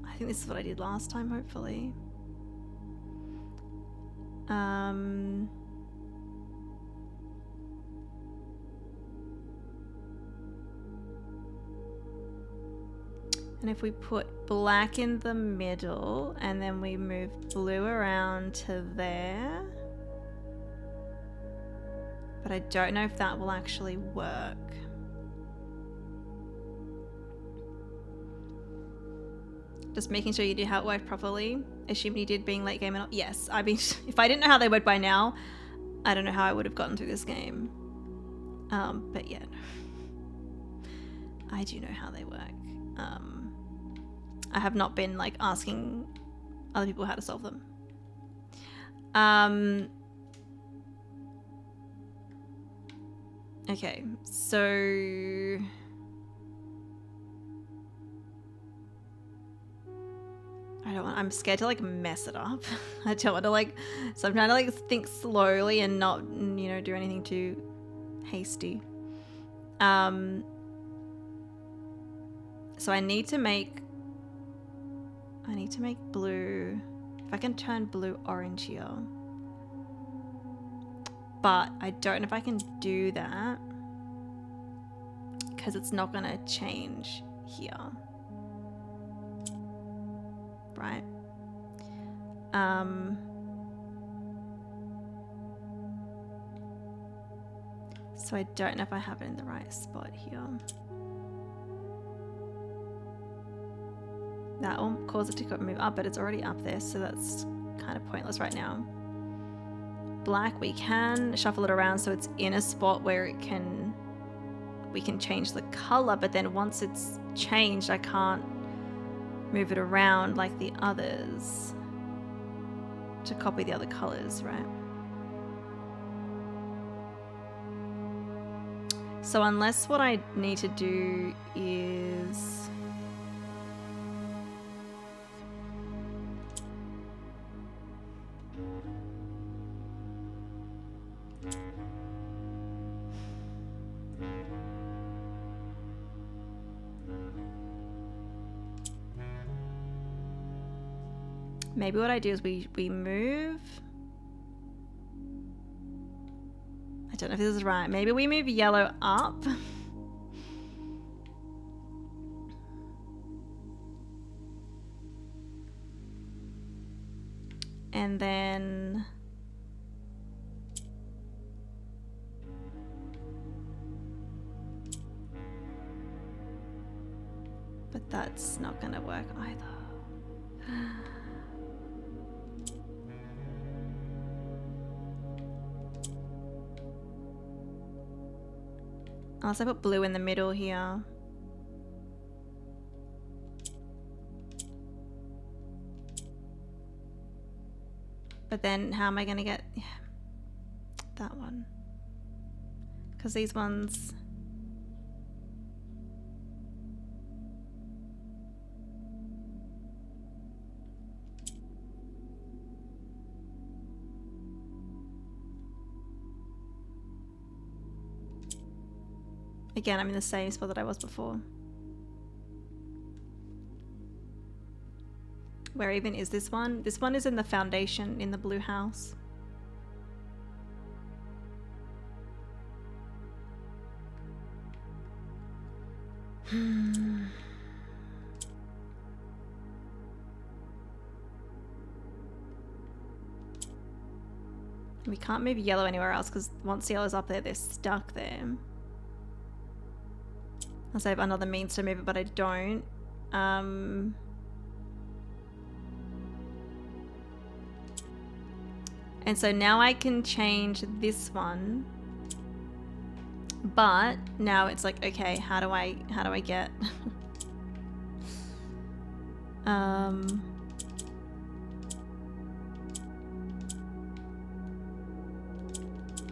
I think this is what I did last time, hopefully. And if we put black in the middle, and then we move blue around to there. But I don't know if that will actually work. Just making sure you did how it worked properly. Assuming you did being late game and all. Yes, I mean, if I didn't know how they worked by now, I don't know how I would have gotten through this game. But yeah, I do know how they work. I have not been like asking other people how to solve them. Okay, so I'm scared to like mess it up. I don't want to like, so I'm trying to like think slowly and not, you know, do anything too hasty. So I need to make blue. If I can turn blue orange here. But I don't know if I can do that because it's not going to change here. Right? So I don't know if I have it in the right spot here. That will cause it to move up, but it's already up there, so that's kind of pointless right now. Black, we can shuffle it around so it's in a spot where we can change the color, but then once it's changed, I can't move it around like the others to copy the other colors, right? So unless what I need to do is maybe what I do is we move. I don't know if this is right. Maybe we move yellow up. And then but that's not gonna work either. Unless I put blue in the middle here. But then how am I going to get that one? Because these ones... Again, I'm in the same spot that I was before. Where even is this one? This one is in the foundation in the blue house. We can't move yellow anywhere else because once yellow's up there, they're stuck there. Unless I have another means to move it, but I don't. And so now I can change this one. But now it's like, okay, how do I get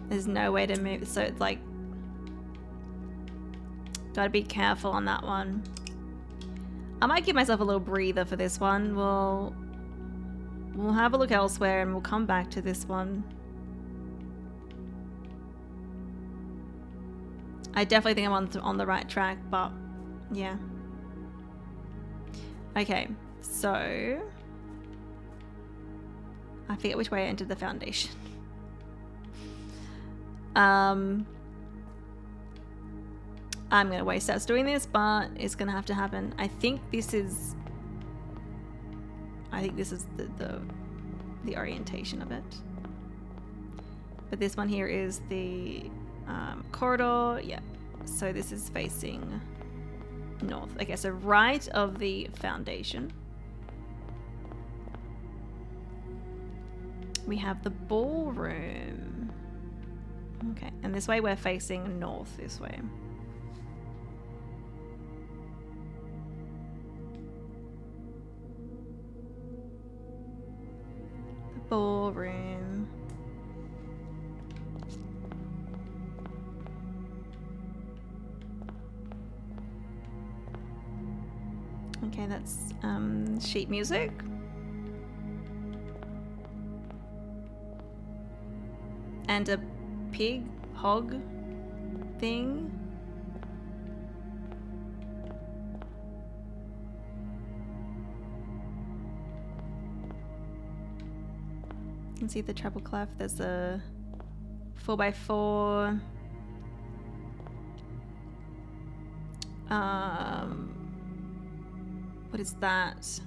there's no way to move, so it's like gotta be careful on that one. I might give myself a little breather for this one. We'll have a look elsewhere and we'll come back to this one. I definitely think I'm on the right track, but yeah. Okay, so I forget which way I entered the foundation. I'm gonna waste us doing this, but it's gonna have to happen. I think this is the orientation of it. But this one here is the corridor. Yeah, so this is facing north. Okay, so right of the foundation we have the ballroom. Okay, and this way we're facing north this way. The ballroom. Okay, that's sheet music. and a pig hog thing. You can see the treble clef. There's a 4x4. What is that?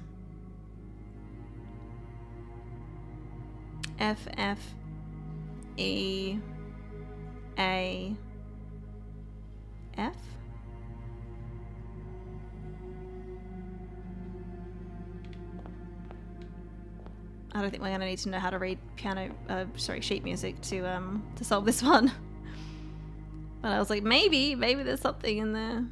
F F E A F. I don't think we're gonna need to know how to read sheet music to solve this one. But I was like, maybe there's something in there.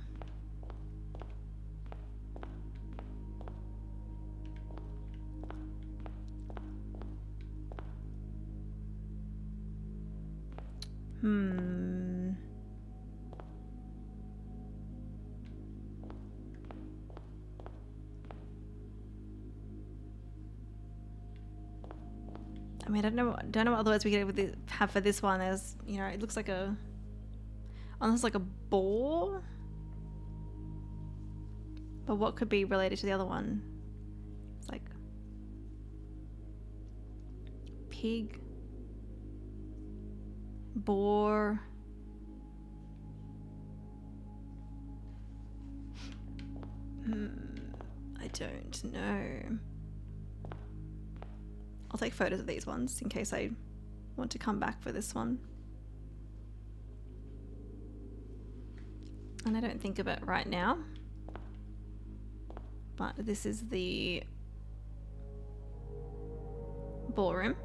I mean, I don't know what other words we could have for this one. There's, you know, it looks like almost like a boar. But what could be related to the other one? It's like pig, boar. I don't know. I'll take photos of these ones in case I want to come back for this one. And I don't think of it right now. But this is the ballroom.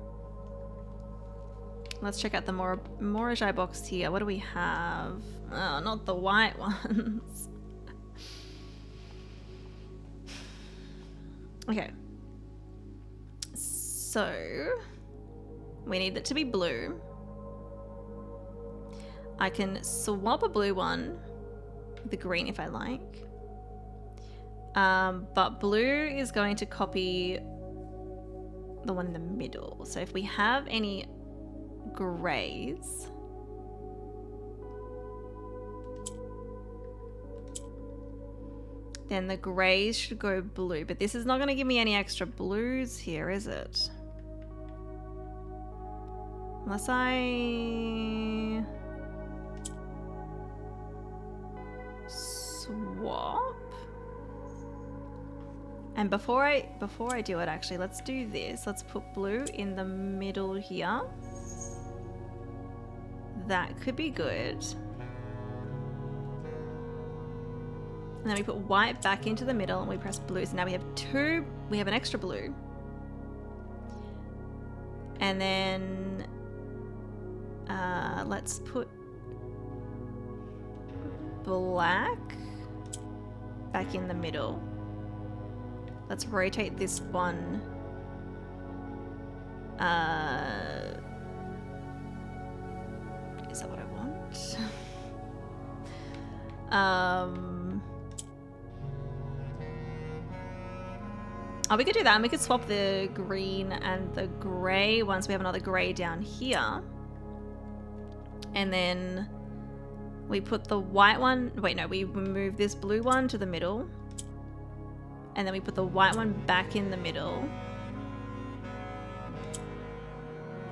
Let's check out the Morajai box here. What do we have? Oh, not the white ones. Okay. So, we need it to be blue. I can swap a blue one with the green if I like. But blue is going to copy the one in the middle. So if we have any grays, then the grays should go blue. But this is not going to give me any extra blues here, is it? Unless I swap. And before I do it, actually, let's do this. Let's put blue in the middle here. That could be good. And then we put white back into the middle and we press blue. So now we have an extra blue. And then let's put black back in the middle. Let's rotate this one. Is that what I want? Oh, we could do that, and we could swap the green and the grey once we have another grey down here. And then we put the white one, wait, no, we move this blue one to the middle. And then we put the white one back in the middle.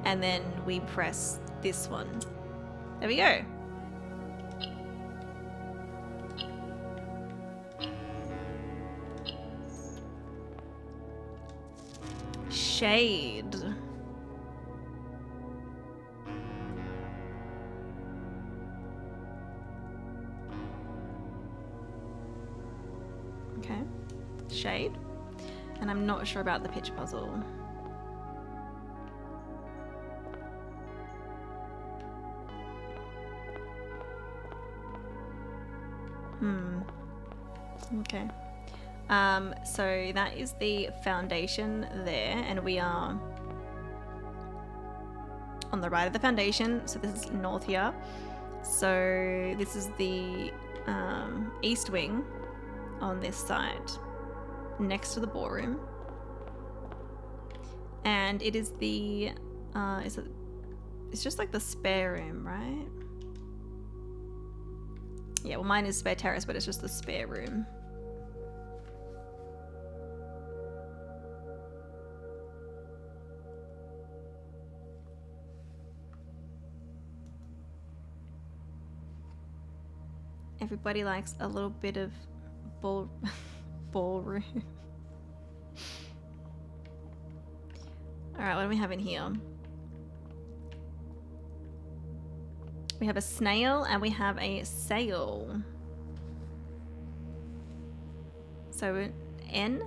And then we press this one. There we go. Shade. Okay. Shade. And I'm not sure about the pitch puzzle. Okay. So that is the foundation there, and we are on the right of the foundation. So this is north here. So this is the east wing on this side, next to the ballroom. And it is the, is it It's just like the spare room, right? Yeah, well mine is spare terrace, but it's just the spare room. Everybody likes a little bit of ballroom. Alright, what do we have in here? We have a snail and we have a sail. So N.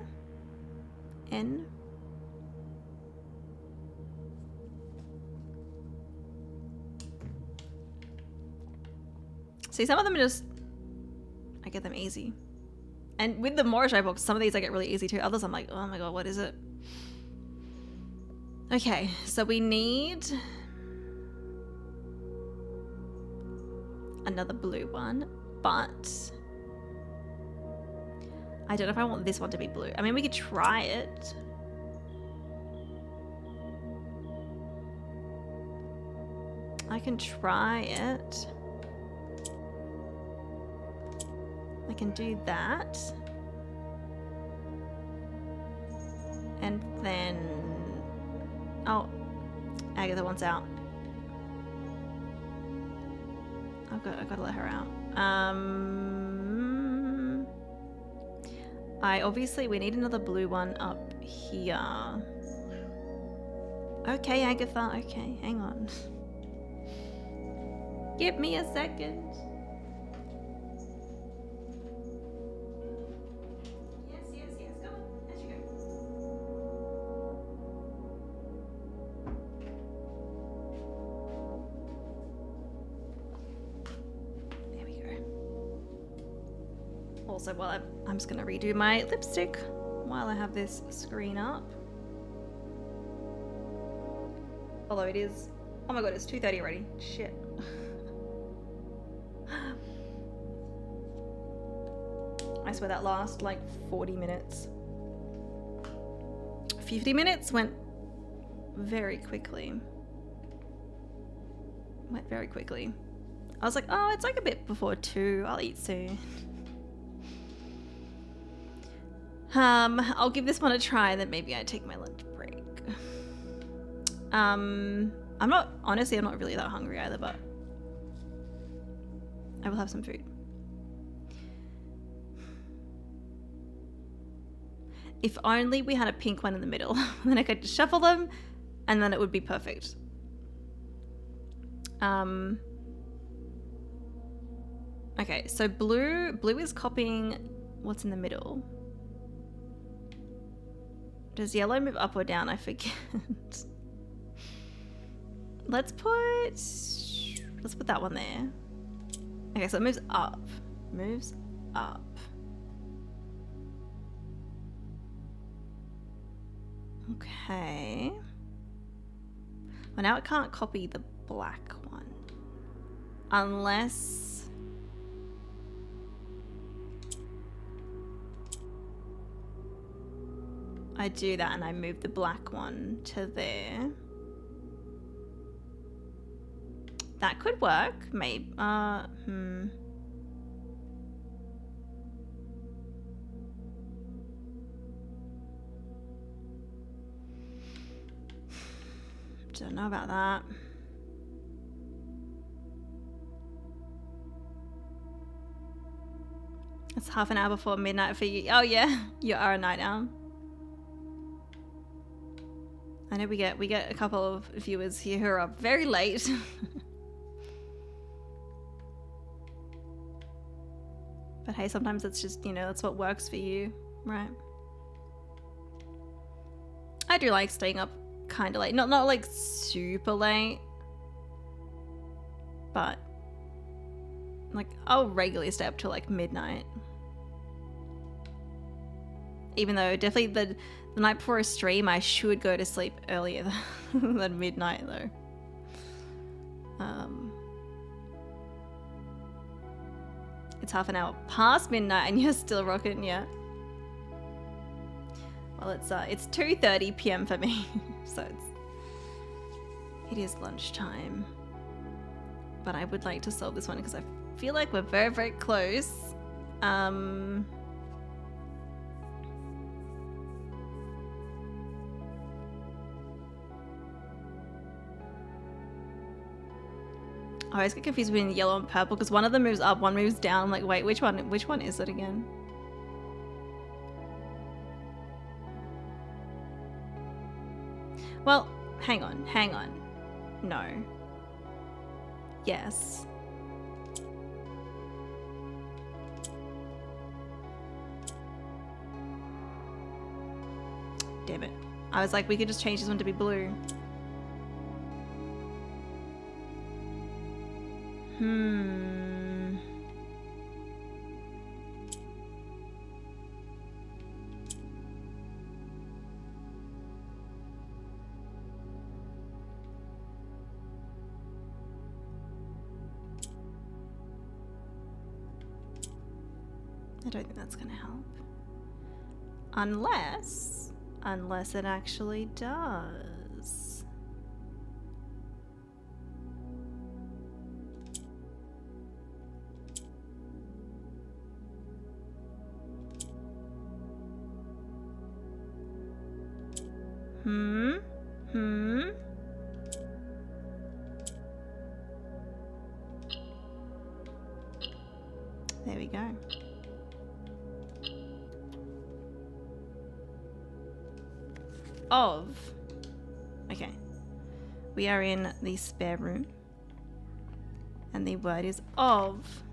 See, some of them are just, I get them easy. And with the Morishai box, some of these I get really easy too. Others I'm like, oh my god, what is it? Okay, so we need another blue one, but I don't know if I want this one to be blue. I mean, we could try it. I can try it. I can do that. And then, oh, Agatha wants out. I've got to let her out. We need another blue one up here. Okay, Agatha, okay, hang on. Give me a second. Yes, go on, as you go. There we go. Also, while I'm just gonna redo my lipstick while I have this screen up. Although it is, oh my god, it's 2:30 already. Shit. I swear that last like 40 minutes. 50 minutes went very quickly. I was like, oh, it's like a bit before 2. I'll eat soon. I'll give this one a try, then maybe I take my lunch break. I'm not really that hungry either, but I will have some food. If only we had a pink one in the middle. Then I could just shuffle them and then it would be perfect. Okay, so blue is copying what's in the middle. Does yellow move up or down? I forget. Let's put that one there. Okay, so it moves up. Okay. Well, now it can't copy the black one. Unless... I do that and I move the black one to there. That could work, maybe. Don't know about that. It's half an hour before midnight for you. Oh yeah, you are a night owl. I know we get a couple of viewers here who are up very late. But hey, sometimes it's just, you know, that's what works for you, right? I do like staying up kind of late. Not like super late. But like I'll regularly stay up till like midnight. Even though definitely the night before a stream I should go to sleep earlier than midnight though. It's half an hour past midnight and you're still rocking, yeah. Well, it's 2:30 p.m. for me, so It is lunchtime. But I would like to solve this one because I feel like we're very, very close. I always get confused between yellow and purple because one of them moves up, one moves down. I'm like, wait, which one is it again? Well, hang on. No. Yes. Damn it. I was like, we could just change this one to be blue. I don't think that's gonna help. Unless it actually does. There we go. Okay. We are in the spare room. And the word is of.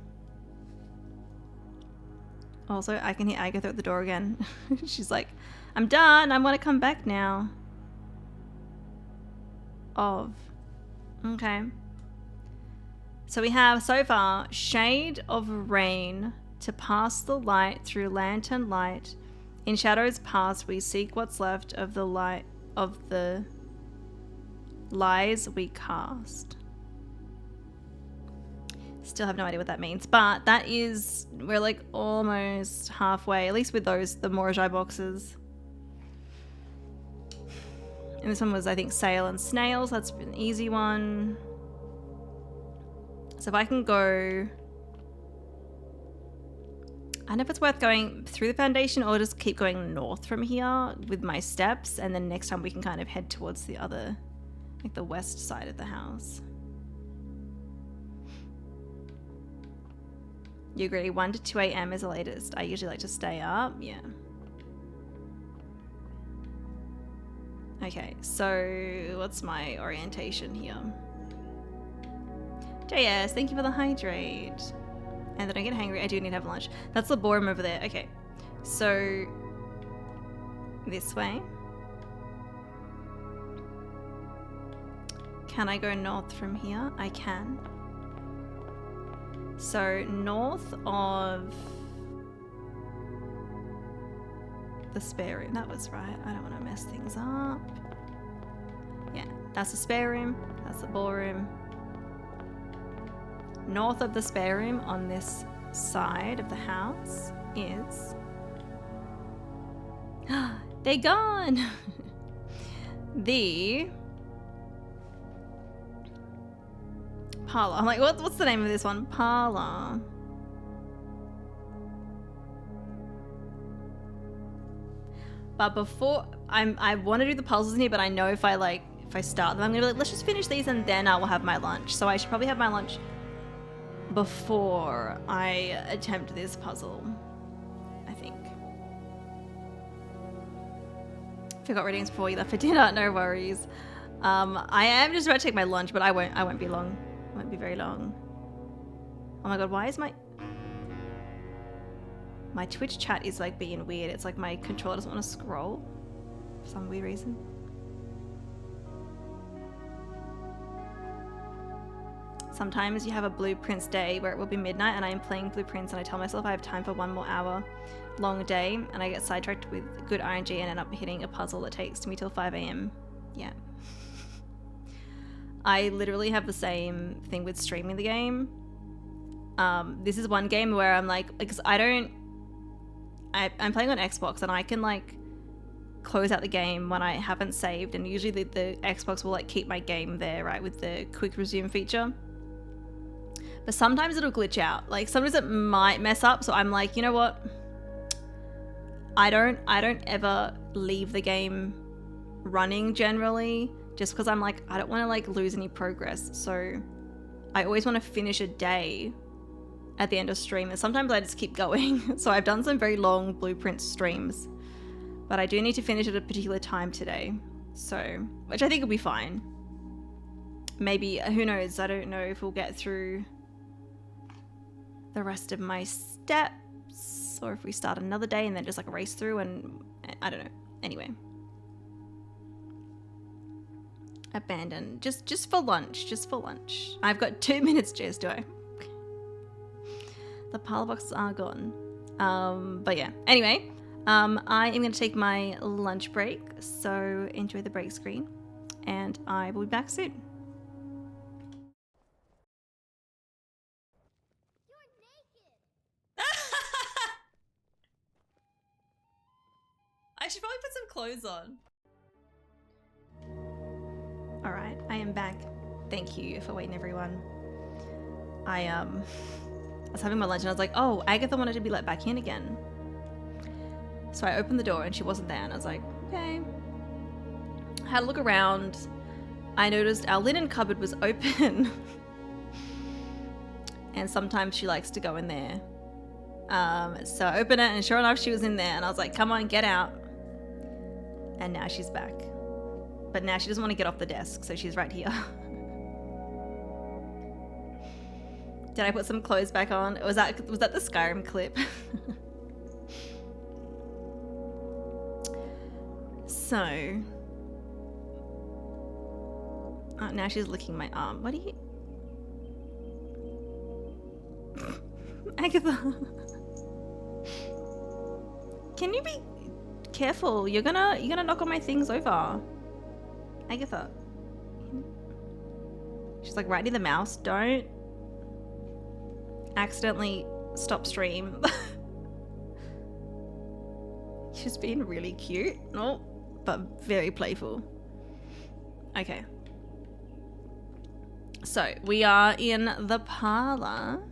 Also, I can hear Agatha at the door again. She's like, I'm done. I want to come back now. Of. Okay. So we have so far shade of rain to pass the light through lantern light. In shadows past, we seek what's left of the light of the lies we cast. Still have no idea what that means, but that is, we're like almost halfway, at least with those, the Morajai boxes. And this one was, I think, Sail and Snails. That's an easy one. So if I can go, I don't know if it's worth going through the foundation or just keep going north from here with my steps, and then next time we can kind of head towards the other, like the west side of the house. You agree? 1 to 2 a.m. is the latest. I usually like to stay up. Yeah. Okay, so what's my orientation here? JS, thank you for the hydrate. And then I get hangry. I do need to have lunch. That's the ballroom over there. Okay, so this way. Can I go north from here? I can. So north of the spare room. That was right. I don't want to mess things up. Yeah, that's the spare room. That's the ballroom. North of the spare room on this side of the house is... they're gone! The parlor. I'm like, what's the name of this one? Parlor. But before, I want to do the puzzles in here, but I know if I start them, I'm gonna be like, let's just finish these and then I will have my lunch. So I should probably have my lunch before I attempt this puzzle, I think. Forgot readings before you left for dinner. No worries. I am just about to take my lunch, but I won't be long. I won't be very long. Oh my god, why is my Twitch chat is like being weird. It's like my controller doesn't want to scroll for some weird reason. Sometimes you have a Blueprints day where it will be midnight and I am playing Blueprints and I tell myself I have time for 1 more hour long day and I get sidetracked with good RNG and end up hitting a puzzle that takes me till 5 a.m. Yeah. I literally have the same thing with streaming the game. This is one game where I'm like, because I'm playing on Xbox and I can like close out the game when I haven't saved, and usually the Xbox will like keep my game there, right, with the quick resume feature. But sometimes it'll glitch out. Like sometimes it might mess up, so I'm like, you know what? I don't ever leave the game running generally, just because I'm like, I don't want to like lose any progress. So I always want to finish a day at the end of stream, and sometimes I just keep going. So I've done some very long blueprint streams, but I do need to finish at a particular time today. So, which I think will be fine. Maybe, who knows? I don't know if we'll get through the rest of my steps, or if we start another day and then just like race through, and I don't know. Anyway. Abandon. Just for lunch. Just for lunch. I've got 2 minutes, Jess, do I? The parlor boxes are gone. But yeah. Anyway, I am going to take my lunch break, so enjoy the break screen, and I will be back soon. I should probably put some clothes on. Alright, I am back. Thank you for waiting, everyone. I was having my lunch and I was like, oh, Agatha wanted to be let back in again. So I opened the door and she wasn't there, and I was like, okay. I had a look around. I noticed our linen cupboard was open. And sometimes she likes to go in there. So I opened it and sure enough she was in there, and I was like, come on, get out. And now she's back. But now she doesn't want to get off the desk, so she's right here. Did I put some clothes back on? Was that the Skyrim clip? So, oh, now she's licking my arm. What are you? Agatha, can you be careful? You're gonna knock all my things over. Agatha. She's like right near the mouse. Don't accidentally stop stream. She's being really cute. Oh, but very playful. Okay. So we are in the parlor.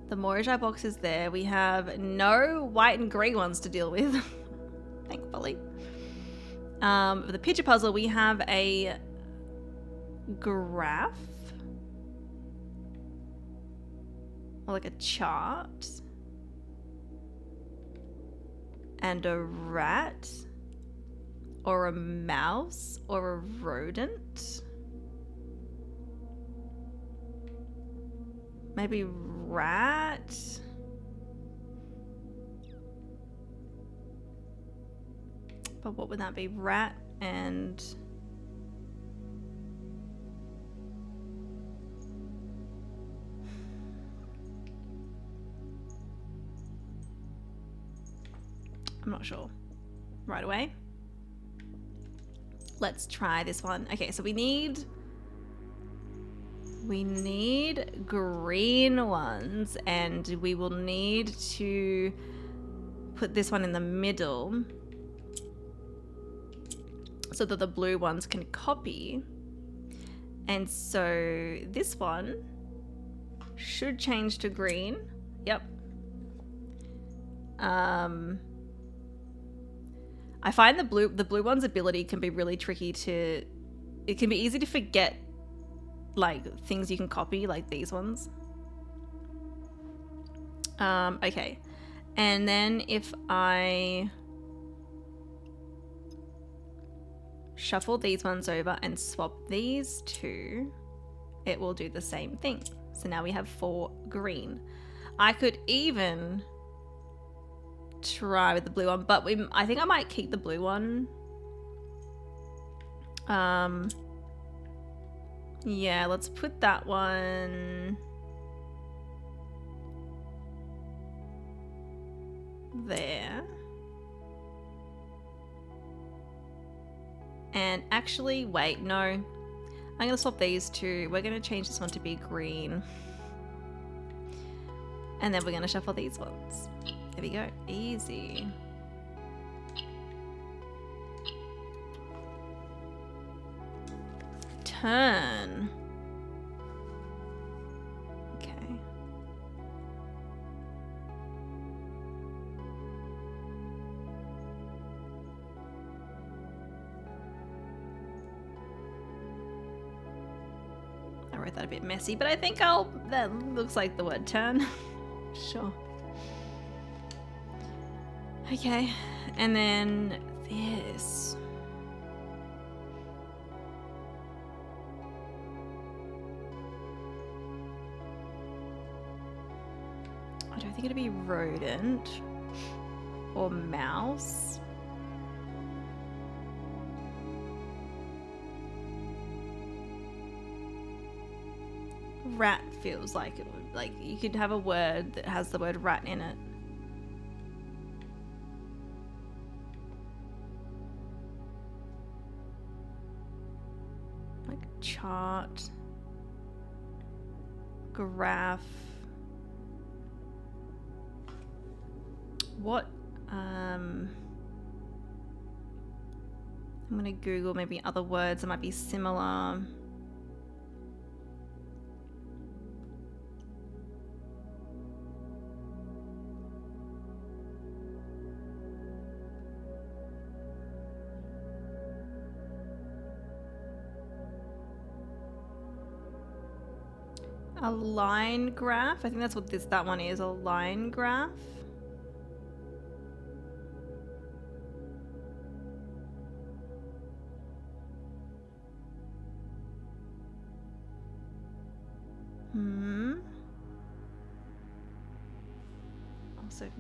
The Morajai box is there. We have no white and grey ones to deal with. Thankfully. The picture puzzle, we have a graph. Or like a chart. And a rat. Or a mouse. Or a rodent. Maybe rat. But what would that be? Rat and... I'm not sure. Right away. Let's try this one. Okay, so we need green ones, and we will need to put this one in the middle so that the blue ones can copy. And so this one should change to green. Yep. I find the blue one's ability can be really tricky to... It can be easy to forget like things you can copy, like these ones. Okay. And then if I shuffle these ones over and swap these two, it will do the same thing. So now we have 4 green. I could even try with the blue one, but I think I might keep the blue one. Yeah, let's put that one there. And actually, wait, no. I'm going to swap these two. We're going to change this one to be green. And then we're going to shuffle these ones. There we go. Easy. turn. Okay. I wrote that a bit messy, but I think that looks like the word turn. Sure. Okay, and then this. I don't think it'd be rodent or mouse. Rat feels like it would, like you could have a word that has the word rat in it. Like chart, graph. What? I'm gonna Google maybe other words that might be similar. A line graph? I think that's what that one is, a line graph. Also,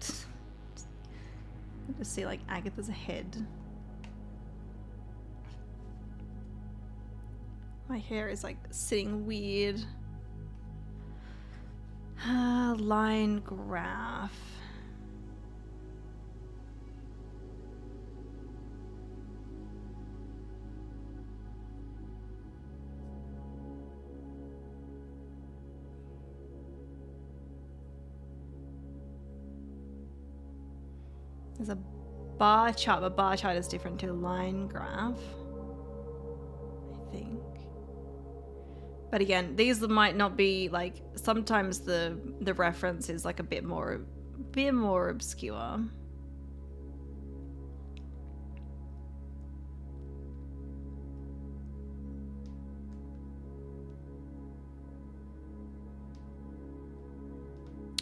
just see like Agatha's head. My hair is like sitting weird. Line graph. There's a bar chart, but bar chart is different to line graph, I think. But again, these might not be like, sometimes the reference is like a bit more obscure.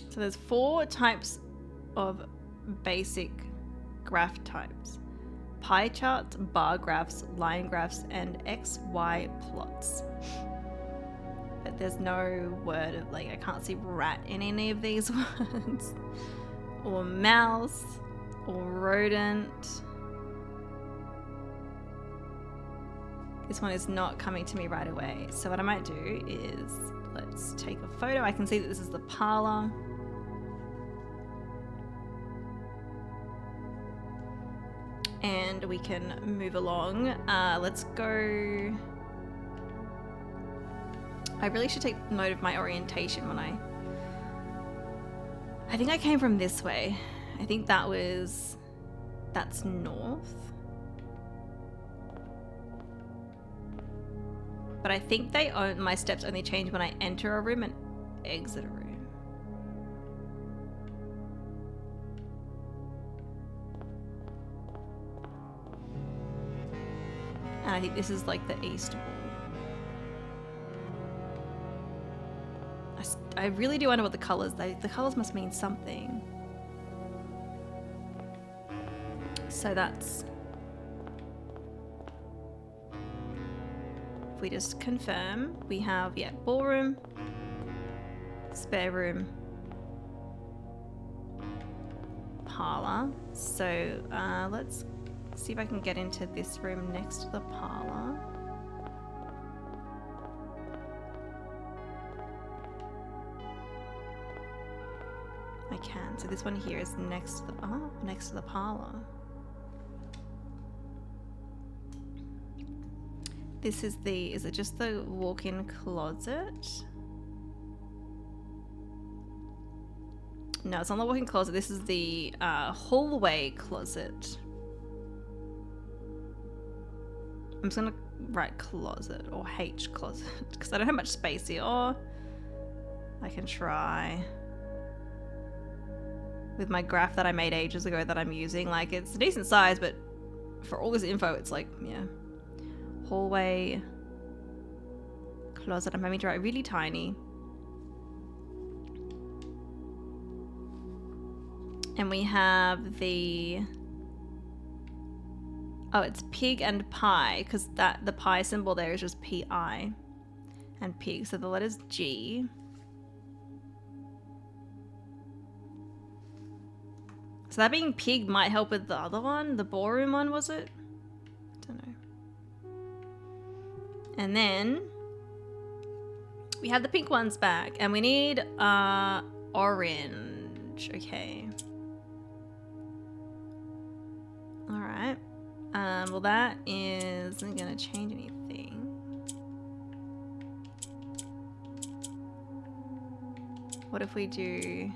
So there's 4 types of basic graph types: pie charts, bar graphs, line graphs, and XY plots. But there's no word of, like, I can't see rat in any of these words, or mouse, or rodent. This one is not coming to me right away. So what I might do is, let's take a photo. I can see that this is the parlor. And we can move along. Let's go. I really should take note of my orientation when I think I came from this way. I think that's north. But I think my steps only change when I enter a room and exit a room. And I think this is like the east wall. I really do wonder what the colors, the colors must mean something. So that's, if we just confirm, we have, yeah, ballroom, spare room, parlor. So let's see if I can get into this room next to the parlor. I can. So this one here is next to the parlor. This is is it just the walk-in closet? No, it's not the walk-in closet. This is the hallway closet. I'm just gonna write closet or H closet because I don't have much space here. Or I can try with my graph that I made ages ago that I'm using. Like, it's a decent size, but for all this info, it's like, yeah. Hallway, closet. I'm having to write really tiny. And we have the... Oh, it's pig and pie, because the pie symbol there is just P-I and pig. So the letter's G. So that being pig might help with the other one. The ballroom one, was it? I don't know. And then we have the pink ones back, and we need orange. Okay. All right. Well, that isn't gonna change anything. What if we do?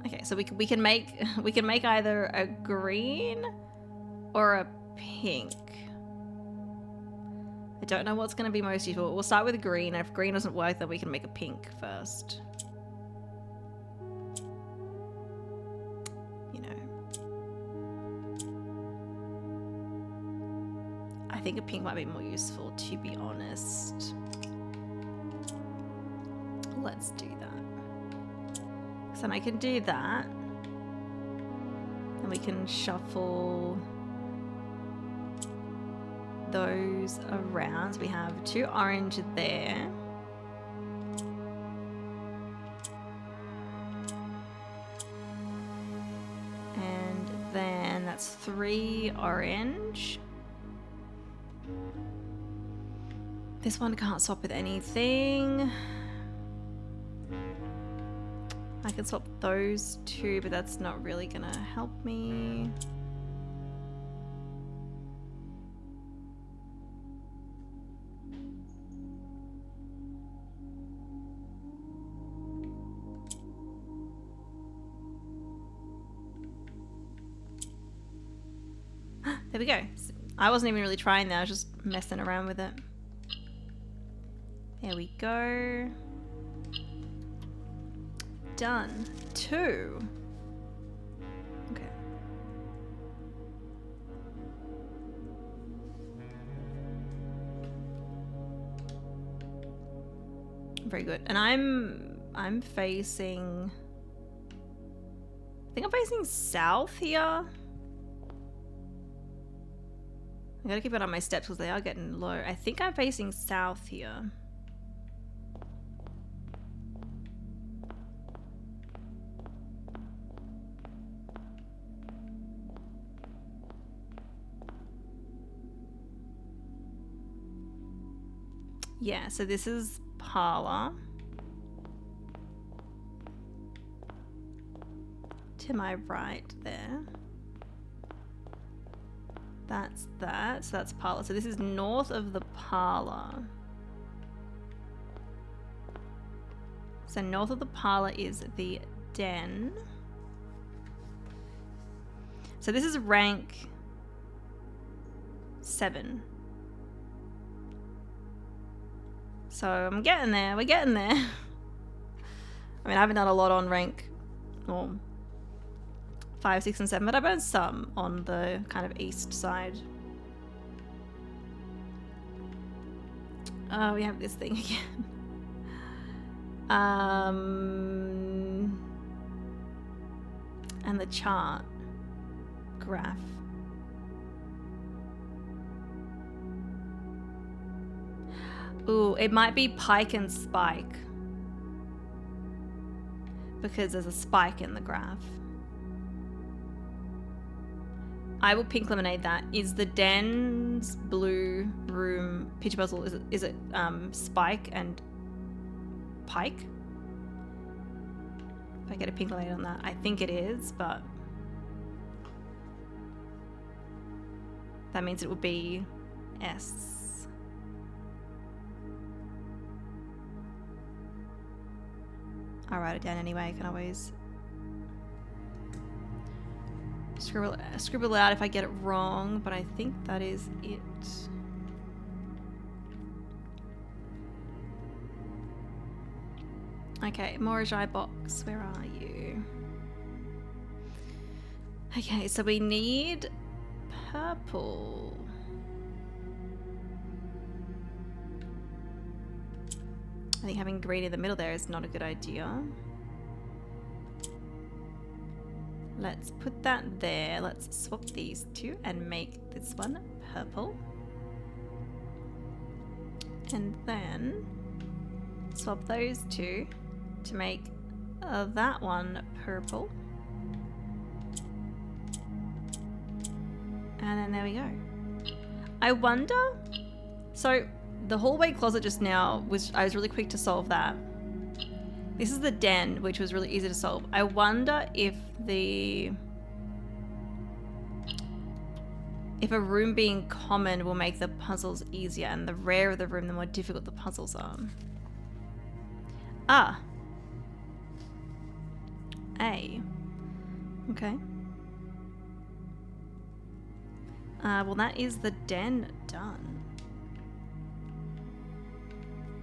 Okay, so we can make either a green or a pink. I don't know what's gonna be most useful. We'll start with green, and if green doesn't work, then we can make a pink first. I think a pink might be more useful, to be honest. Let's do that. So then I can do that. And we can shuffle those around. So we have 2 orange there. And then that's 3 orange. This one can't swap with anything. I can swap those 2, but that's not really gonna help me. There we go. I wasn't even really trying there, I was just messing around with it. There we go. Done. 2. Okay. Very good. And I'm facing... I think I'm facing south here. I gotta keep it on my steps because they are getting low. I think I'm facing south here. Yeah, so this is parlor. To my right there. That's that. So that's parlor. So this is north of the parlor. So north of the parlor is the den. So this is rank 7. So I'm getting there. We're getting there. I mean, I haven't done a lot on rank 5, 6, and 7, but I've done some on the kind of east side. Oh, we have this thing again. And the chart graph. Ooh, it might be pike and spike. Because there's a spike in the graph. I will pink lemonade that. Is the den's blue room picture puzzle, is it spike and pike? If I get a pink lemonade on that. I think it is, but that means it would be S. I'll write it down anyway, I can always Scribble it out if I get it wrong, but I think that is it. Okay, Morajai box, where are you? Okay, so we need purple. I think having green in the middle there is not a good idea. Let's put that there. Let's swap these two and make this one purple. And then swap those two to make that one purple. And then there we go. I wonder, so the hallway closet just now I was really quick to solve that. This is the den, which was really easy to solve. I wonder if a room being common will make the puzzles easier, and the rarer the room, the more difficult the puzzles are. Ah. A. Okay. Well, that is the den done.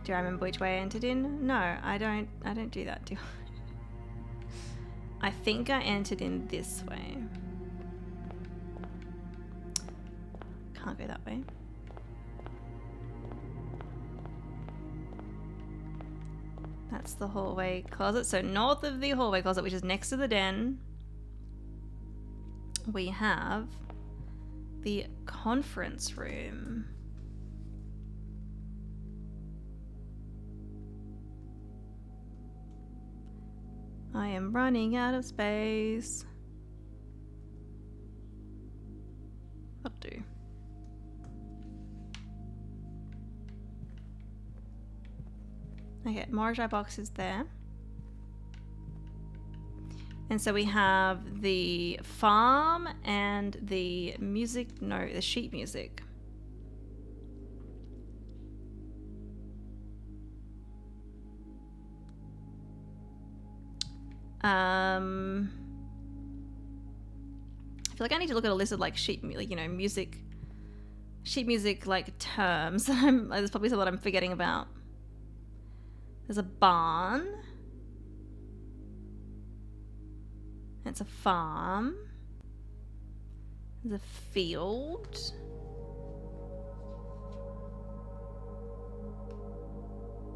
Do I remember which way I entered in? No, I don't do that, do I? I think I entered in this way. Can't go that way. That's the hallway closet. So north of the hallway closet, which is next to the den, we have the conference room. I am running out of space. That'll do. Okay, Morajai box is there. And so we have the farm and the music, no, the sheet music. I feel like I need to look at a list of like sheet music like terms. There's probably some that I'm forgetting about. There's a barn. It's a farm. There's a field.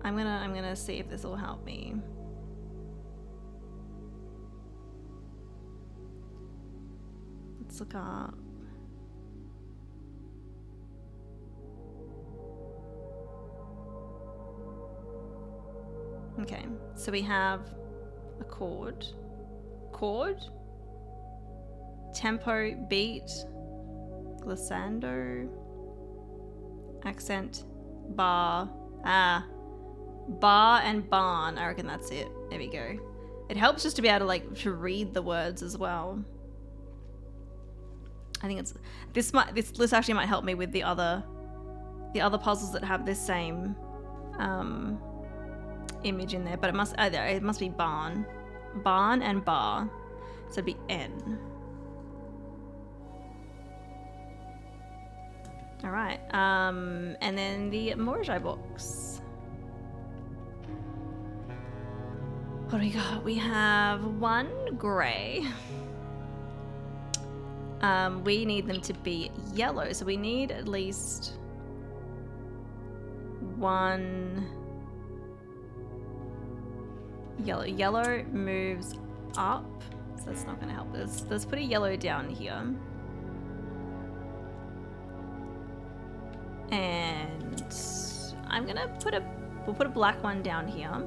I'm gonna see if this will help me. Let's look up. Okay, so we have a chord, tempo, beat, glissando, accent, bar, bar and barn. I reckon that's it. There we go. It helps just to be able to read the words as well. I think it's this list actually might help me with the other puzzles that have this same image in there, but it must be barn and bar, so it'd be N. All right, and then the Morajai box. What do we got? We have one gray. We need them to be yellow, so we need at least one yellow. Yellow moves up, so that's not going to help us. Let's put a yellow down here. And I'm going to we'll put a black one down here.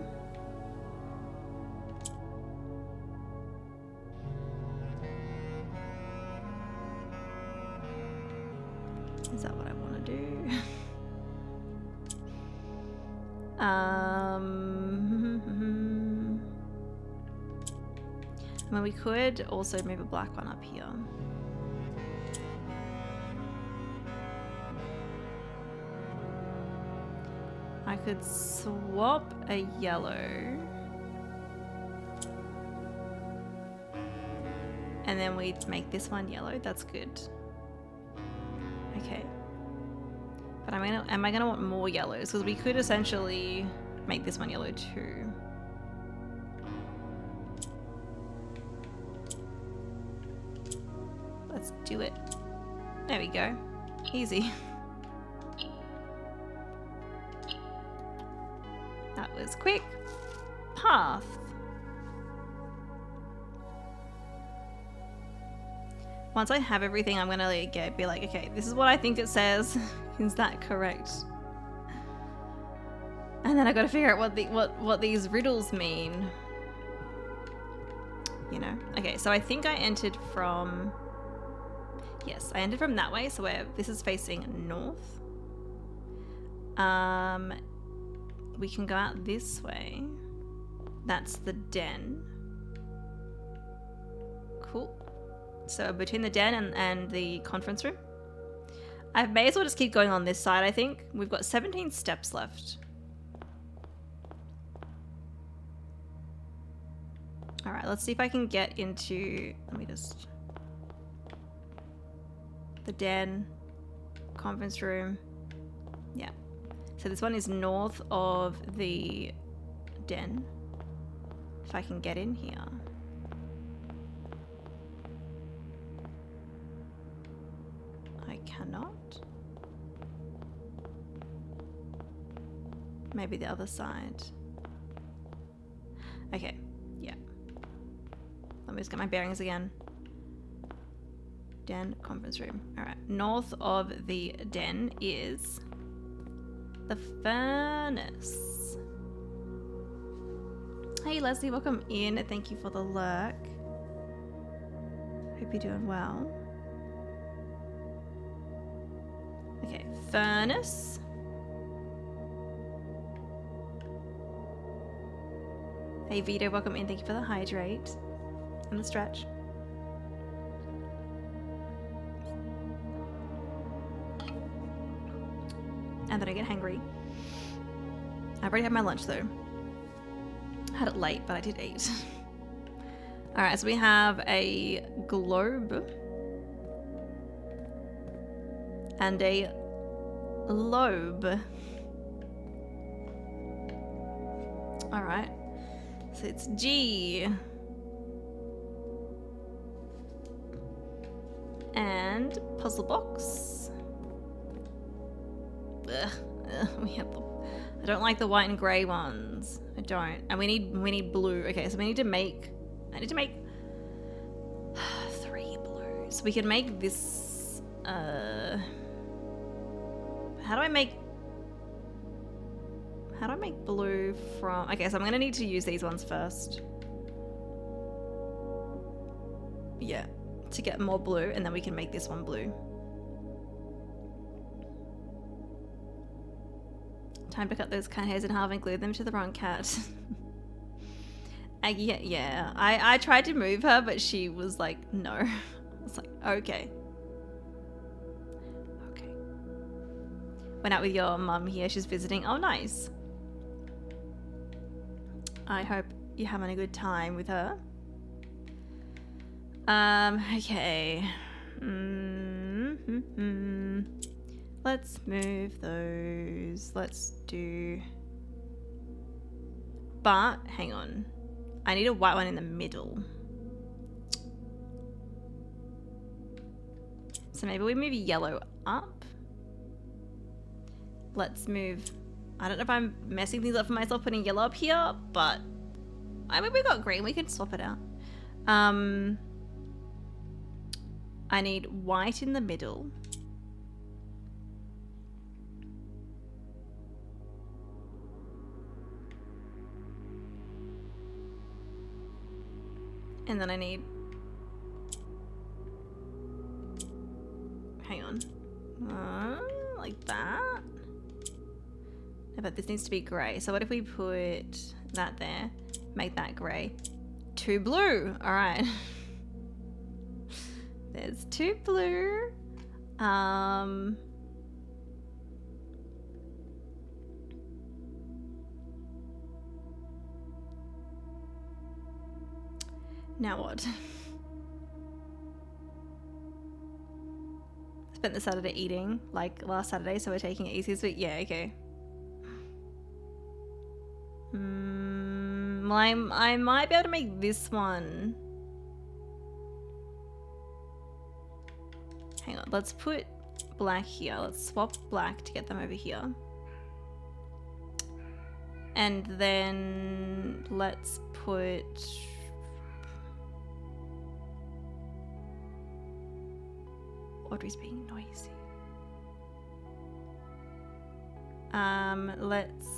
Is that what I want to do? I mean, we could also move a black one up here. I could swap a yellow. And then we make this one yellow. That's good. Okay. But am I gonna want more yellows? Because we could essentially make this one yellow too. Let's do it. There we go. Easy. That was quick. Path. Once I have everything, I'm gonna be like, okay, this is what I think it says. Is that correct? And then I gotta figure out what these riddles mean. You know? Okay, so I think I entered from... Yes, I entered from that way, so this is facing north. We can go out this way. That's the den. Cool. So between the den and the conference room. I may as well just keep going on this side, I think. We've got 17 steps left. Alright, let's see if I can get into... Let me just... The den. Conference room. Yeah. So this one is north of the den. If I can get in here. I cannot. Maybe the other side. Okay, yeah. Let me just get my bearings again. Den, conference room. Alright, north of the den is the furnace. Hey Leslie, welcome in. Thank you for the lurk. Hope you're doing well. Okay, furnace. Hey Vito, welcome in. Thank you for the hydrate and the stretch. And then I get hangry. I've already had my lunch though. I had it late, but I did eat. Alright, so we have a globe. And a lobe. Alright. So it's G. And puzzle box. Ugh, we have the... I don't like the white and grey ones. I don't. And we need blue. Okay, so we need to make... I need to make 3 blues. We can make this... How do I make blue from... Okay, so I'm gonna need to use these ones first. Yeah, to get more blue, and then we can make this one blue. Time to cut those cat hairs in half and glue them to the wrong cat. Yeah. I tried to move her, but she was like, no. I was like, okay. Okay. Went out with your mum here. She's visiting. Oh, nice. I hope you're having a good time with her. Okay. Let's move those. Let's do... But, hang on. I need a white one in the middle. So maybe we move yellow up. Let's move... I don't know if I'm messing things up for myself putting yellow up here, but... I mean, we got green. We can swap it out. I need white in the middle. And then I need... Hang on. Like that? No, but this needs to be grey. So what if we put that there? Make that grey. 2 blue. Alright. There's 2 blue. Now what? spent the Saturday eating, like last Saturday, so we're taking it easy this week. Yeah, okay. Well, I might be able to make this one. Hang on, let's put black here. Let's swap black to get them over here. And then let's put... Audrey's being noisy. Let's...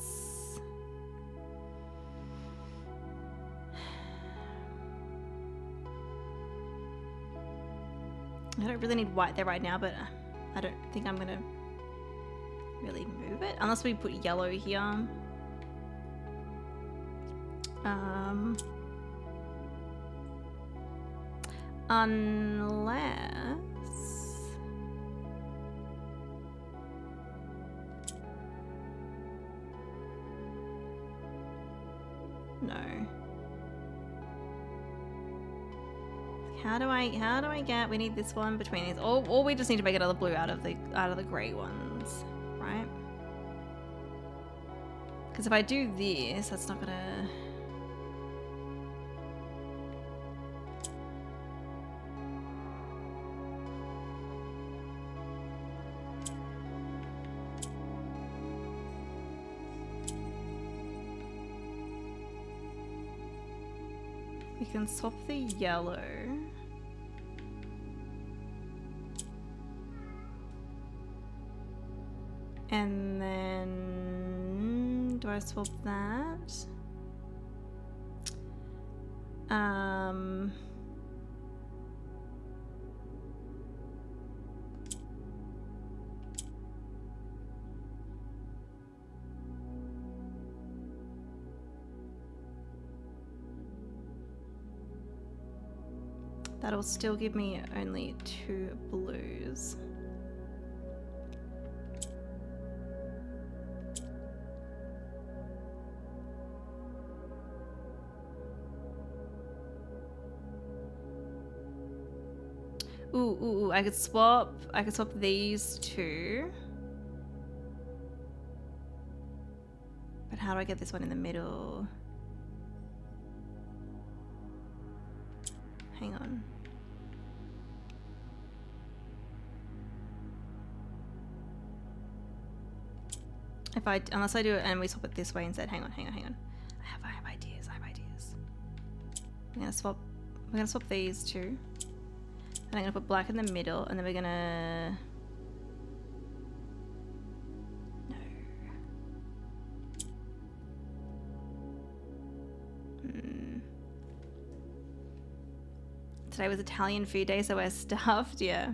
I don't really need white there right now, but I don't think I'm gonna really move it unless we put yellow here. Unless no. How do I get, we need this one between these, or we just need to make another blue out of the gray ones, right? Because if I do this, that's not gonna... We can swap the yellow. And then do I swap that? That'll still give me only 2 blues. Ooh, I could swap these 2. But how do I get this one in the middle? Hang on. Unless I do it and we swap it this way instead. Hang on. I have ideas. We're gonna swap these 2. And I'm gonna put black in the middle, and then we're gonna... No. Today was Italian food day, so we're stuffed, yeah.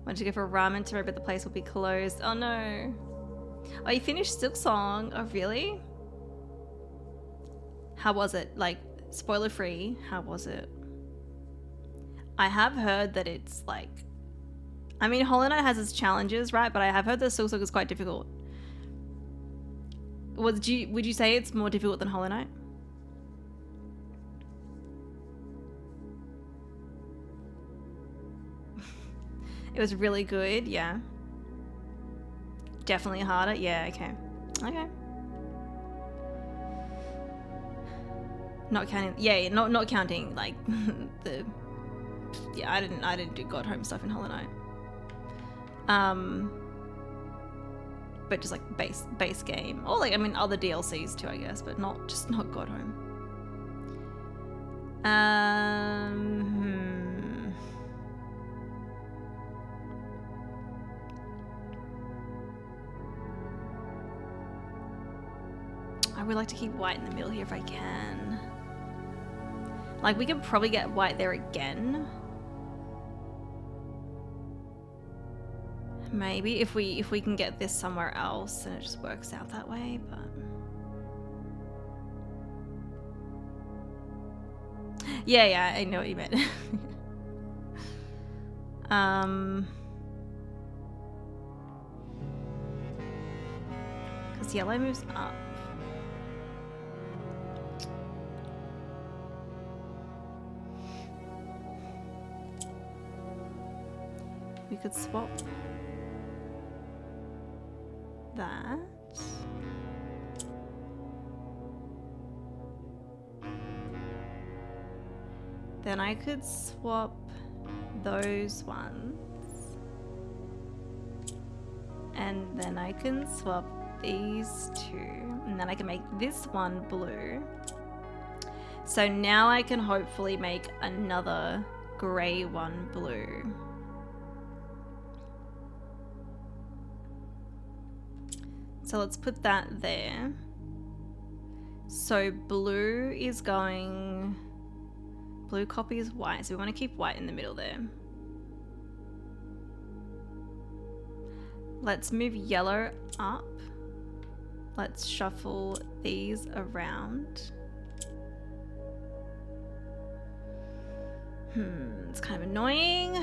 Wanted to go for ramen tomorrow, but the place will be closed. Oh no. Oh, you finished Silk Song? Oh, really? How was it? Like, spoiler free, how was it? I have heard that it's like... I mean, Hollow Knight has its challenges, right? But I have heard that Silk Song is quite difficult. Would you say it's more difficult than Hollow Knight? It was really good, yeah. Definitely harder, yeah, okay. Okay. Not counting, yeah, not counting like the, yeah, I didn't do God Home stuff in Hollow Knight. But just like base game, or like, I mean, other DLCs too, I guess, but not God Home. I would like to keep white in the middle here if I can. Like, we could probably get white there again. Maybe if we can get this somewhere else and it just works out that way, but yeah, I know what you meant. Because yellow moves up. we could swap that. Then I could swap those ones. And then I can swap these two. And then I can make this one blue. So now I can hopefully make another grey one blue. So let's put that there. So blue is going... Blue copies white, so we want to keep white in the middle there. Let's move yellow up. Let's shuffle these around. It's kind of annoying.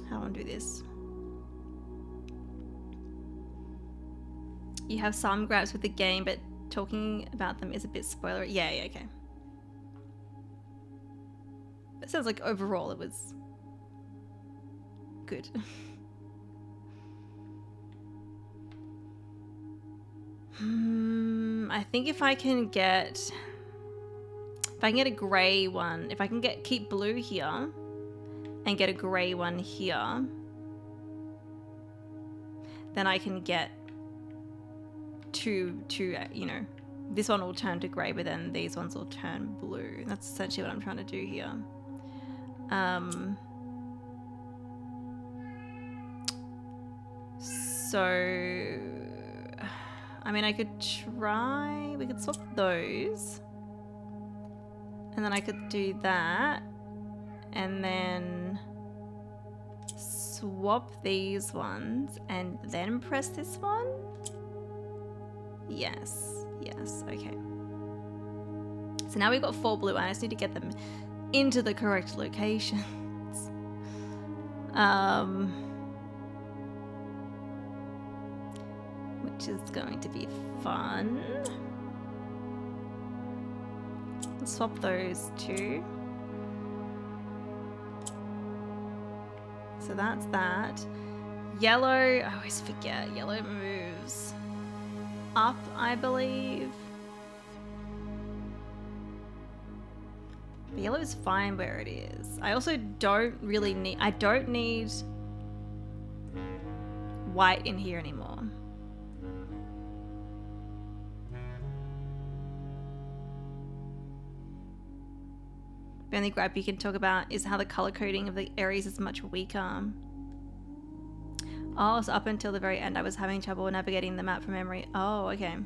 How do I want to do this? You have some gripes with the game, but talking about them is a bit spoiler. Yeah, okay. It sounds like overall it was good. I think if I can get a grey one, if I can keep blue here and get a grey one here, then I can get two, you know, this one will turn to grey, but then these ones will turn blue. That's essentially what I'm trying to do here. So, I mean, I could try, we could swap those. And then I could do that. And then swap these ones and then press this one. Yes, okay. So now we've got 4 blue. I just need to get them into the correct locations. Which is going to be fun. Let's swap those two. So that's that. Yellow, I always forget, yellow moves up, I believe. But yellow is fine where it is. I also don't really need, I don't need white in here anymore. The only gripe you can talk about is how the color coding of the areas is much weaker. Oh, so up until the very end I was having trouble navigating the map from memory. Oh, okay.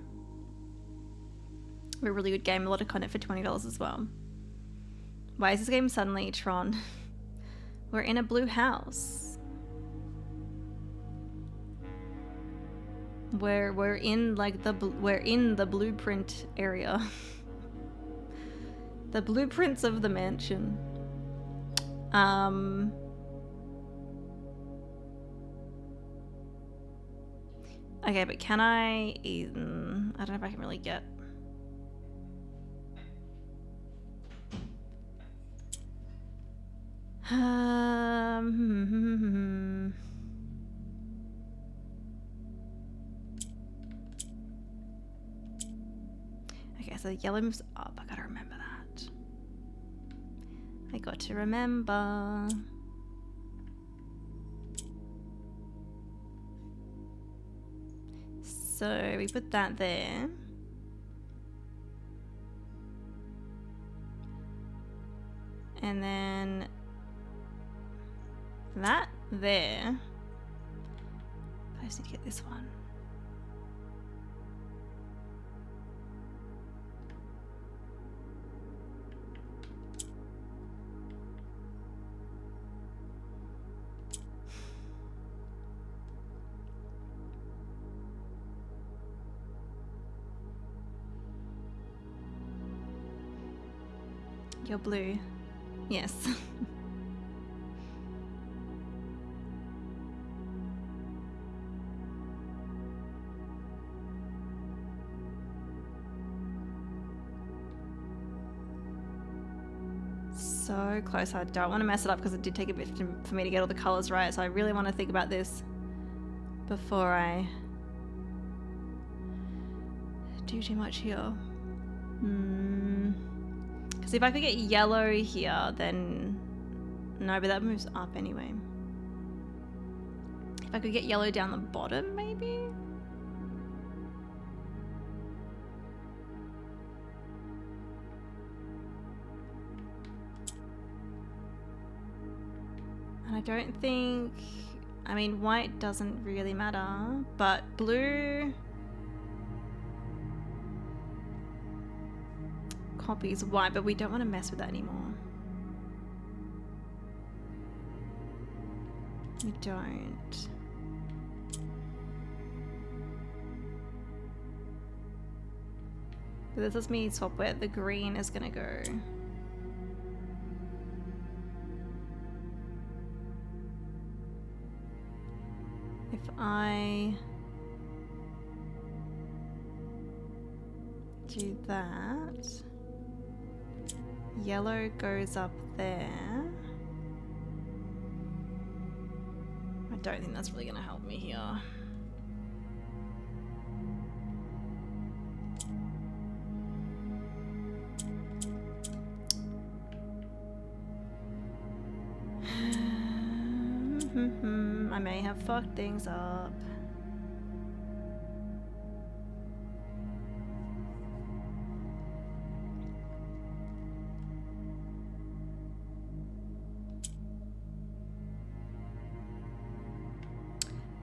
A really good game, a lot of content for $20 as well. Why is this game suddenly Tron? We're in a blue house. We're in like we're in the blueprint area. The blueprints of the mansion. Okay, but can I even... I don't know if I can really get... Okay, so yellow moves up. I gotta remember that. I got to remember. So we put that there. And then that there. I just need to get this one. You're blue. Yes. close. I don't want to mess it up because it did take a bit for me to get all the colors right. So I really want to think about this before I do too much here. Because if I could get yellow here, then no, but that moves up anyway. If I could get yellow down the bottom, maybe. And I don't think, I mean, white doesn't really matter, but blue copies white, but we don't want to mess with that anymore. We don't. But this lets me swap where the green is gonna go. If I do that, yellow goes up there. I don't think that's really going to help me here. I may have fucked things up.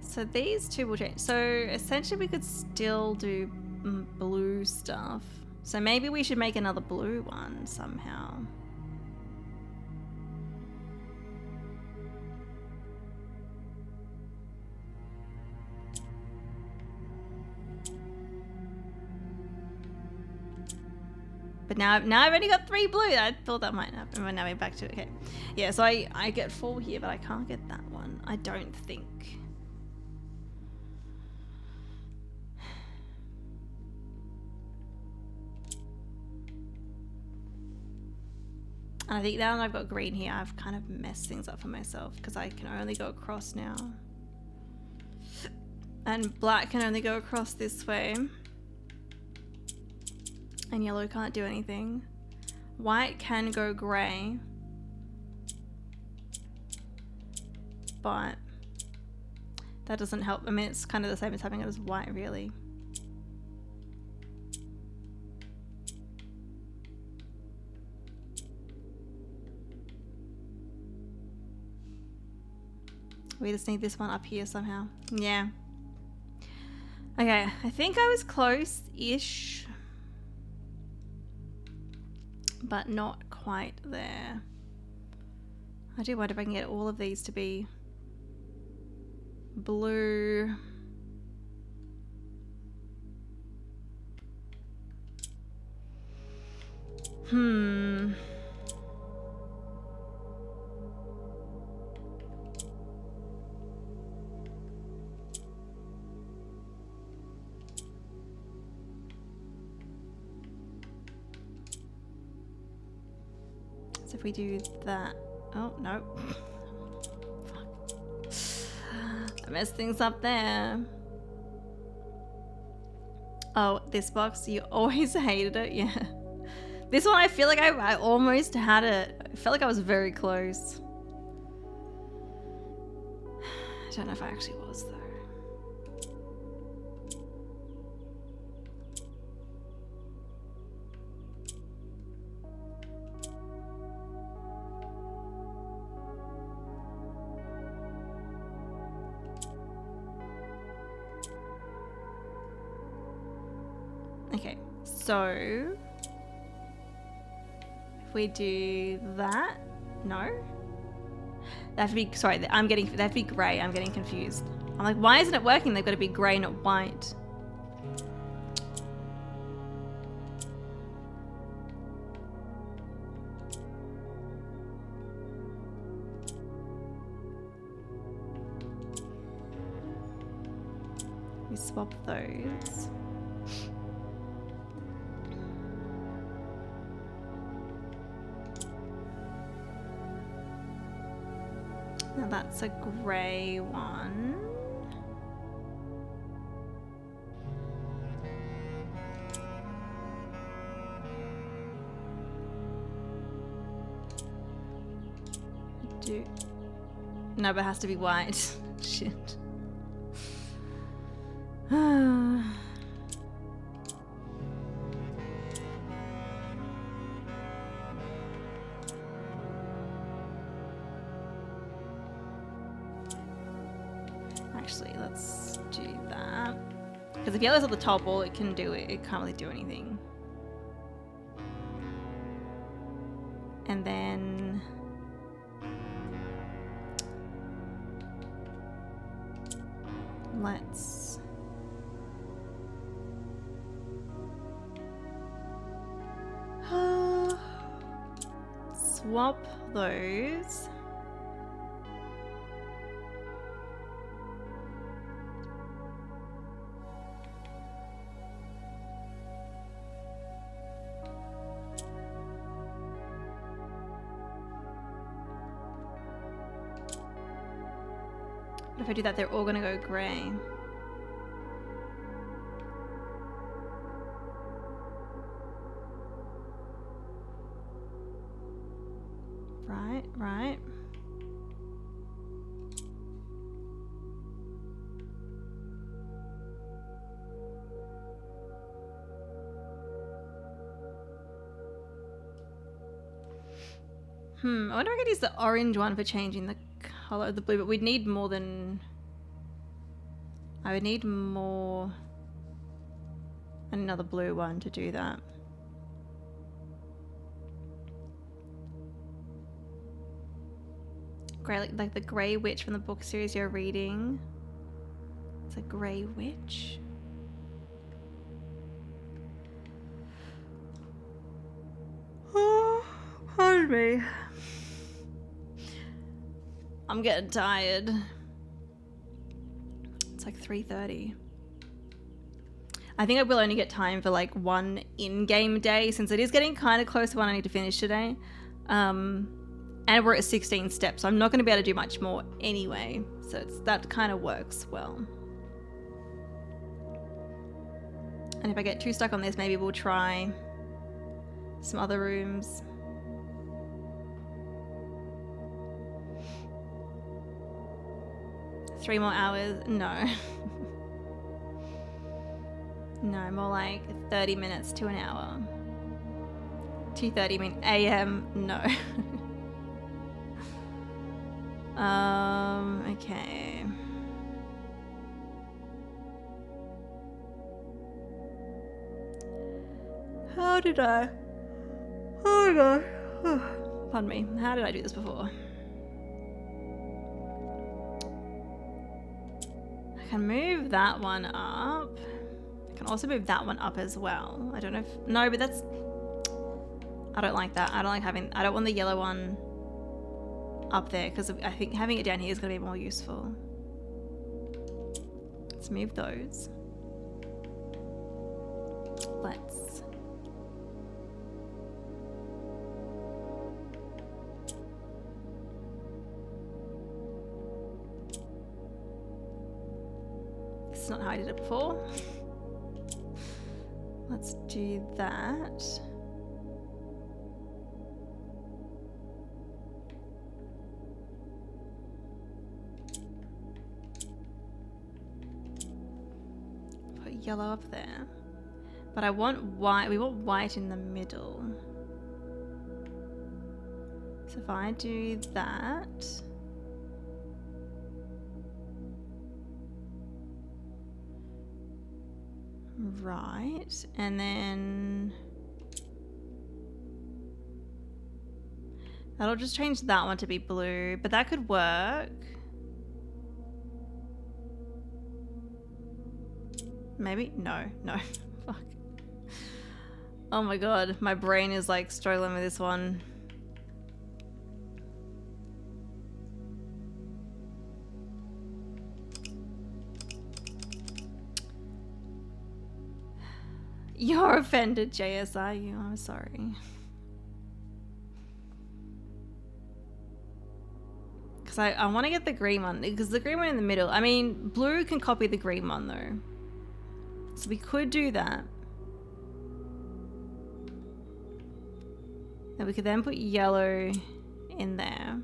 So these two will change. So essentially we could still do blue stuff. So maybe we should make another blue one somehow. But now I've only got 3 blue. I thought that might happen. But now we're back to it. Okay. Yeah, so I get 4 here, but I can't get that one. I don't think. And I think now that I've got green here, I've kind of messed things up for myself because I can only go across now. And black can only go across this way. And yellow can't do anything. White can go grey. But that doesn't help. I mean, it's kind of the same as having it as white, really. We just need this one up here somehow. Yeah. Okay, I think I was close-ish. But not quite there. I do wonder if I can get all of these to be blue. So if we do that, oh no. Fuck. I messed things up there. Oh, this box, you always hated it, yeah. This one, I feel like I almost had it. I felt like I was very close. I don't know if I actually was though. Okay, so if we do that, no, they have to be, sorry, they have to be grey. I'm getting confused. I'm like, why isn't it working? They've got to be grey, not white. We swap those. Now that's a grey one. No, but it has to be white. Shit. Actually, let's do that. Because if yellow's at the top, all it can do, it can't really do anything. And then... let's... swap those. But if I do that, they're all gonna go grey. Right. I wonder if I could use the orange one for changing the color of the blue, but we'd need more than... I would need more... another blue one to do that. Grey, like the Grey Witch from the book series you're reading. It's a Grey Witch. Oh, pardon me. I'm getting tired. It's like 3:30. I think I will only get time for like one in-game day since it is getting kind of close to when I need to finish today. And we're at 16 steps, so I'm not going to be able to do much more anyway. So that kind of works well. And if I get too stuck on this, maybe we'll try some other rooms. Three more hours? No. No, more like 30 minutes to an hour. 2:30 mean AM? No. Okay. How did I? Oh my god. Pardon me. How did I do this before? I can move that one up. I can also move that one up as well. I don't know if... No, but that's... I don't like that. I don't like having... I don't want the yellow one up there because I think having it down here is going to be more useful. Let's move those. Let's... This is not how I did it before. Let's do that. Yellow up there, but I want white. We want white in the middle. So if I do that, right, and then that'll just change that one to be blue, but that could work. Maybe? No. Fuck. Oh my god, my brain is like struggling with this one. You're offended, JSI. I'm sorry. Because I want to get the green one. Because the green one in the middle. I mean, blue can copy the green one though. So we could do that. And we could then put yellow in there.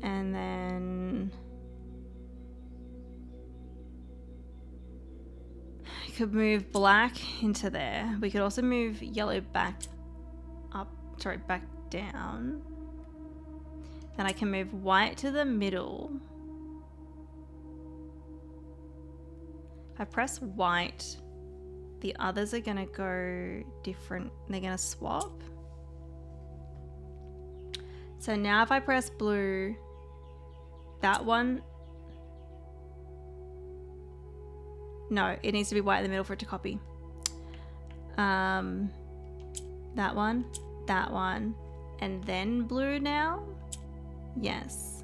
And then I could move black into there. We could also move yellow back up, sorry, back down. Then I can move white to the middle. If I press white, the others are gonna go different. They're gonna swap. So now if I press blue, that one, no, it needs to be white in the middle for it to copy. That one, and then blue now. Yes.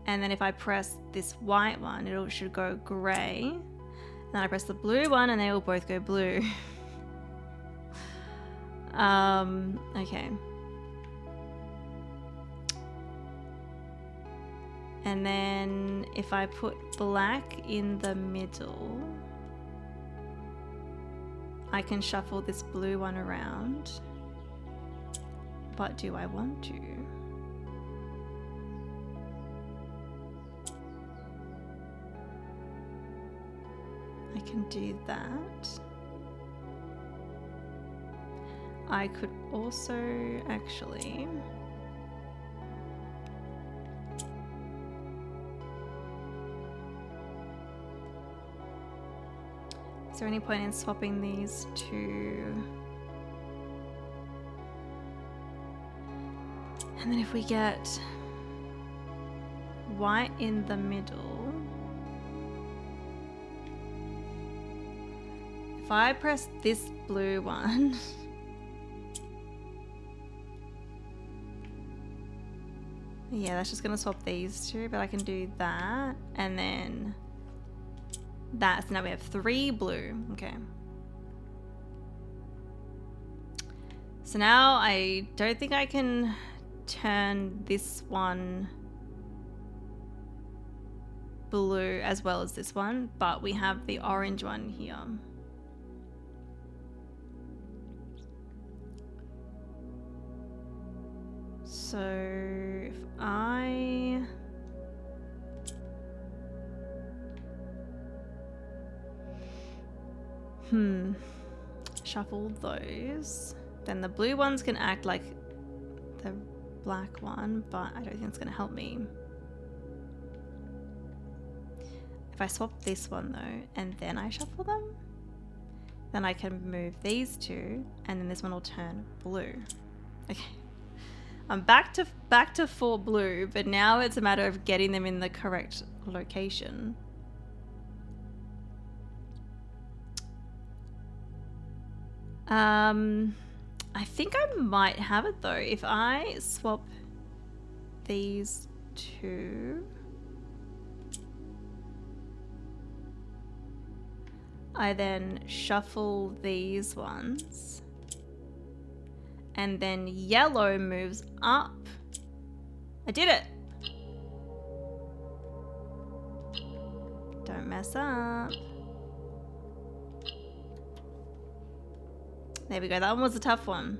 And then if I press this white one, it should go gray. Then I press the blue one and they will both go blue. Okay. And then if I put black in the middle, I can shuffle this blue one around. But do I want to? I can do that. I could also actually... Is there any point in swapping these two? And then if we get white in the middle, if I press this blue one, yeah, that's just gonna swap these two, but I can do that and then that. So now we have 3 blue. Okay. So now I don't think I can turn this one blue as well as this one, but we have the orange one here. So if I shuffle those, then the blue ones can act like the black one, but I don't think it's going to help me. If I swap this one though, and then I shuffle them, then I can move these two, and then this one will turn blue. Okay, I'm back to 4 blue, but now it's a matter of getting them in the correct location. I think I might have it though. If I swap these two, I then shuffle these ones, and then yellow moves up. I did it! Don't mess up. There we go. That one was a tough one.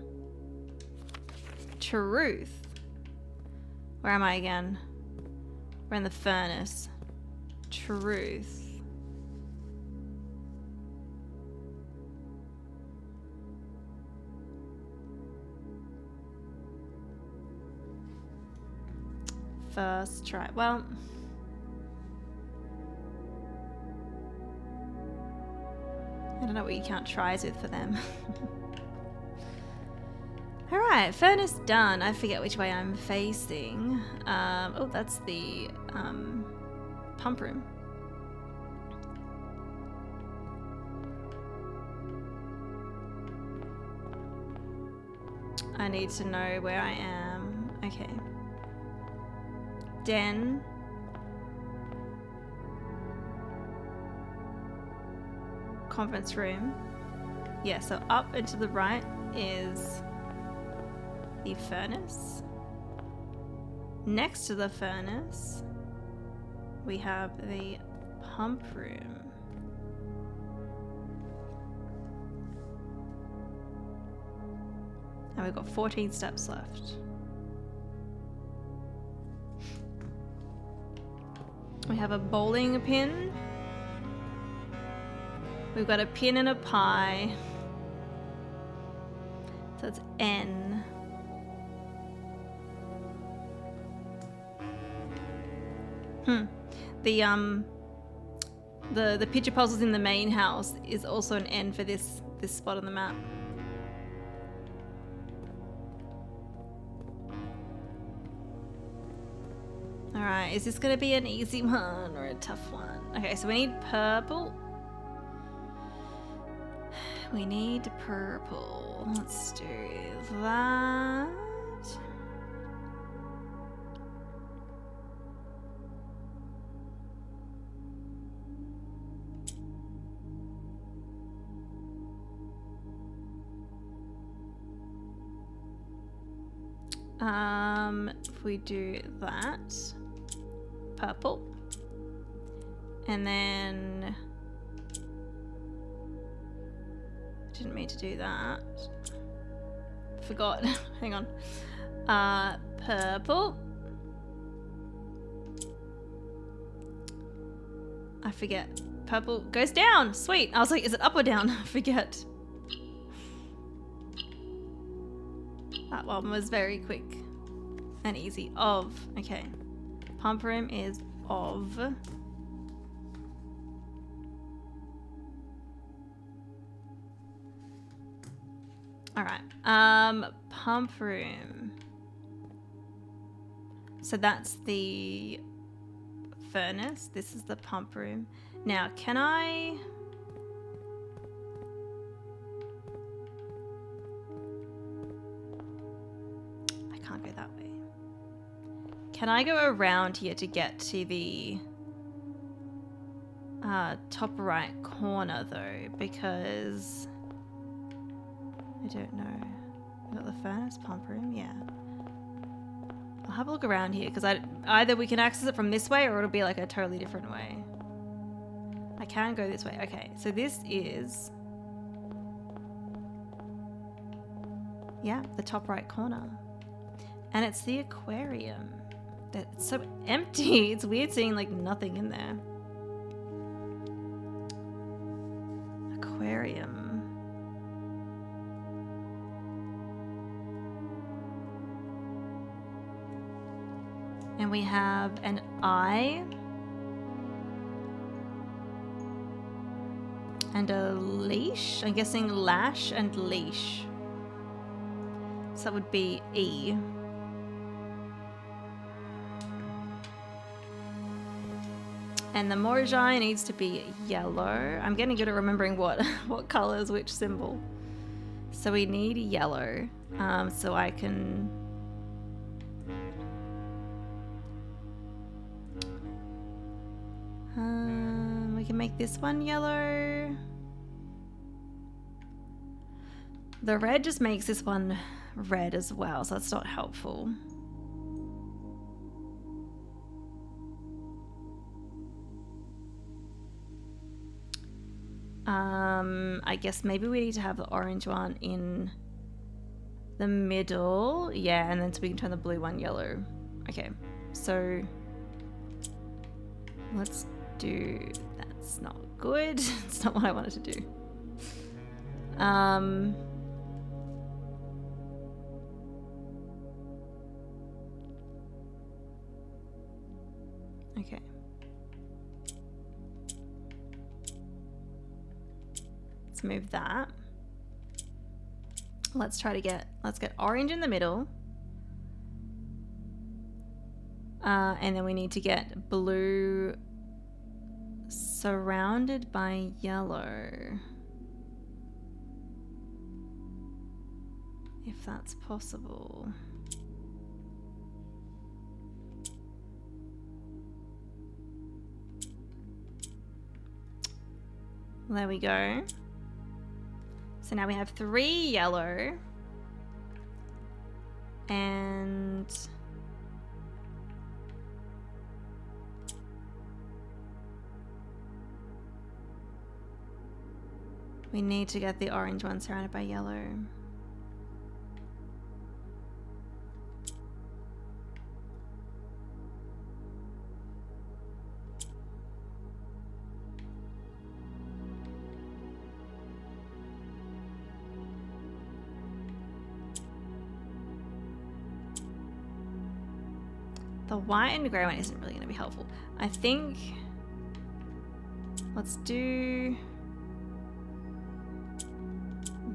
Truth. Where am I again? We're in the furnace. Truth. First try. Well, I don't know what you count tries with for them. Alright, furnace done. I forget which way I'm facing. Oh, that's the pump room. I need to know where I am. Okay. Den. conference room. Yeah, so up and to the right is the furnace. Next to the furnace, we have the pump room. And we've got 14 steps left. We have a bowling pin. We've got a pin and a pie. So it's N. The picture puzzles in the main house is also an N for this spot on the map. Alright, is this gonna be an easy one or a tough one? Okay, so we need purple. We need purple. Let's do that. If we do that, purple, and then didn't mean to do that. Forgot. Hang on. Purple. I forget. Purple goes down. Sweet. I was like, is it up or down? I forget. That one was very quick and easy. Of. Okay. Pump room is of. Alright. Pump room. So that's the furnace. This is the pump room. Now, can I... can't go that way. Can I go around here to get to the top right corner though? Because I don't know. We got the furnace pump room, yeah. I'll have a look around here because either we can access it from this way or it'll be like a totally different way. I can go this way. Okay, so this is, yeah, the top right corner. And it's the aquarium. It's so empty. It's weird seeing like nothing in there. Aquarium. And we have an eye. And a leash. I'm guessing lash and leash. So that would be E. And the Morjai needs to be yellow. I'm getting good at remembering what color is which symbol. So we need yellow. So I can... we can make this one yellow. The red just makes this one red as well, so that's not helpful. I guess maybe we need to have the orange one in the middle. Yeah, and then so we can turn the blue one yellow. Okay, so let's do... That's not good. It's not what I wanted to do. Okay. Let's move that. Let's get orange in the middle. And then we need to get blue surrounded by yellow. If that's possible. There we go. So now we have 3 yellow. And we need to get the orange one surrounded by yellow. The white and grey one isn't really going to be helpful. I think let's do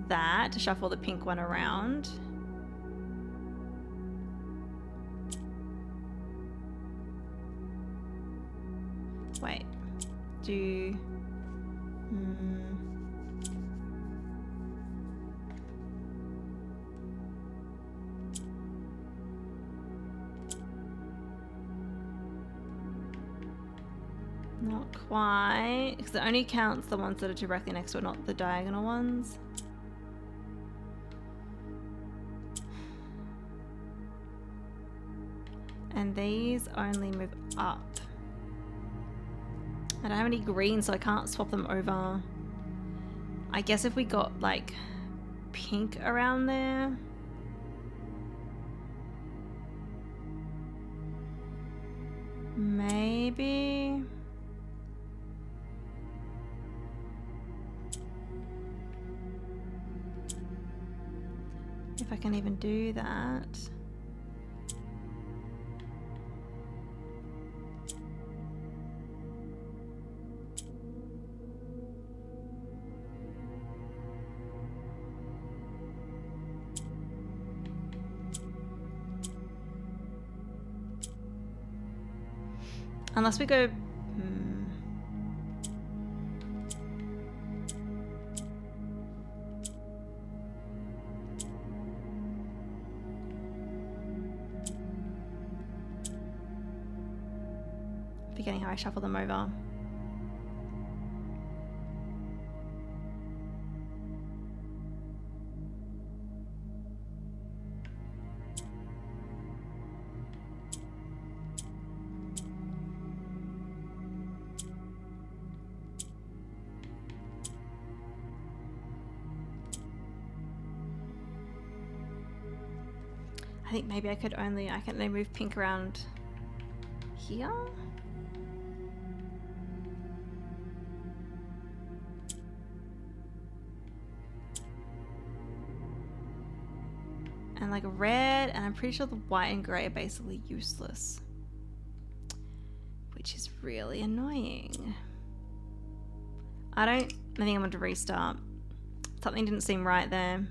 that to shuffle the pink one around. Wait, do not quite, because it only counts the ones that are directly next to it, not the diagonal ones. And these only move up. I don't have any green, so I can't swap them over. I guess if we got like pink around there. Maybe. If I can even do that. Unless we go... Forgetting how I shuffle them over. I think maybe I can only move pink around here. And like red, and I'm pretty sure the white and grey are basically useless, which is really annoying. I think I'm going to restart. Something didn't seem right there.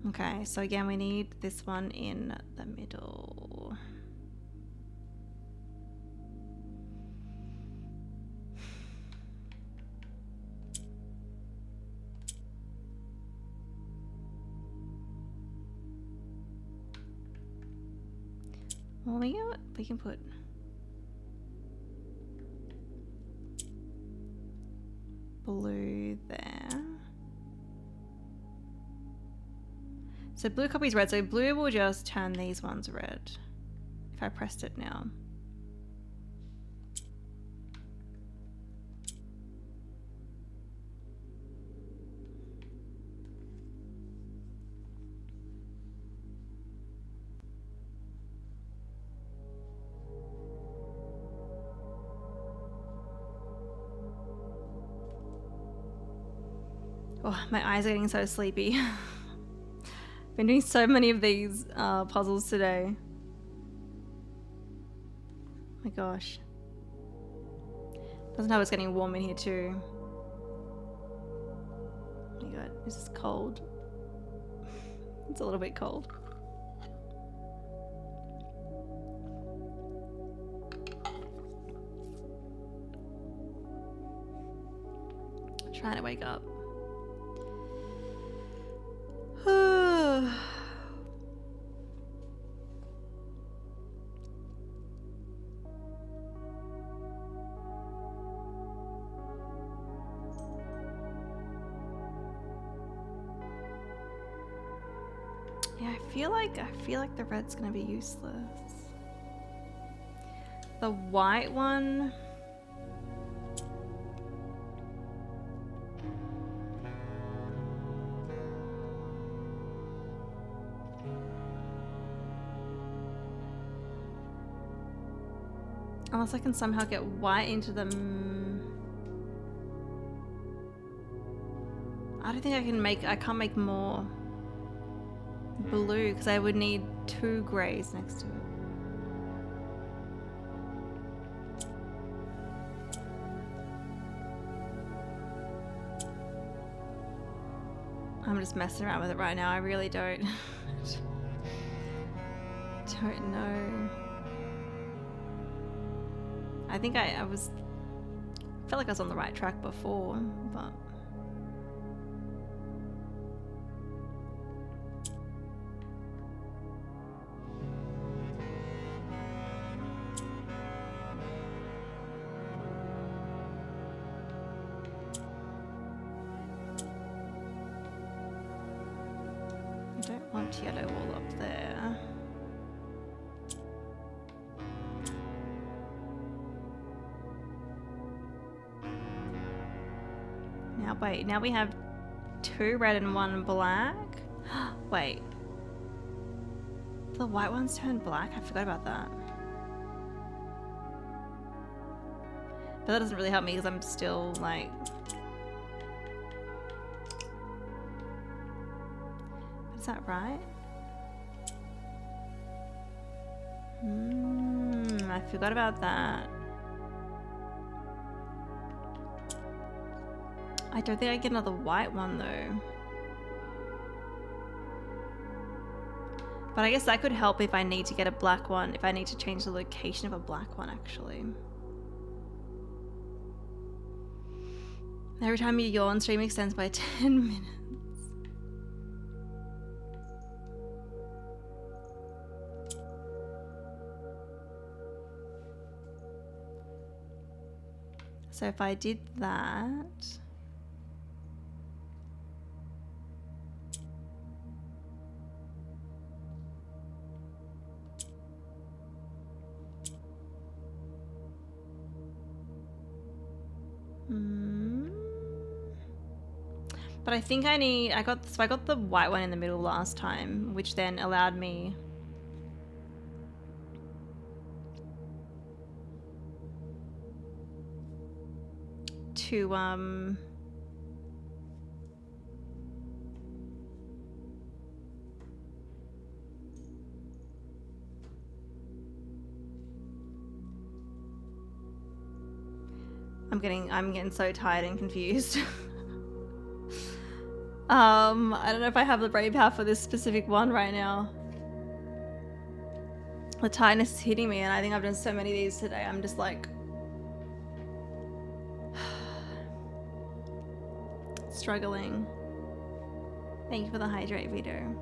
Okay, so again, we need this one in the middle. Well, we can put blue there. So blue copies red, so blue will just turn these ones red if I pressed it now. Oh, my eyes are getting so sleepy. Been doing so many of these puzzles today. Oh my gosh. Doesn't help it's getting warm in here too. Oh my god, this is cold. It's a little bit cold. I'm trying to wake up. feel like the red's gonna be useless. The white one. Unless I can somehow get white into them. I don't think I can make, I can't make more blue because I would need 2 grays next to it. I'm just messing around with it right now. I really don't know. I think I felt like I was on the right track before, but I don't want yellow all up there. Now wait, now we have 2 red and 1 black. Wait. The white ones turned black? I forgot about that. But that doesn't really help me because I'm still like... Is that right? I forgot about that. I don't think I get another white one though. But I guess that could help if I need to get a black one, if I need to change the location of a black one actually. Every time you yawn, stream extends by 10 minutes. So if I did that... But I think I need, I got the white one in the middle last time, which then allowed me to I'm getting so tired and confused. I don't know if I have the brain power for this specific one right now. The tiredness is hitting me and I think I've done so many of these today. I'm just like struggling. Thank you for the hydrate video.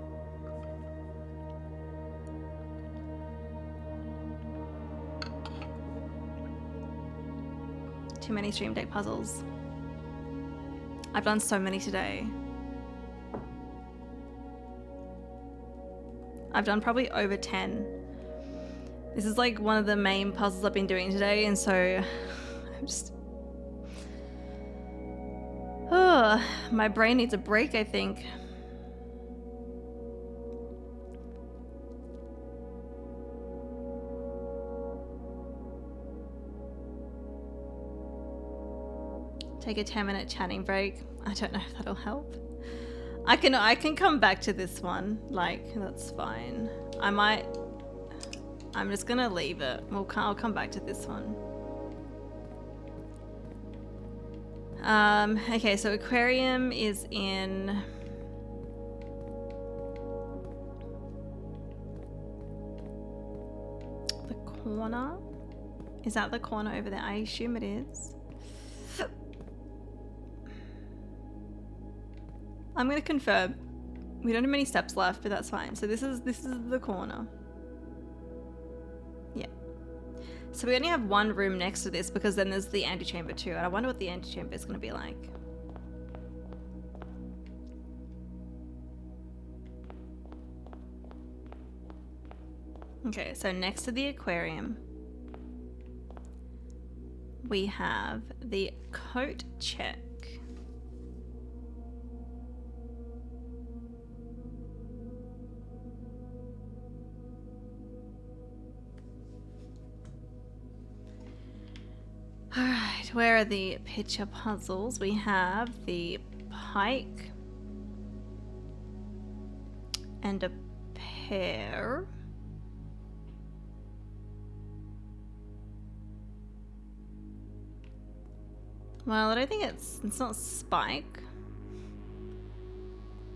Too many stream deck puzzles. I've done so many today. I've done probably over 10. This is like one of the main puzzles I've been doing today, and so I'm just... Oh, my brain needs a break, I think. Take a 10-minute chatting break. I don't know if that'll help. I can come back to this one. Like, that's fine. I'm just gonna leave it. I'll come back to this one. Okay, so aquarium is in the corner. Is that the corner over there? I assume it is. I'm gonna confirm. We don't have many steps left, but that's fine. So this is the corner. Yeah. So we only have one room next to this because then there's the antechamber too, and I wonder what the antechamber is gonna be like. Okay, so next to the aquarium, we have the coat check. Alright, where are the picture puzzles? We have the pike and a pear. Well, I don't think it's not spike.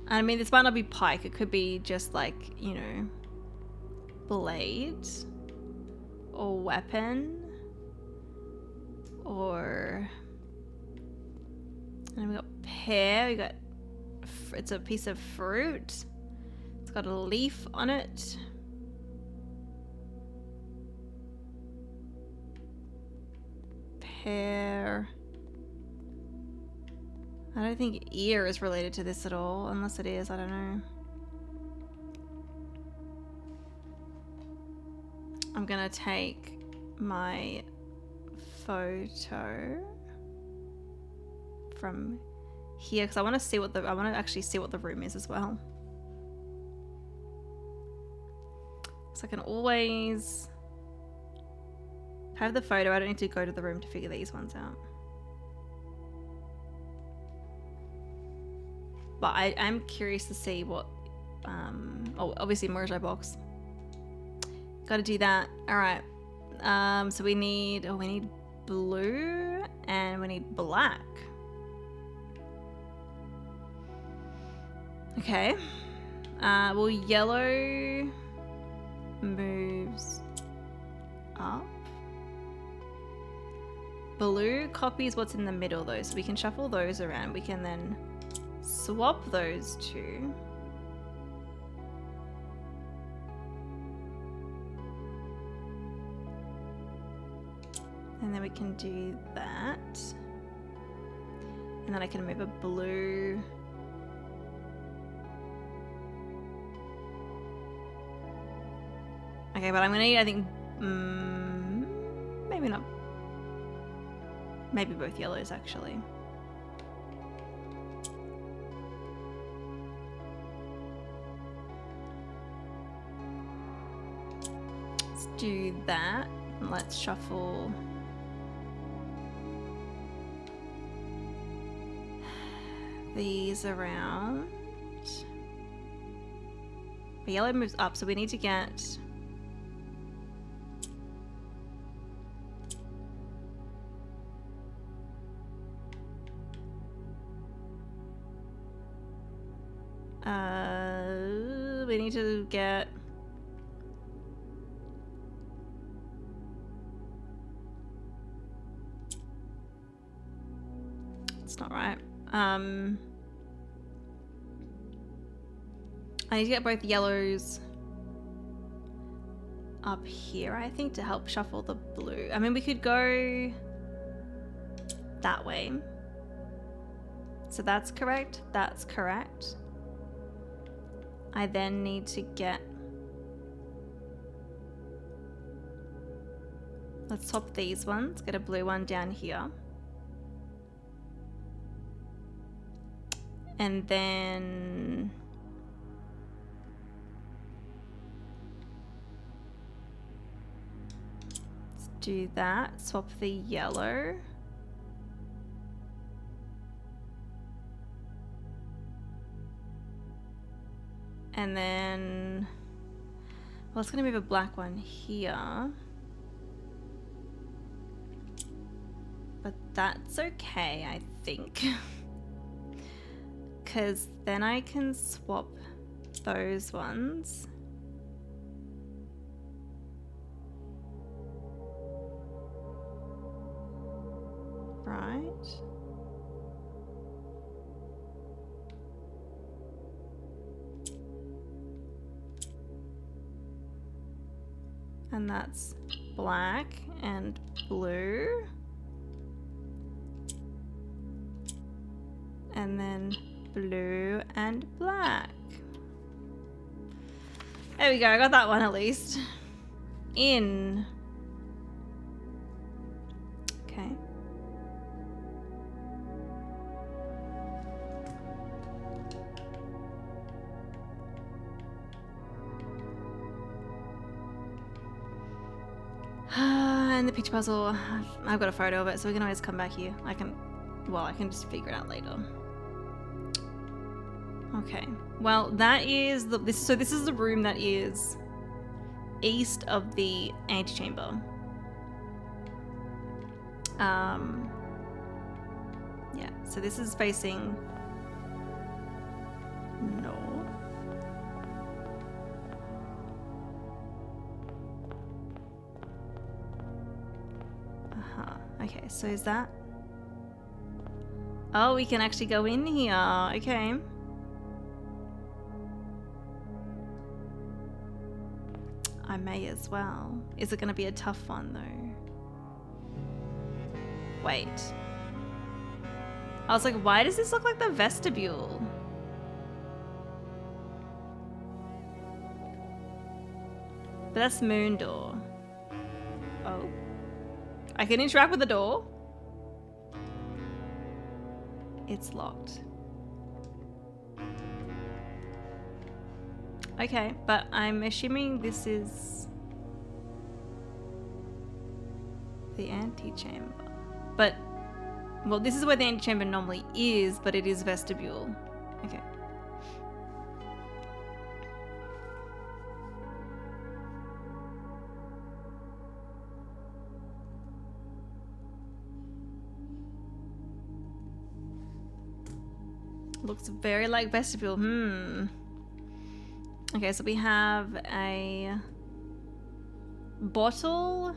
I mean, this might not be pike. It could be just like, you know, blade or weapon or... And then we got pear. We got... It's a piece of fruit. It's got a leaf on it. Pear. I don't think ear is related to this at all, unless it is, I don't know. I'm gonna take my photo from here because I want to see what I want to actually see what the room is as well. So I can always have the photo. I don't need to go to the room to figure these ones out. But I'm curious to see what, oh, obviously Mirage box. Gotta do that. All right. So we need blue and we need black. Okay. Well, yellow moves up. Blue copies what's in the middle though, so we can shuffle those around. We can then swap those two. And then we can do that. And then I can move a blue. Okay, but I'm gonna need, I think, maybe not. Maybe both yellows actually. Let's do that. Let's shuffle these around. The yellow moves up, so we need to get we need to get it's not right. I need to get both yellows up here, I think, to help shuffle the blue. I mean, we could go that way. So that's correct. That's correct. I then need to get... Let's swap these ones. Get a blue one down here. And then... let's do that. Swap the yellow. And then, well, it's gonna move a black one here. But that's okay, I think. Because then I can swap those ones. Right. And that's black and blue. And then blue and black. There we go, I got that one at least. in. Okay. And the picture puzzle, I've got a photo of it, so we can always come back here. I can just figure it out later. Okay. Well, that is this is the room that is east of the antechamber. Yeah. So this is facing north. Okay, so is that... Oh, we can actually go in here. Okay. I may as well. Is it going to be a tough one, though? Wait. I was like, why does this look like the vestibule? But that's moon door. Oh. I can interact with the door. It's locked. Okay, but I'm assuming this is the antechamber. But, well, this is where the antechamber normally is, but it is vestibule. Okay. Looks very like vestibule. Okay, so we have a bottle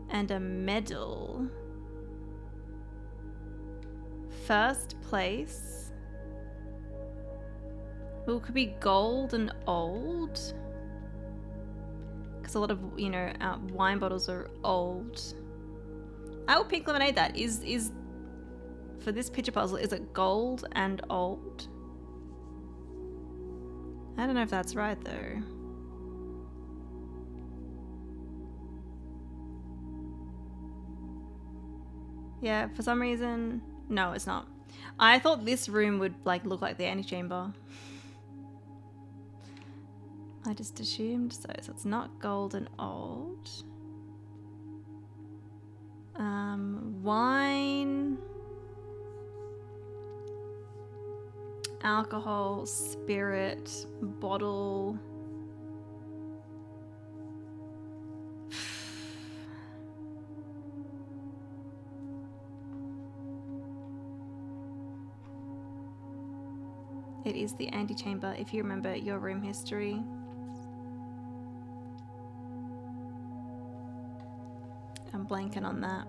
and a medal. First place. Well, it could be gold and old. Because a lot of, you know, wine bottles are old. I will pink lemonade that. Is for this picture puzzle, is it gold and old? I don't know if that's right though. Yeah, for some reason, no, it's not. I thought this room would like look like the antechamber. I just assumed so. So it's not gold and old. Wine. Alcohol, spirit, bottle. It is the antechamber, if you remember your room history. I'm blanking on that.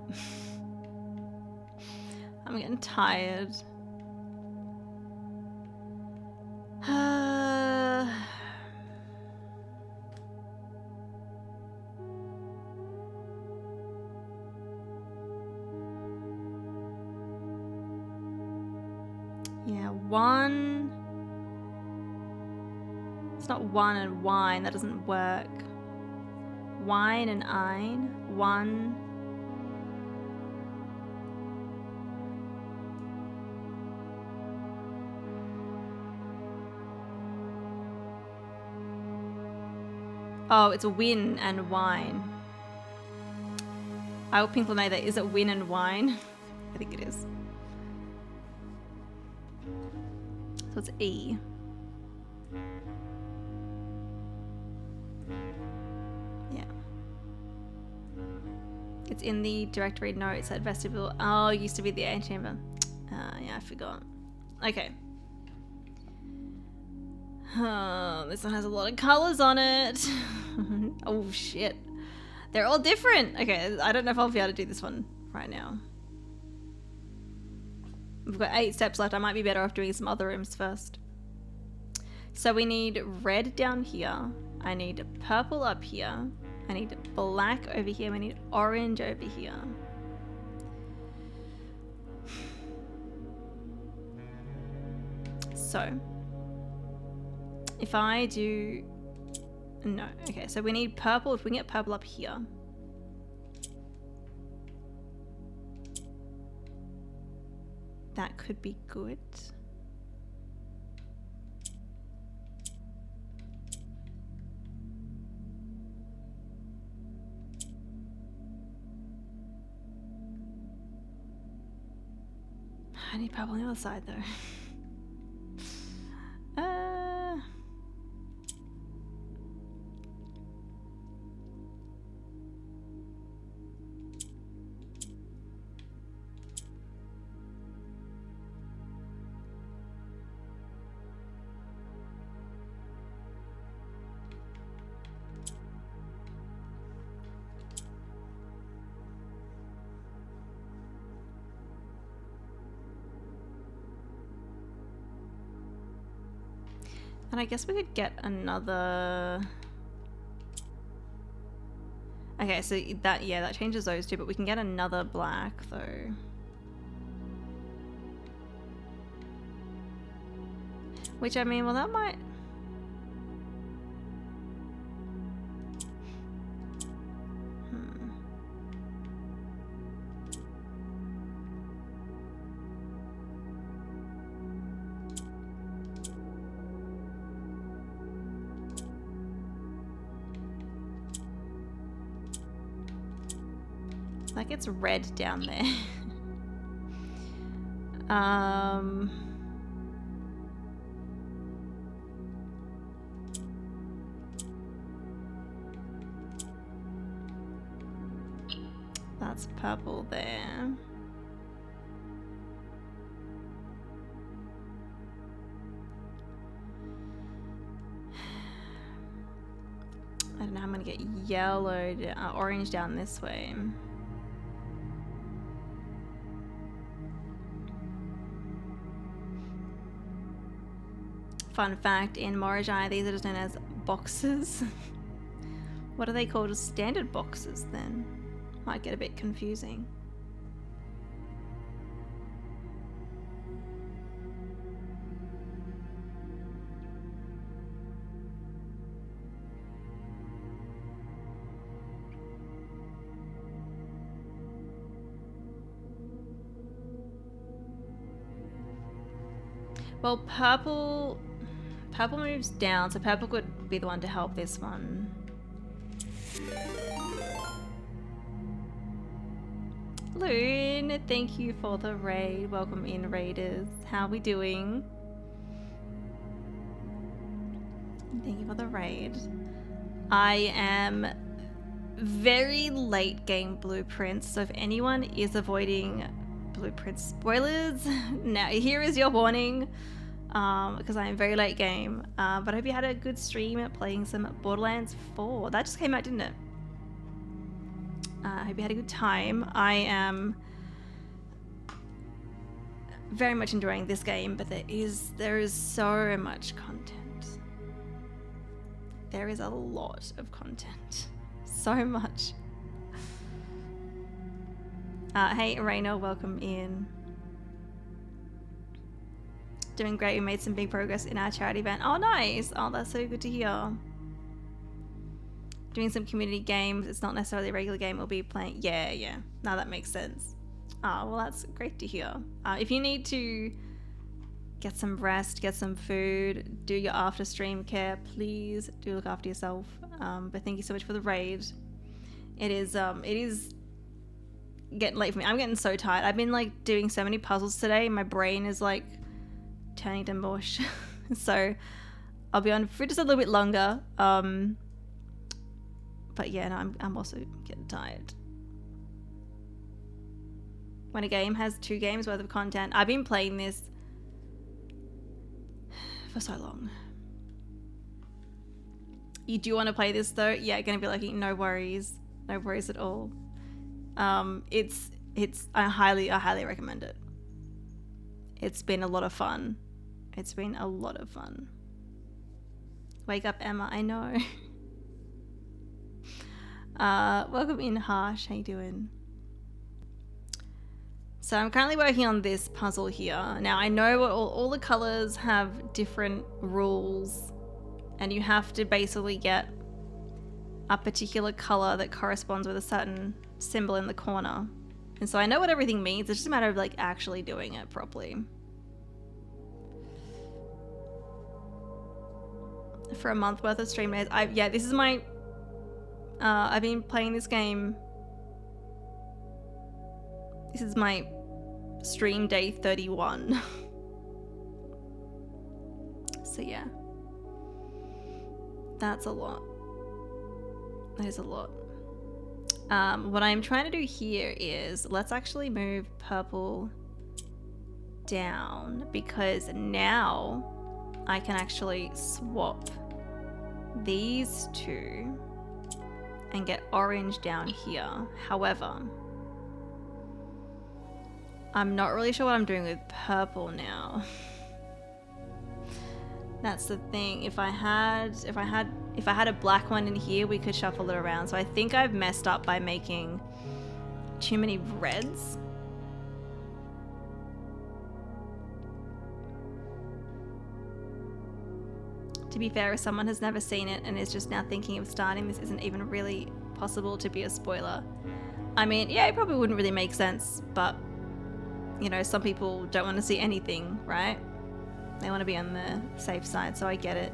I'm getting tired. Yeah, one. It's not one and wine, that doesn't work. Wine and ein, one. Oh, it's a win and wine. I will pink lemonade that. Is it win and wine? I think it is. So it's E. Yeah. It's in the directory notes at vestibule. Oh, it used to be the antechamber. Yeah, I forgot. Okay. This one has a lot of colors on it. Oh shit. They're all different. Okay, I don't know if I'll be able to do this one right now. We've got 8 steps left. I might be better off doing some other rooms first. So we need red down here. I need purple up here. I need black over here. We need orange over here. So if I do No. Okay, so we need purple. If we can get purple up here. That could be good. I need purple on the other side though. And I guess we could get another... Okay, so that, yeah, that changes those two, but we can get another black though. Which, I mean, well, that might... Like it's red down there. That's purple there. I don't know how I'm gonna get yellow, orange down this way. Fun fact, in Morajai, these are just known as boxes. What are they called as standard boxes then? Might get a bit confusing. Well, purple moves down, so purple could be the one to help this one. Loon, thank you for the raid. Welcome in, raiders. How are we doing? Thank you for the raid. I am very late game blueprints, so if anyone is avoiding blueprint spoilers, now here is your warning. Because I am very late game. But I hope you had a good stream playing some Borderlands 4. That just came out, didn't it? I hope you had a good time. I am very much enjoying this game, but there is so much content. There is a lot of content. So much. Hey, Raina, welcome in. Doing great. We made some big progress in our charity event. Oh, nice. Oh, that's so good to hear. Doing some community games. It's not necessarily a regular game we'll be playing. Yeah. Now that makes sense. Oh, well, that's great to hear. If you need to get some rest, get some food, do your after stream care, please do look after yourself. But thank you so much for the raid. It is getting late for me. I'm getting so tired. I've been like doing so many puzzles today. My brain is like turning to mush. So I'll be on for just a little bit longer. But yeah, no, I'm also getting tired. When a game has 2 games worth of content, I've been playing this for so long. You do want to play this though? Yeah, gonna be lucky. No worries at all. It's I highly recommend it. It's been a lot of fun. It's been a lot of fun. Wake up, Emma. I know. Welcome in, Harsh. How you doing? So I'm currently working on this puzzle here. Now I know all the colors have different rules, and you have to basically get a particular color that corresponds with a certain symbol in the corner. And so I know what everything means. It's just a matter of like actually doing it properly. For a month worth of stream days. Yeah, this is my I've been playing this game. This is my stream day 31. So yeah. That's a lot. That is a lot. What I'm trying to do here is let's actually move purple down, because now I can actually swap these two and get orange down here. However, I'm not really sure what I'm doing with purple now. That's the thing. If I had a black one in here, we could shuffle it around. So I think I've messed up by making too many reds. To be fair, if someone has never seen it and is just now thinking of starting, this isn't even really possible to be a spoiler. I mean, yeah, it probably wouldn't really make sense, but you know, some people don't want to see anything, right? They want to be on the safe side, so I get it.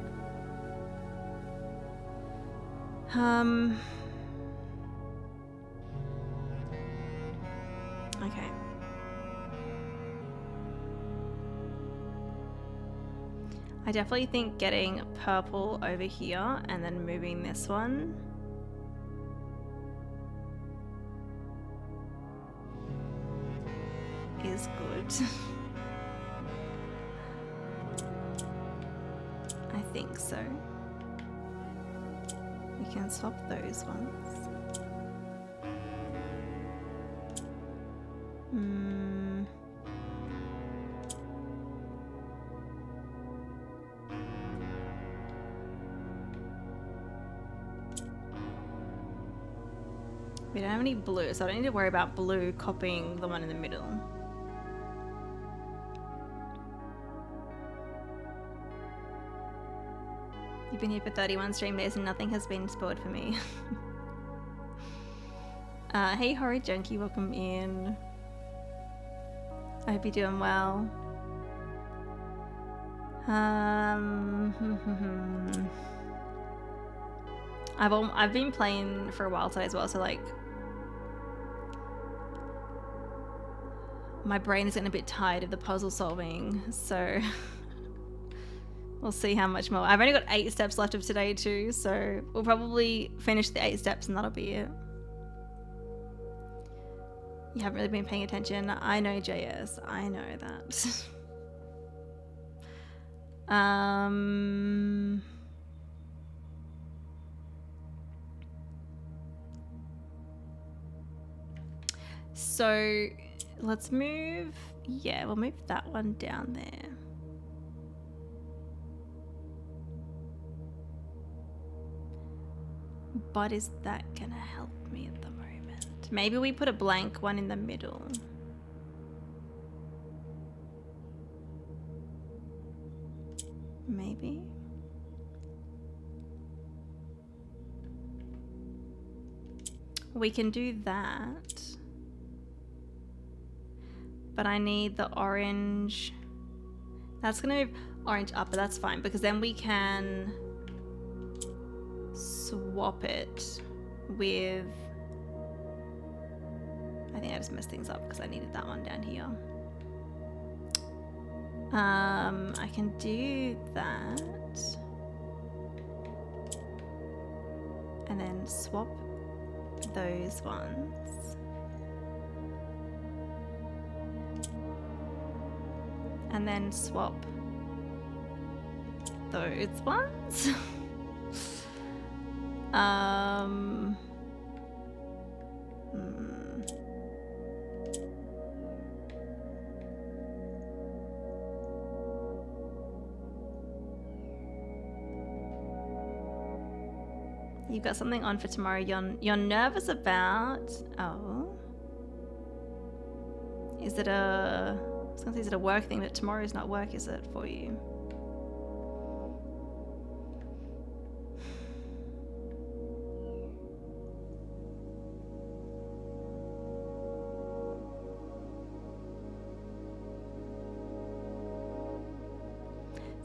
Okay. I definitely think getting purple over here and then moving this one. Is good. I think so. We can swap those ones. We don't have any blue, so I don't need to worry about blue copying the one in the middle. You've been here for 31 stream days and nothing has been spoiled for me. Hey Horror Junkie, welcome in. I hope you're doing well. I've been playing for a while today as well, so like my brain is getting a bit tired of the puzzle solving, so we'll see how much more. I've only got 8 steps left of today too, so we'll probably finish the 8 steps and that'll be it. You haven't really been paying attention. I know, JS. I know that. So let's move. Yeah, we'll move that one down there. But is that gonna help me at the moment? Maybe we put a blank one in the middle. Maybe. We can do that. But I need the orange. That's gonna move orange up, but that's fine because then we can swap it with, I think I just messed things up because I needed that one down here. I can do that and then swap those ones and then swap those ones. You've got something on for tomorrow you're nervous about. Oh. Is it a, I was gonna say, is it a work thing, but tomorrow's not work, is it, for you?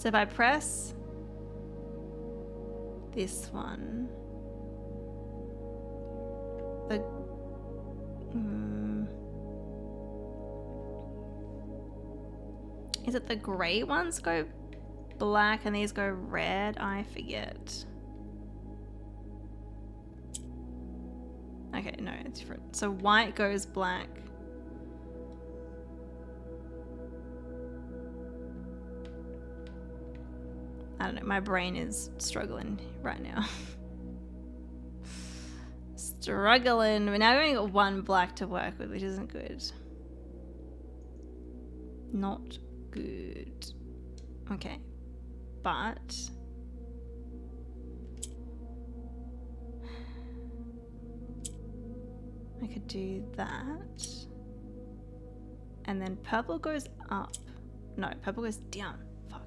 So if I press this one, the is it the grey ones go black and these go red? I forget. Okay, no, it's different. So white goes black. I don't know, my brain is struggling right now. Struggling. We're now only got one black to work with, which isn't good. Not good. Okay. But I could do that. And then purple goes up. No, purple goes down. Fuck.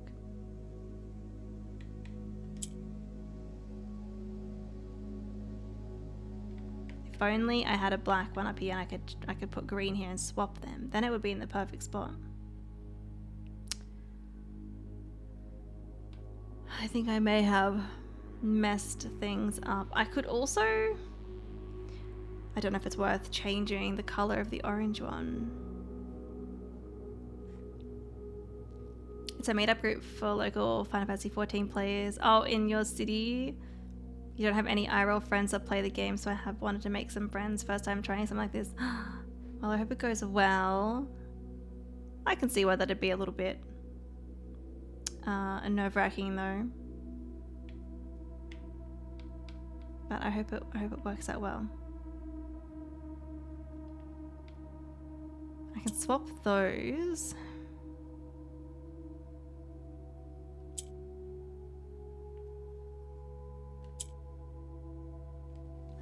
If only I had a black one up here and I could put green here and swap them. Then it would be in the perfect spot. I think I may have messed things up. I could also... I don't know if it's worth changing the color of the orange one. It's a meetup group for local Final Fantasy 14 players. Oh, in your city? You don't have any IRL friends that play the game, so I have wanted to make some friends. First time trying something like this. Well, I hope it goes well. I can see why that'd be a little bit nerve-wracking though. But I hope it works out well. I can swap those.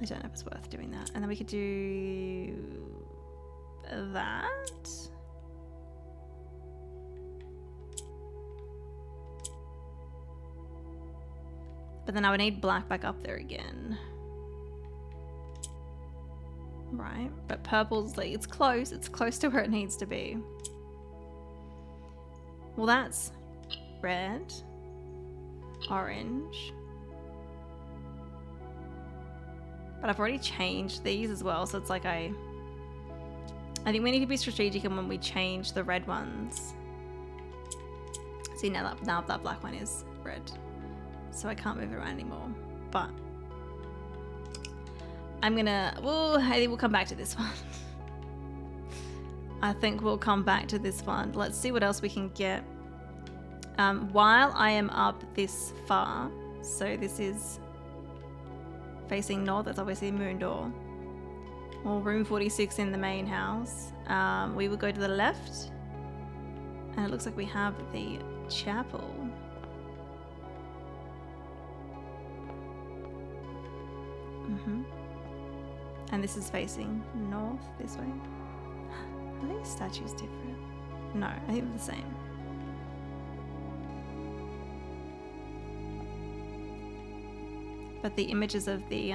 I don't know if it's worth doing that. And then we could do that. But then I would need black back up there again. Right, but purple's like, it's close to where it needs to be. Well, that's red, orange. But I've already changed these as well, so it's like I think we need to be strategic in when we change the red ones. See, now that black one is red. So I can't move it around anymore. But I'm gonna, well, I think we'll come back to this one. I think we'll come back to this one. Let's see what else we can get. While I am up this far, so this is facing north, that's obviously the moon door. Or room 46 in the main house. We will go to the left. And it looks like we have the chapel. And this is facing north this way. Are these statues different? No, I think they're the same. But the images of the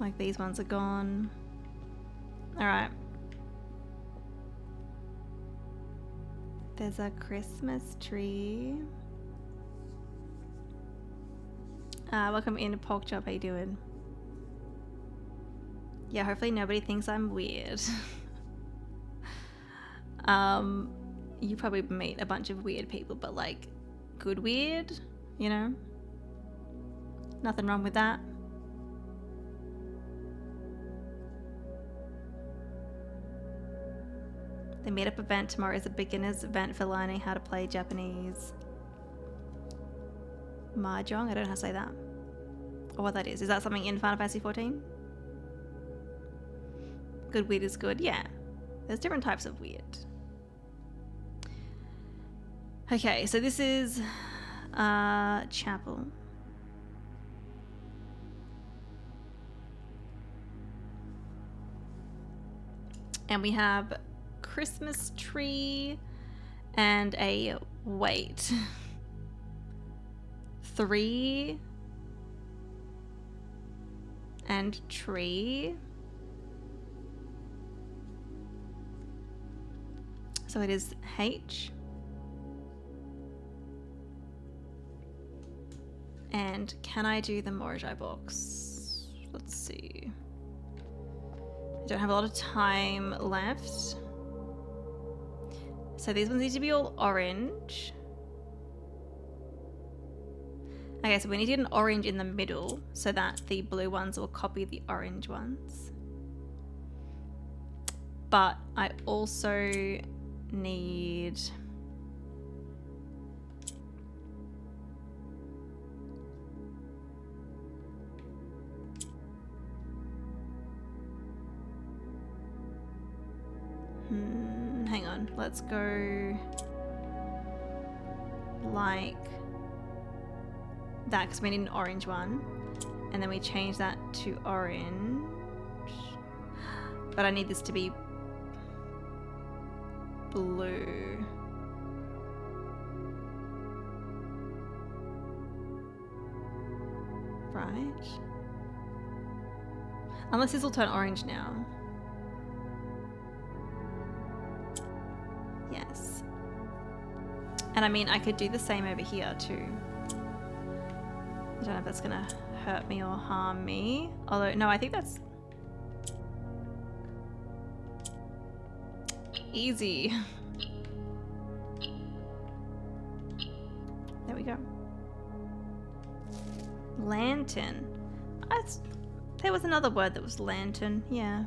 like these ones are gone. All right. There's a Christmas tree. Welcome in, Pork Chop. How you doing? Yeah, hopefully nobody thinks I'm weird. You probably meet a bunch of weird people, but like good weird, you know? Nothing wrong with that. The meetup event tomorrow is a beginner's event for learning how to play Japanese mahjong. I don't know how to say that. Or what that is. Is that something in Final Fantasy 14? Good weird is good. Yeah. There's different types of weird. Okay, so this is chapel. And we have Christmas tree and a wait. 3 and tree. So it is H. And can I do the Moragi box? Let's see. I don't have a lot of time left. So these ones need to be all orange. Okay, so we need to get an orange in the middle so that the blue ones will copy the orange ones. But I also need... hang on, let's go like that because we need an orange one, and then we change that to orange, but I need this to be blue. Right? Unless this will turn orange now. Yes. And I mean, I could do the same over here too. I don't know if that's gonna hurt me or harm me. Although, no, I think that's easy. There we go. Lantern. There was another word that was lantern, yeah.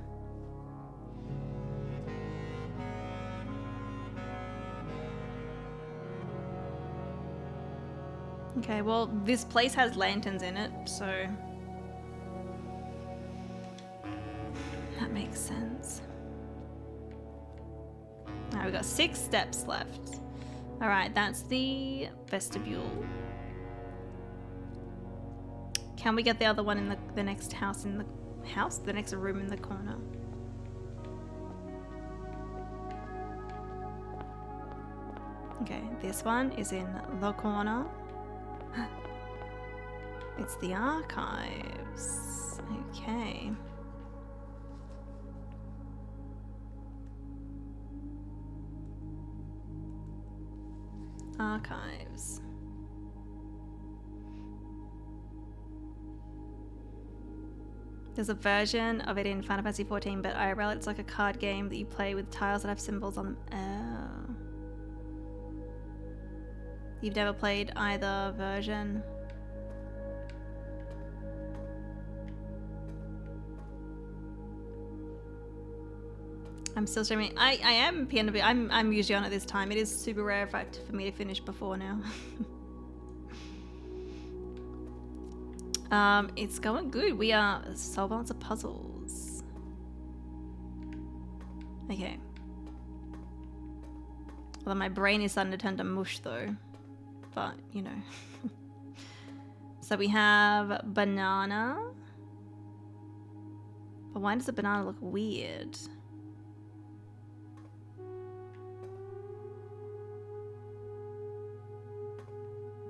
Okay, well, this place has lanterns in it, so that makes sense. Alright, we've got 6 steps left. Alright, that's the vestibule. Can we get the other one in the next house in the house? The next room in the corner? Okay, this one is in the corner. It's the archives. Okay. Archives. There's a version of it in Final Fantasy XIV, but IRL it's like a card game that you play with tiles that have symbols on them. Oh. You've never played either version? I'm still streaming. I am PNW. I'm usually on at this time. It is super rare for me to finish before now. It's going good. We are solving lots of puzzles. Okay. Although my brain is starting to turn to mush though. But, you know. So we have banana. But why does the banana look weird?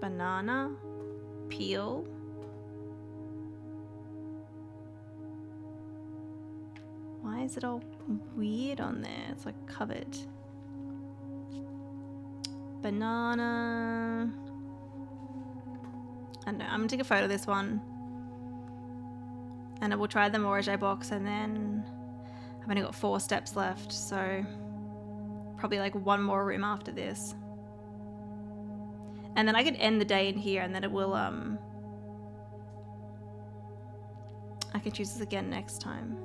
Banana. Peel. Why is it all weird on there? It's like covered. Banana. I don't know. I'm gonna take a photo of this one. And I will try the Moragi box, and then I've only got 4 steps left, so probably like 1 more room after this. And then I could end the day in here, and then it will, I can choose this again next time.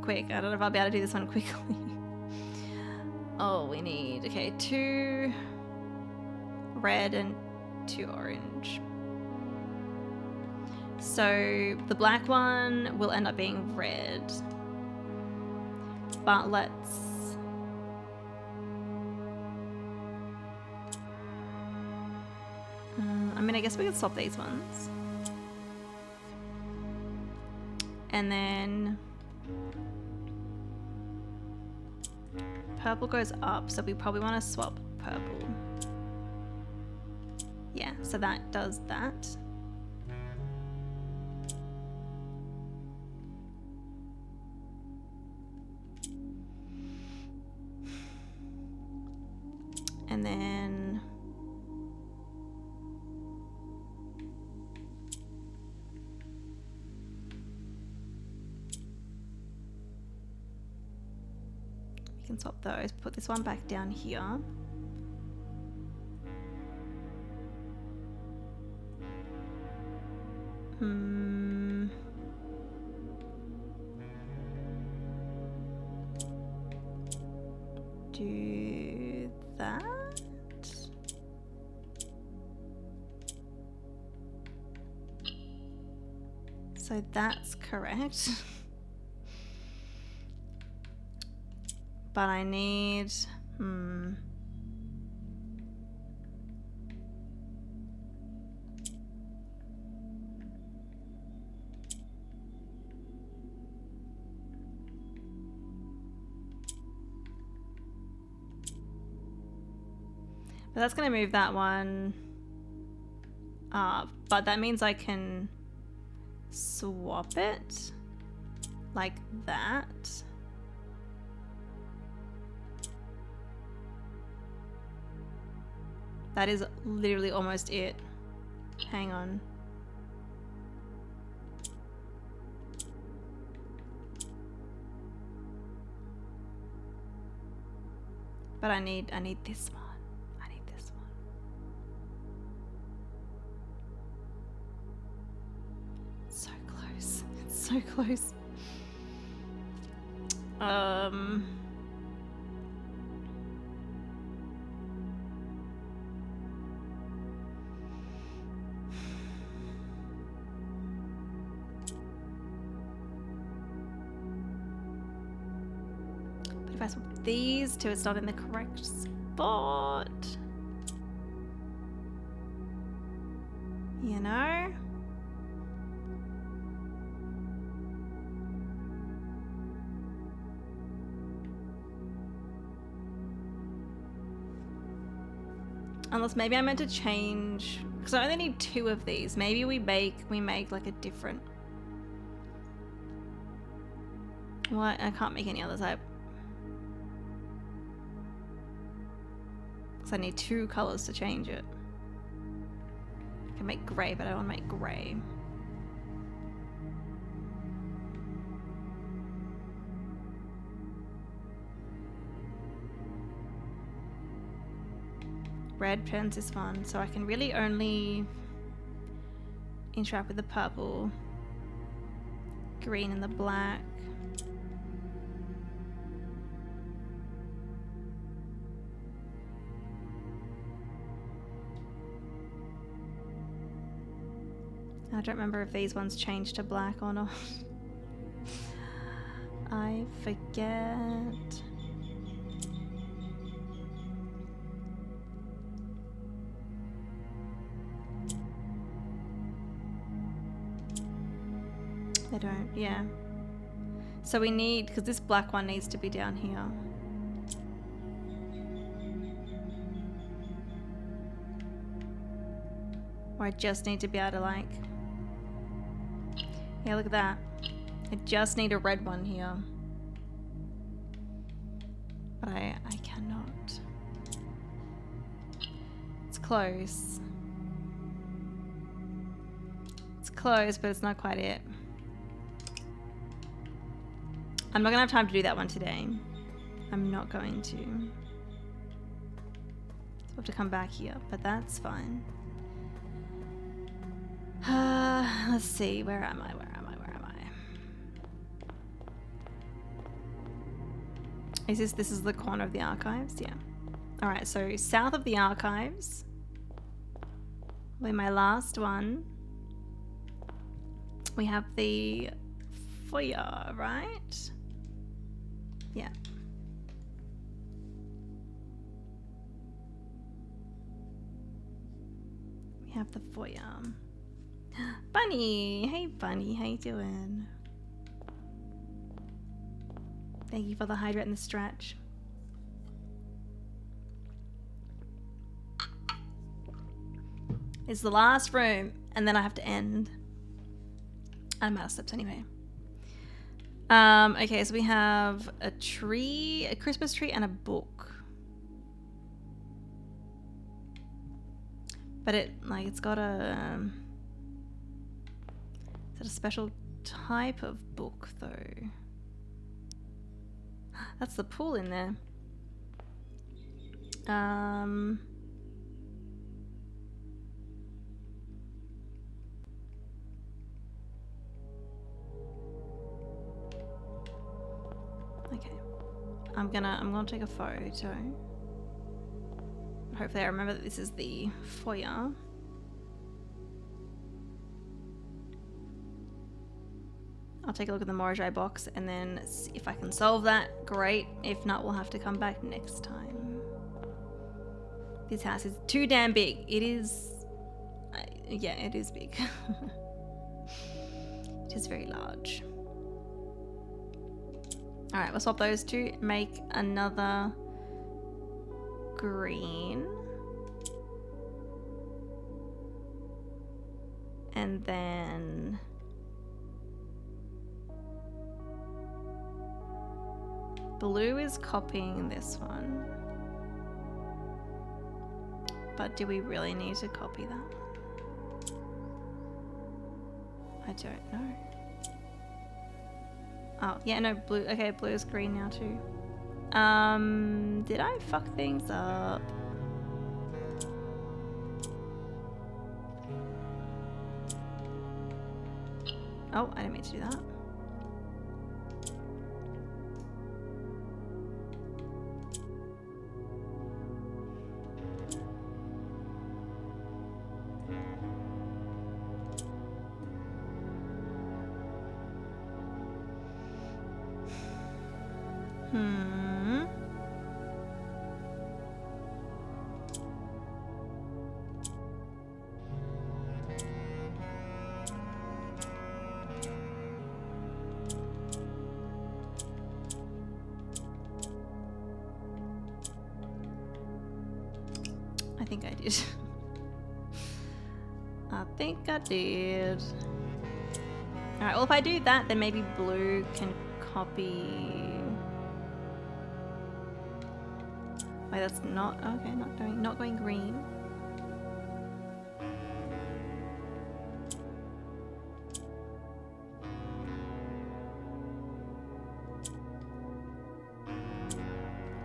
Quick. I don't know if I'll be able to do this one quickly. Oh, we need, okay, 2 red and 2 orange. So the black one will end up being red. But let's... I mean, I guess we could swap these ones. And then... purple goes up, so we probably want to swap purple. Yeah, so that does that. And then we can swap those. Put this one back down here. Do that. So that's correct. But I need, but that's going to move that one up. But that means I can swap it like that. That is literally almost it. Hang on. But I need this one. I need this one. So close. It's so close. But if I swap these two, it's not in the correct spot. You know? Unless maybe I meant to change, because I only need 2 of these. Maybe we make like a different. What? I can't make any other type. Because I need 2 colors to change it. I can make grey, but I don't want to make grey. Red turns this one, so I can really only interact with the purple, green, and the black. I don't remember if these ones change to black or not. I forget. They don't, yeah. So we need, because this black one needs to be down here. Or I just need to be able to like, yeah, look at that. I just need a red one here. But I cannot. It's close. It's close, but it's not quite it. I'm not gonna have time to do that one today. I'm not going to. So I'll have to come back here, but that's fine. Let's see, where am I? This is the corner of the archives? Yeah. Alright, so south of the archives will be my last one. We have the foyer, right? Yeah. We have the foyer. Bunny! Hey Bunny, how you doing? Thank you for the hydrate and the stretch. It's the last room, and then I have to end. I'm out of steps anyway. Okay, so we have a tree, a Christmas tree, and a book. But it's got a... Is it a special type of book, though? That's the pool in there. Okay. I'm gonna take a photo. Hopefully I remember that this is the foyer. I'll take a look at the Morajai box and then see if I can solve that. Great. If not, we'll have to come back next time. This house is too damn big. It is... yeah, it is big. It is very large. Alright, we'll swap those two. Make another green. And then... blue is copying this one. But do we really need to copy that? I don't know. Oh, yeah, no, blue. Okay, blue is green now too. Did I fuck things up? Oh, I didn't mean to do that. I think I did. I think I did. Alright, well if I do that, then maybe blue can copy... Wait, that's not... okay, not going green.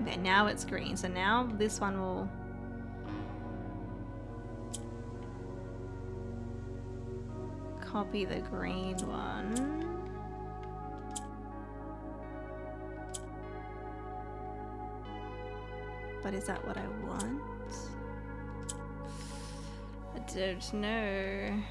Okay, now it's green. So now this one will... copy the green one. But is that what I want? I don't know.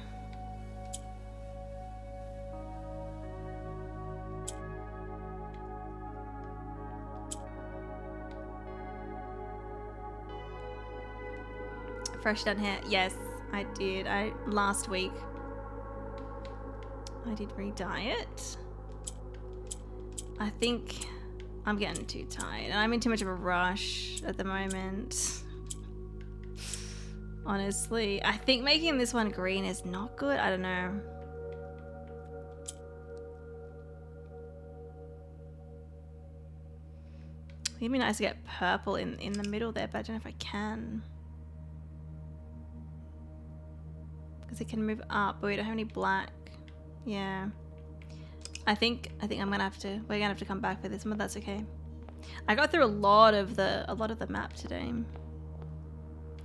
Fresh done hair. Yes, I did. Last week. I did re-dye it. I think I'm getting too tired and I'm in too much of a rush at the moment. Honestly, I think making this one green is not good. I don't know. It'd be nice to get purple in the middle there, but I don't know if I can. Because it can move up, but we don't have any black. Yeah, I think we're gonna have to come back for this one, but that's okay. I got through a lot of the map today.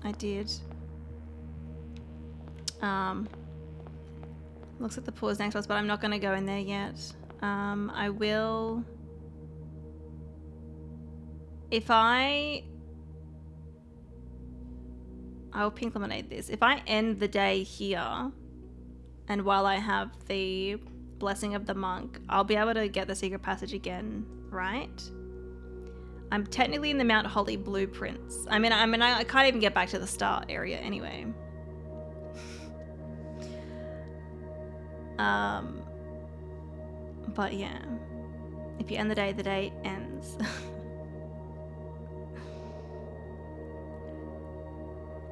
I did. Looks like the pool is next to us, but I'm not gonna go in there yet. I will. If I will pink lemonade this. If I end the day here. And while I have the blessing of the monk, I'll be able to get the secret passage again, right? I'm technically in the Mount Holly blueprints. I can't even get back to the start area anyway. But yeah, if you end the day ends.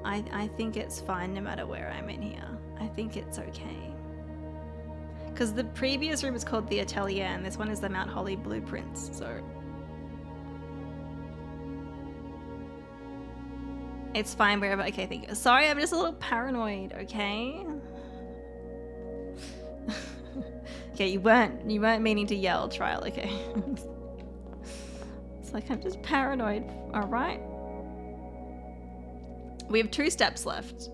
I think it's fine no matter where I'm in here. I think it's okay. Because the previous room is called the Atelier and this one is the Mount Holly Blueprints, so... It's fine wherever. Okay, thank you. Sorry, I'm just a little paranoid. Okay. Okay, you weren't meaning to yell, Trial. Okay. It's like I'm just paranoid. All right. We have 2 steps left.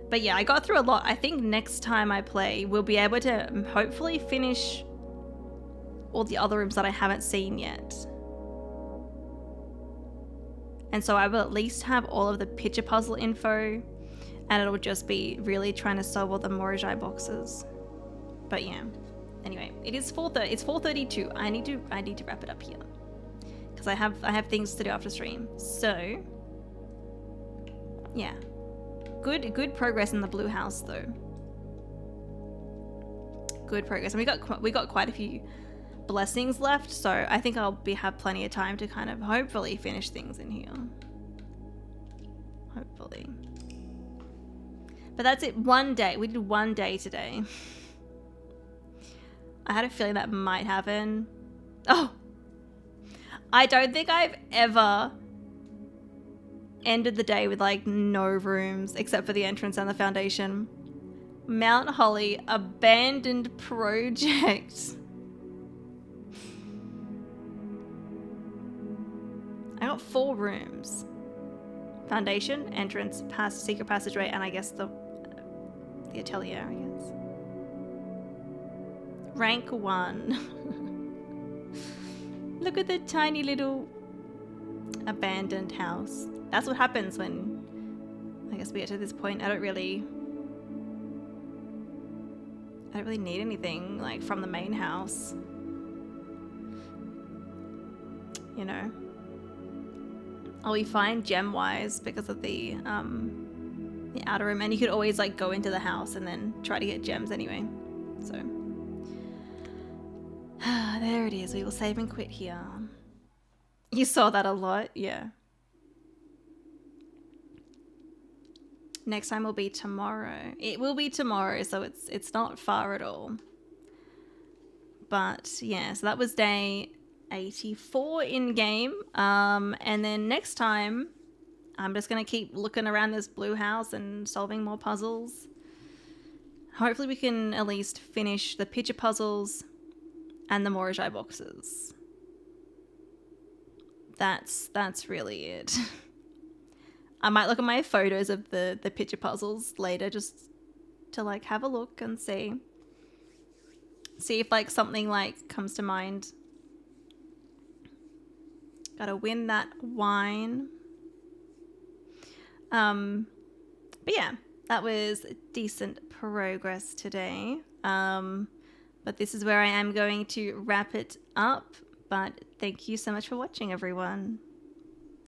But yeah, I got through a lot. I think next time I play, we'll be able to hopefully finish all the other rooms that I haven't seen yet. And so I will at least have all of the picture puzzle info, and it'll just be really trying to solve all the Morajai boxes. But yeah. Anyway, it's 4:32. I need to wrap it up here. Because I have things to do after stream. So yeah. Good progress in the blue house though. Good progress. And we got quite a few blessings left, so I think I'll have plenty of time to kind of hopefully finish things in here. Hopefully. But that's it. One day. We did 1 day today. I had a feeling that might happen. Oh! I don't think I've ever ended the day with like no rooms except for the entrance and the foundation. Mount Holly abandoned project. I got 4 rooms. Foundation, entrance, secret passageway, and I guess the atelier, I guess. Rank 1. Look at the tiny little abandoned house. That's what happens when I guess we get to this point. I don't really need anything like from the main house. You know. I'll be fine gem-wise because of the outer room, and you could always like go into the house and then try to get gems anyway. So there it is. We will save and quit here. You saw that a lot, yeah. Next time will be tomorrow. It will be tomorrow, so it's not far at all. But yeah, so that was day 84 in game. And then next time, I'm just gonna keep looking around this blue house and solving more puzzles. Hopefully we can at least finish the picture puzzles and the Morajai boxes. That's really it. I might look at my photos of the picture puzzles later just to like have a look and see if like something like comes to mind. Gotta win that wine. But yeah, that was decent progress today. But this is where I am going to wrap it up. But thank you so much for watching, everyone.